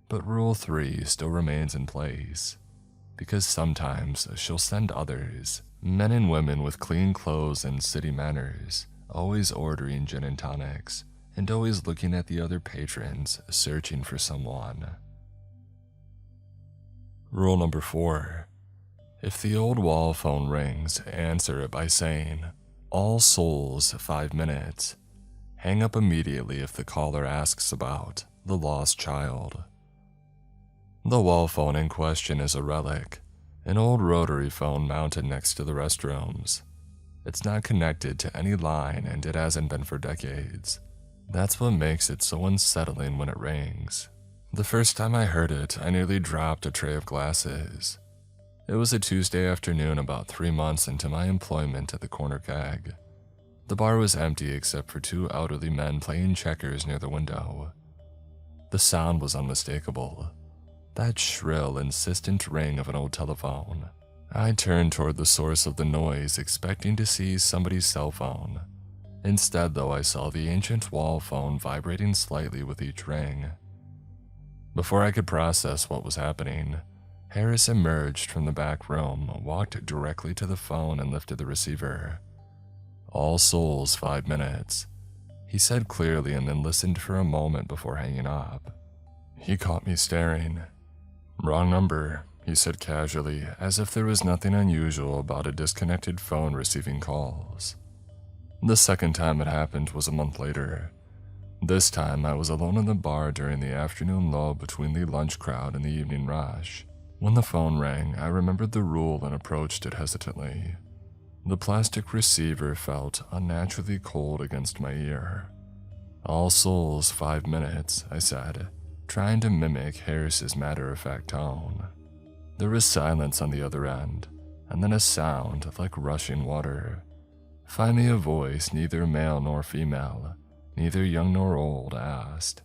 but Rule 3 still remains in place. Because sometimes she'll send others, men and women with clean clothes and city manners, always ordering gin and tonics, and always looking at the other patrons, searching for someone. Rule number 4. If the old wall phone rings, answer it by saying, "All Souls, 5 minutes." Hang up immediately if the caller asks about the lost child. The wall phone in question is a relic, an old rotary phone mounted next to the restrooms. It's not connected to any line and it hasn't been for decades. That's what makes it so unsettling when it rings. The first time I heard it, I nearly dropped a tray of glasses. It was a Tuesday afternoon about 3 months into my employment at the corner keg. The bar was empty except for 2 elderly men playing checkers near the window. The sound was unmistakable. That shrill, insistent ring of an old telephone. I turned toward the source of the noise, expecting to see somebody's cell phone. Instead, though, I saw the ancient wall phone vibrating slightly with each ring. Before I could process what was happening, Harris emerged from the back room, walked directly to the phone and lifted the receiver. "All Souls, 5 minutes," he said clearly, and then listened for a moment before hanging up. He caught me staring. "Wrong number," he said casually, as if there was nothing unusual about a disconnected phone receiving calls. The second time it happened was a month later. This time I was alone in the bar during the afternoon lull between the lunch crowd and the evening rush. When the phone rang, I remembered the rule and approached it hesitantly. The plastic receiver felt unnaturally cold against my ear. "All Souls, 5 minutes," I said, trying to mimic Harris's matter-of-fact tone. There was silence on the other end, and then a sound like rushing water. Finally a voice, neither male nor female, neither young nor old, asked,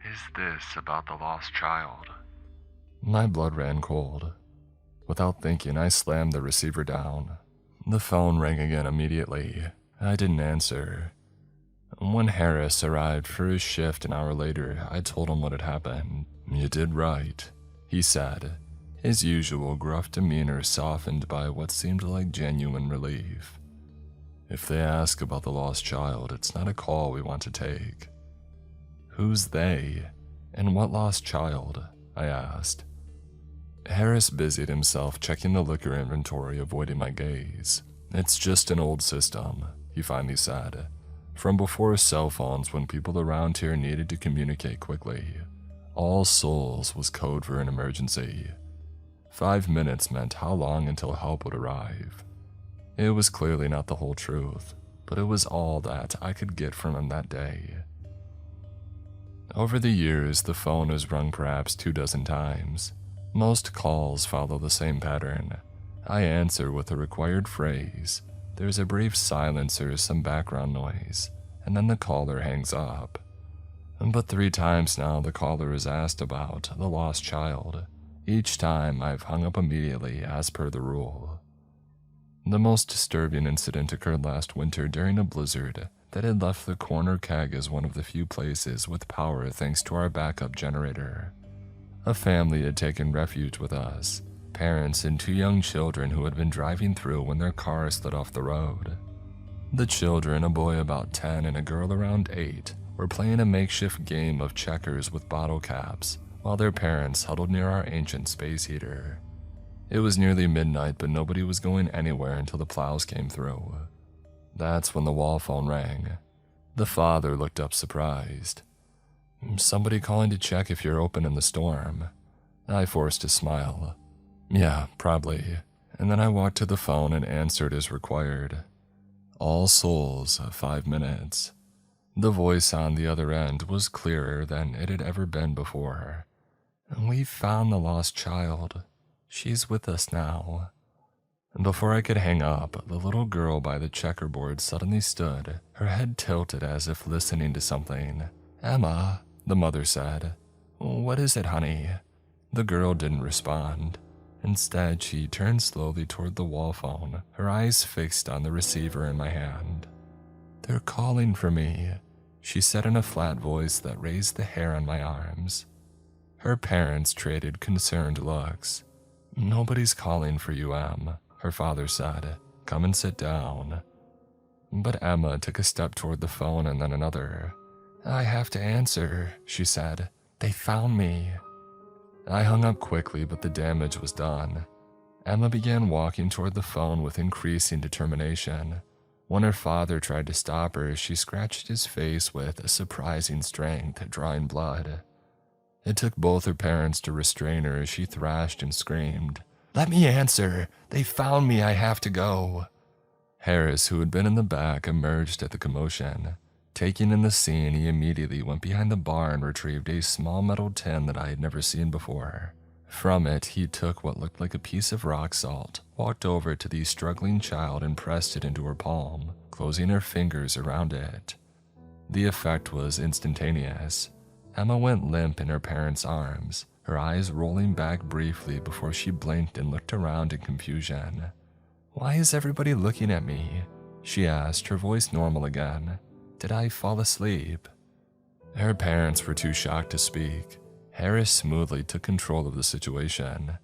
"Is this about the lost child?" My blood ran cold. Without thinking, I slammed the receiver down. The phone rang again immediately. I didn't answer. When Harris arrived for his shift an hour later, I told him what had happened. "You did right," he said, his usual gruff demeanor softened by what seemed like genuine relief. "If they ask about the lost child, it's not a call we want to take." "Who's they? And what lost child?" I asked. Harris busied himself checking the liquor inventory, avoiding my gaze. "It's just an old system," he finally said, "from before cell phones when people around here needed to communicate quickly. All Souls was code for an emergency. 5 minutes meant how long until help would arrive." It was clearly not the whole truth, but it was all that I could get from him that day. Over the years, the phone has rung perhaps 24 times. Most calls follow the same pattern. I answer with the required phrase, there's a brief silence or some background noise, and then the caller hangs up. But 3 times now the caller is asked about the lost child. Each time I've hung up immediately as per the rule. The most disturbing incident occurred last winter during a blizzard that had left the corner keg as one of the few places with power thanks to our backup generator. A family had taken refuge with us, parents and 2 young children who had been driving through when their car slid off the road. The children, a boy about 10 and a girl around 8, were playing a makeshift game of checkers with bottle caps, while their parents huddled near our ancient space heater. It was nearly midnight, but nobody was going anywhere until the plows came through. That's when the wall phone rang. The father looked up surprised. "Somebody calling to check if you're open in the storm." I forced a smile. "Yeah, probably." And then I walked to the phone and answered as required. "All Souls, 5 minutes." The voice on the other end was clearer than it had ever been before. "We've found the lost child. She's with us now." Before I could hang up, the little girl by the checkerboard suddenly stood, her head tilted as if listening to something. "Emma," the mother said. "What is it, honey?" The girl didn't respond. Instead, she turned slowly toward the wall phone, her eyes fixed on the receiver in my hand. "They're calling for me," she said in a flat voice that raised the hair on my arms. Her parents traded concerned looks. "Nobody's calling for you, Em," her father said. "Come and sit down." But Emma took a step toward the phone and then another. "I have to answer," she said. "They found me." I hung up quickly, but the damage was done. Emma began walking toward the phone with increasing determination. When her father tried to stop her, she scratched his face with a surprising strength, drawing blood. It took both her parents to restrain her as she thrashed and screamed. "Let me answer! They found me, I have to go!" Harris, who had been in the back, emerged at the commotion. Taking in the scene, he immediately went behind the bar and retrieved a small metal tin that I had never seen before. From it, he took what looked like a piece of rock salt, walked over to the struggling child and pressed it into her palm, closing her fingers around it. The effect was instantaneous. Emma went limp in her parents' arms, her eyes rolling back briefly before she blinked and looked around in confusion. "Why is everybody looking at me?" she asked, her voice normal again. "Did I fall asleep?" Her parents were too shocked to speak. Harris smoothly took control of the situation.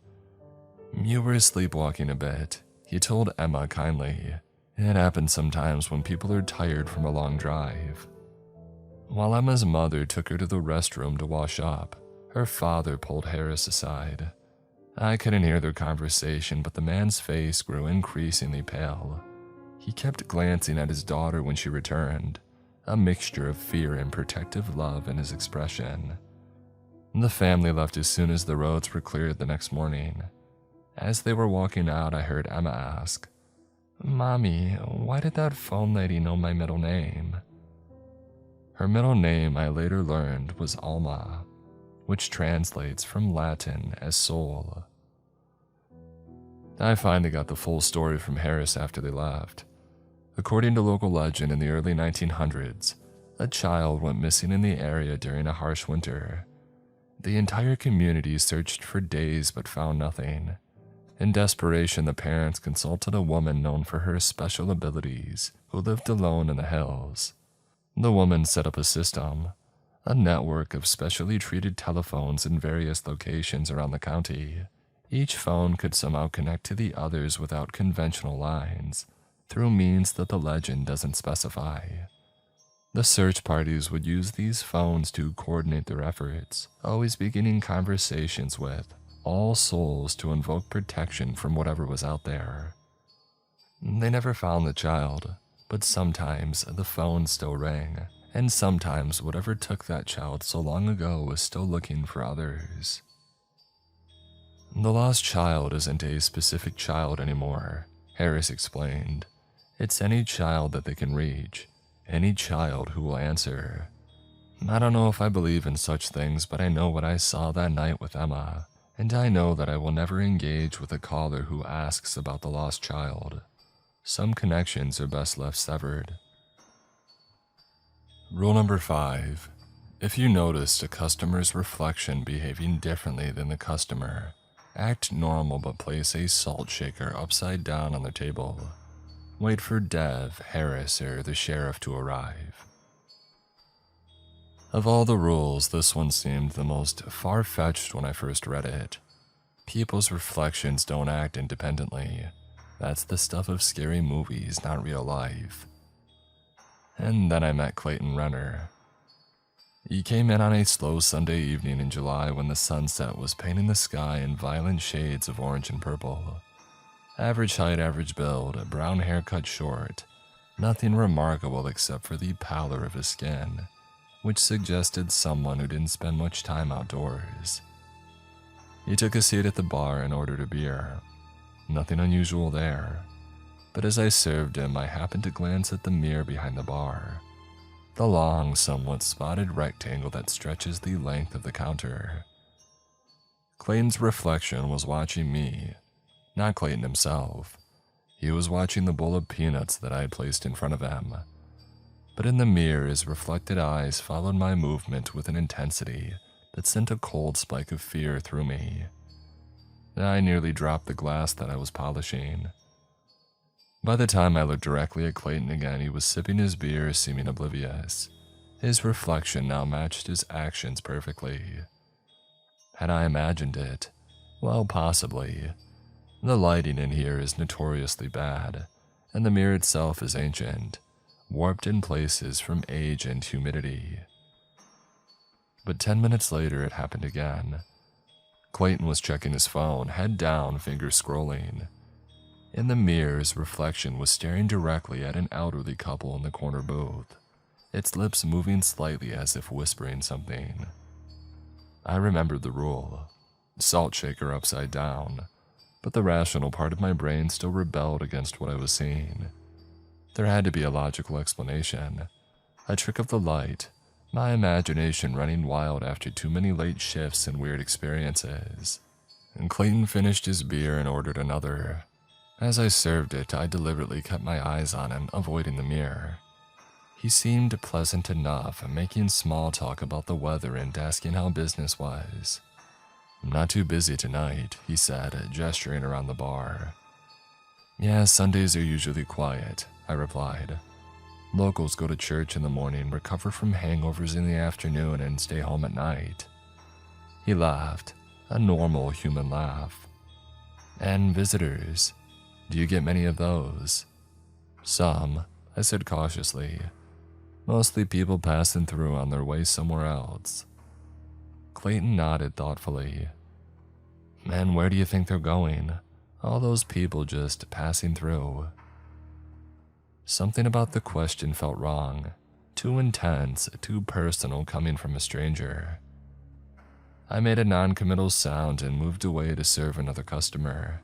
"You were sleepwalking a bit," he told Emma kindly. "It happens sometimes when people are tired from a long drive." While Emma's mother took her to the restroom to wash up, her father pulled Harris aside. I couldn't hear their conversation, but the man's face grew increasingly pale. He kept glancing at his daughter when she returned, a mixture of fear and protective love in his expression. The family left as soon as the roads were cleared the next morning. As they were walking out, I heard Emma ask, "Mommy, why did that phone lady know my middle name?" Her middle name, I later learned, was Alma, which translates from Latin as soul. I finally got the full story from Harris after they left. According to local legend, in the early 1900s, a child went missing in the area during a harsh winter. The entire community searched for days but found nothing. In desperation, the parents consulted a woman known for her special abilities who lived alone in the hills. The woman set up a system, a network of specially treated telephones in various locations around the county. Each phone could somehow connect to the others without conventional lines, through means that the legend doesn't specify. The search parties would use these phones to coordinate their efforts, always beginning conversations with all souls to invoke protection from whatever was out there. They never found the child, but sometimes the phone still rang, and sometimes whatever took that child so long ago was still looking for others. The lost child isn't a specific child anymore, Harris explained. It's any child that they can reach. Any child who will answer. I don't know if I believe in such things, but I know what I saw that night with Emma, and I know that I will never engage with a caller who asks about the lost child. Some connections are best left severed. Rule number 5. If you noticed a customer's reflection behaving differently than the customer, act normal but place a salt shaker upside down on their table. Wait for Dev, Harris, or the sheriff to arrive. Of all the rules, this one seemed the most far-fetched when I first read it. People's reflections don't act independently. That's the stuff of scary movies, not real life. And then I met Clayton Renner. He came in on a slow Sunday evening in July when the sunset was painting the sky in violent shades of orange and purple. Average height, average build, brown hair cut short. Nothing remarkable except for the pallor of his skin, which suggested someone who didn't spend much time outdoors. He took a seat at the bar and ordered a beer. Nothing unusual there. But as I served him, I happened to glance at the mirror behind the bar. The long, somewhat spotted rectangle that stretches the length of the counter. Clayton's reflection was watching me. Not Clayton himself. He was watching the bowl of peanuts that I had placed in front of him. But in the mirror, his reflected eyes followed my movement with an intensity that sent a cold spike of fear through me. I nearly dropped the glass that I was polishing. By the time I looked directly at Clayton again, he was sipping his beer, seeming oblivious. His reflection now matched his actions perfectly. Had I imagined it? Well, possibly. The lighting in here is notoriously bad, and the mirror itself is ancient, warped in places from age and humidity. But 10 minutes later, it happened again. Clayton was checking his phone, head down, fingers scrolling. In the mirror, his reflection was staring directly at an elderly couple in the corner booth, its lips moving slightly as if whispering something. I remembered the rule, salt shaker upside down, but the rational part of my brain still rebelled against what I was seeing. There had to be a logical explanation, a trick of the light, my imagination running wild after too many late shifts and weird experiences. and Clayton finished his beer and ordered another. As I served it, I deliberately kept my eyes on him, avoiding the mirror. He seemed pleasant enough, making small talk about the weather and asking how business was. "I'm not too busy tonight," he said, gesturing around the bar. "Yeah, Sundays are usually quiet," I replied. "Locals go to church in the morning, recover from hangovers in the afternoon, and stay home at night." He laughed, a normal human laugh. "And visitors, do you get many of those?" "Some," I said cautiously. "Mostly people passing through on their way somewhere else." Clayton nodded thoughtfully. "And where do you think they're going? All those people just passing through?" Something about the question felt wrong. Too intense, too personal coming from a stranger. I made a non-committal sound and moved away to serve another customer.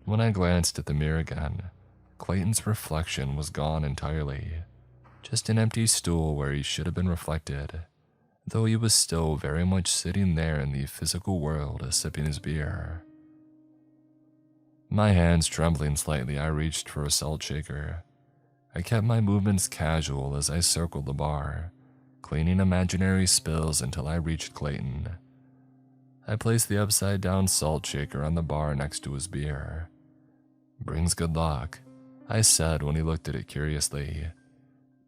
When I glanced at the mirror again, Clayton's reflection was gone entirely. Just an empty stool where he should have been reflected, though he was still very much sitting there in the physical world, sipping his beer. My hands trembling slightly, I reached for a salt shaker. I kept my movements casual as I circled the bar, cleaning imaginary spills until I reached Clayton. I placed the upside-down salt shaker on the bar next to his beer. "Brings good luck," I said when he looked at it curiously.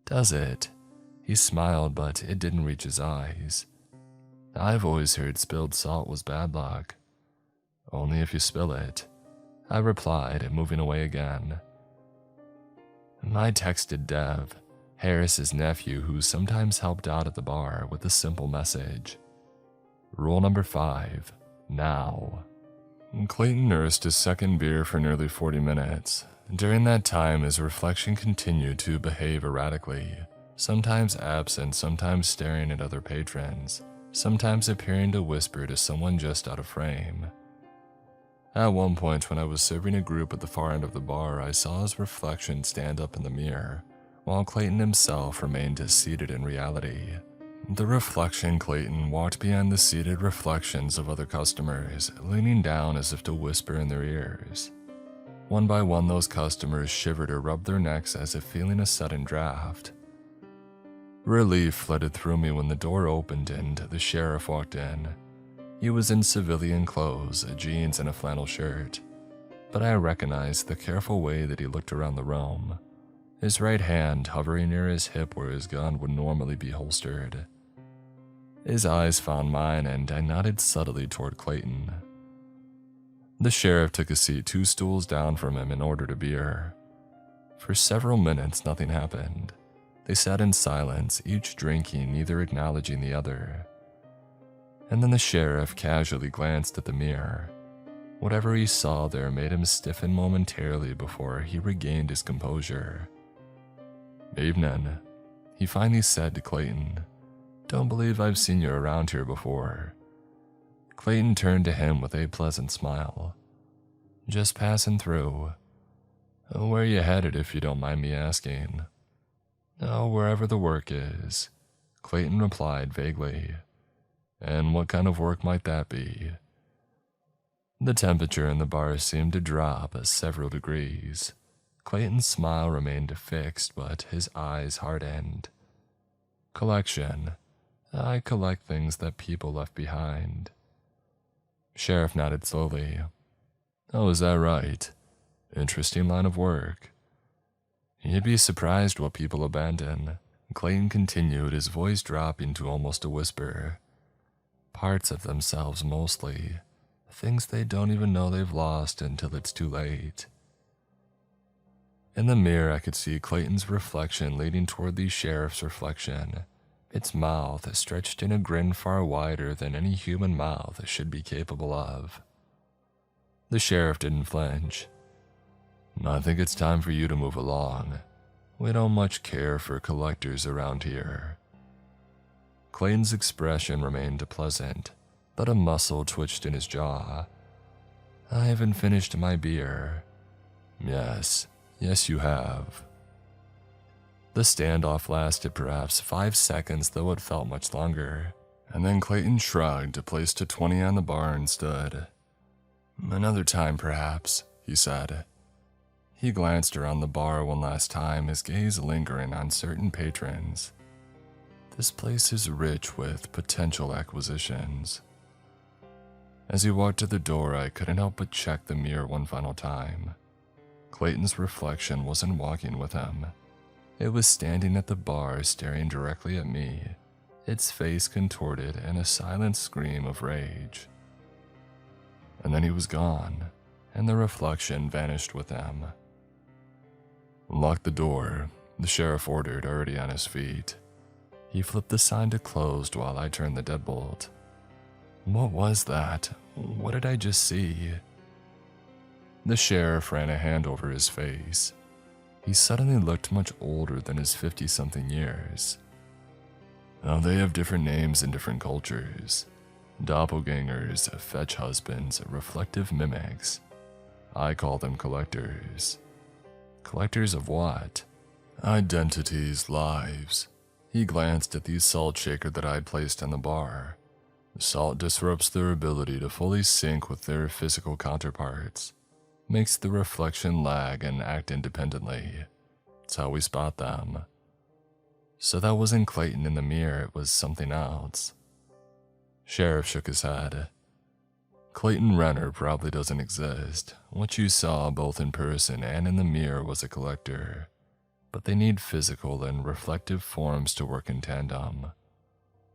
"Does it?" He smiled, but it didn't reach his eyes. "I've always heard spilled salt was bad luck." "Only if you spill it," I replied, moving away again. I texted Dev, Harris's nephew who sometimes helped out at the bar, with a simple message. Rule number 5, now. Clayton nursed his second beer for nearly 40 minutes. During that time, his reflection continued to behave erratically, sometimes absent, sometimes staring at other patrons, sometimes appearing to whisper to someone just out of frame. At one point, when I was serving a group at the far end of the bar, I saw his reflection stand up in the mirror, while Clayton himself remained seated in reality. The reflection Clayton walked behind the seated reflections of other customers, leaning down as if to whisper in their ears. One by one, those customers shivered or rubbed their necks as if feeling a sudden draft. Relief flooded through me when the door opened and the sheriff walked in. He was in civilian clothes, jeans and a flannel shirt, but I recognized the careful way that he looked around the room, his right hand hovering near his hip where his gun would normally be holstered. His eyes found mine and I nodded subtly toward Clayton. The sheriff took a seat 2 stools down from him and ordered a beer. For several minutes, nothing happened. They sat in silence, each drinking, neither acknowledging the other. And then the sheriff casually glanced at the mirror. Whatever he saw there made him stiffen momentarily before he regained his composure. "Evening," he finally said to Clayton. "Don't believe I've seen you around here before." Clayton turned to him with a pleasant smile. "Just passing through." "Where you headed, if you don't mind me asking?" "Oh, wherever the work is," Clayton replied vaguely. "And what kind of work might that be?" The temperature in the bar seemed to drop several degrees. Clayton's smile remained fixed, but his eyes hardened. "Collection. I collect things that people left behind." Sheriff nodded slowly. "Oh, is that right? Interesting line of work." "You'd be surprised what people abandon," Clayton continued, his voice dropping to almost a whisper. "Parts of themselves mostly. Things they don't even know they've lost until it's too late." In the mirror, I could see Clayton's reflection leading toward the sheriff's reflection, its mouth stretched in a grin far wider than any human mouth should be capable of. The sheriff didn't flinch. "I think it's time for you to move along. We don't much care for collectors around here." Clayton's expression remained pleasant, but a muscle twitched in his jaw. "I haven't finished my beer." Yes, you have." The standoff lasted perhaps 5 seconds, though it felt much longer, and then Clayton shrugged, placed a 20 on the bar and stood. Another time, perhaps, he said. He glanced around the bar one last time, his gaze lingering on certain patrons. This place is rich with potential acquisitions. As he walked to the door, I couldn't help but check the mirror one final time. Clayton's reflection wasn't walking with him. It was standing at the bar, staring directly at me, its face contorted in a silent scream of rage. And then he was gone, and the reflection vanished with him. "Lock the door," the sheriff ordered, already on his feet. He flipped the sign to closed while I turned the deadbolt. What was that? What did I just see? The sheriff ran a hand over his face. He suddenly looked much older than his 50-something years. Now, they have different names in different cultures. Doppelgangers, fetch husbands, reflective mimics. I call them collectors. Collectors of what? Identities, lives. He glanced at the salt shaker that I'd placed on the bar. The salt disrupts their ability to fully sync with their physical counterparts, makes the reflection lag and act independently. It's how we spot them. So that wasn't Clayton in the mirror, it was something else. Sheriff shook his head. Clayton Renner probably doesn't exist. What you saw both in person and in the mirror was a collector. But they need physical and reflective forms to work in tandem.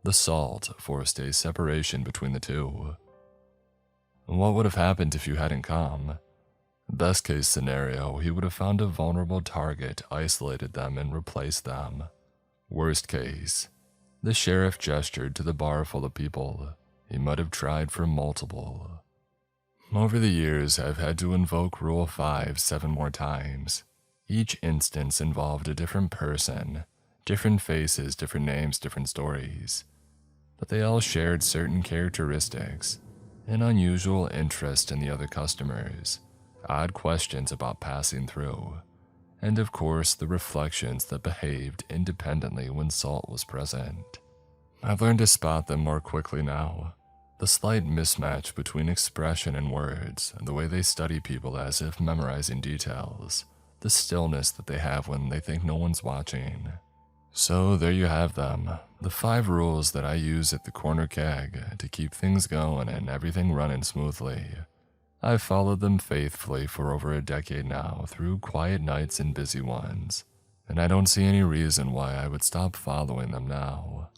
The salt forced a separation between the two. What would have happened if you hadn't come? Best case scenario, he would have found a vulnerable target, isolated them, and replaced them. Worst case, the sheriff gestured to the bar full of people. He might have tried for multiple. Over the years, I've had to invoke Rule 5 7 more times. Each instance involved a different person, different faces, different names, different stories. But they all shared certain characteristics, an unusual interest in the other customers, odd questions about passing through, and of course the reflections that behaved independently when salt was present. I've learned to spot them more quickly now. The slight mismatch between expression and words, and the way they study people as if memorizing details, the stillness that they have when they think no one's watching. So there you have them, the 5 rules that I use at the corner keg to keep things going and everything running smoothly. I've followed them faithfully for over a decade now, through quiet nights and busy ones, and I don't see any reason why I would stop following them now.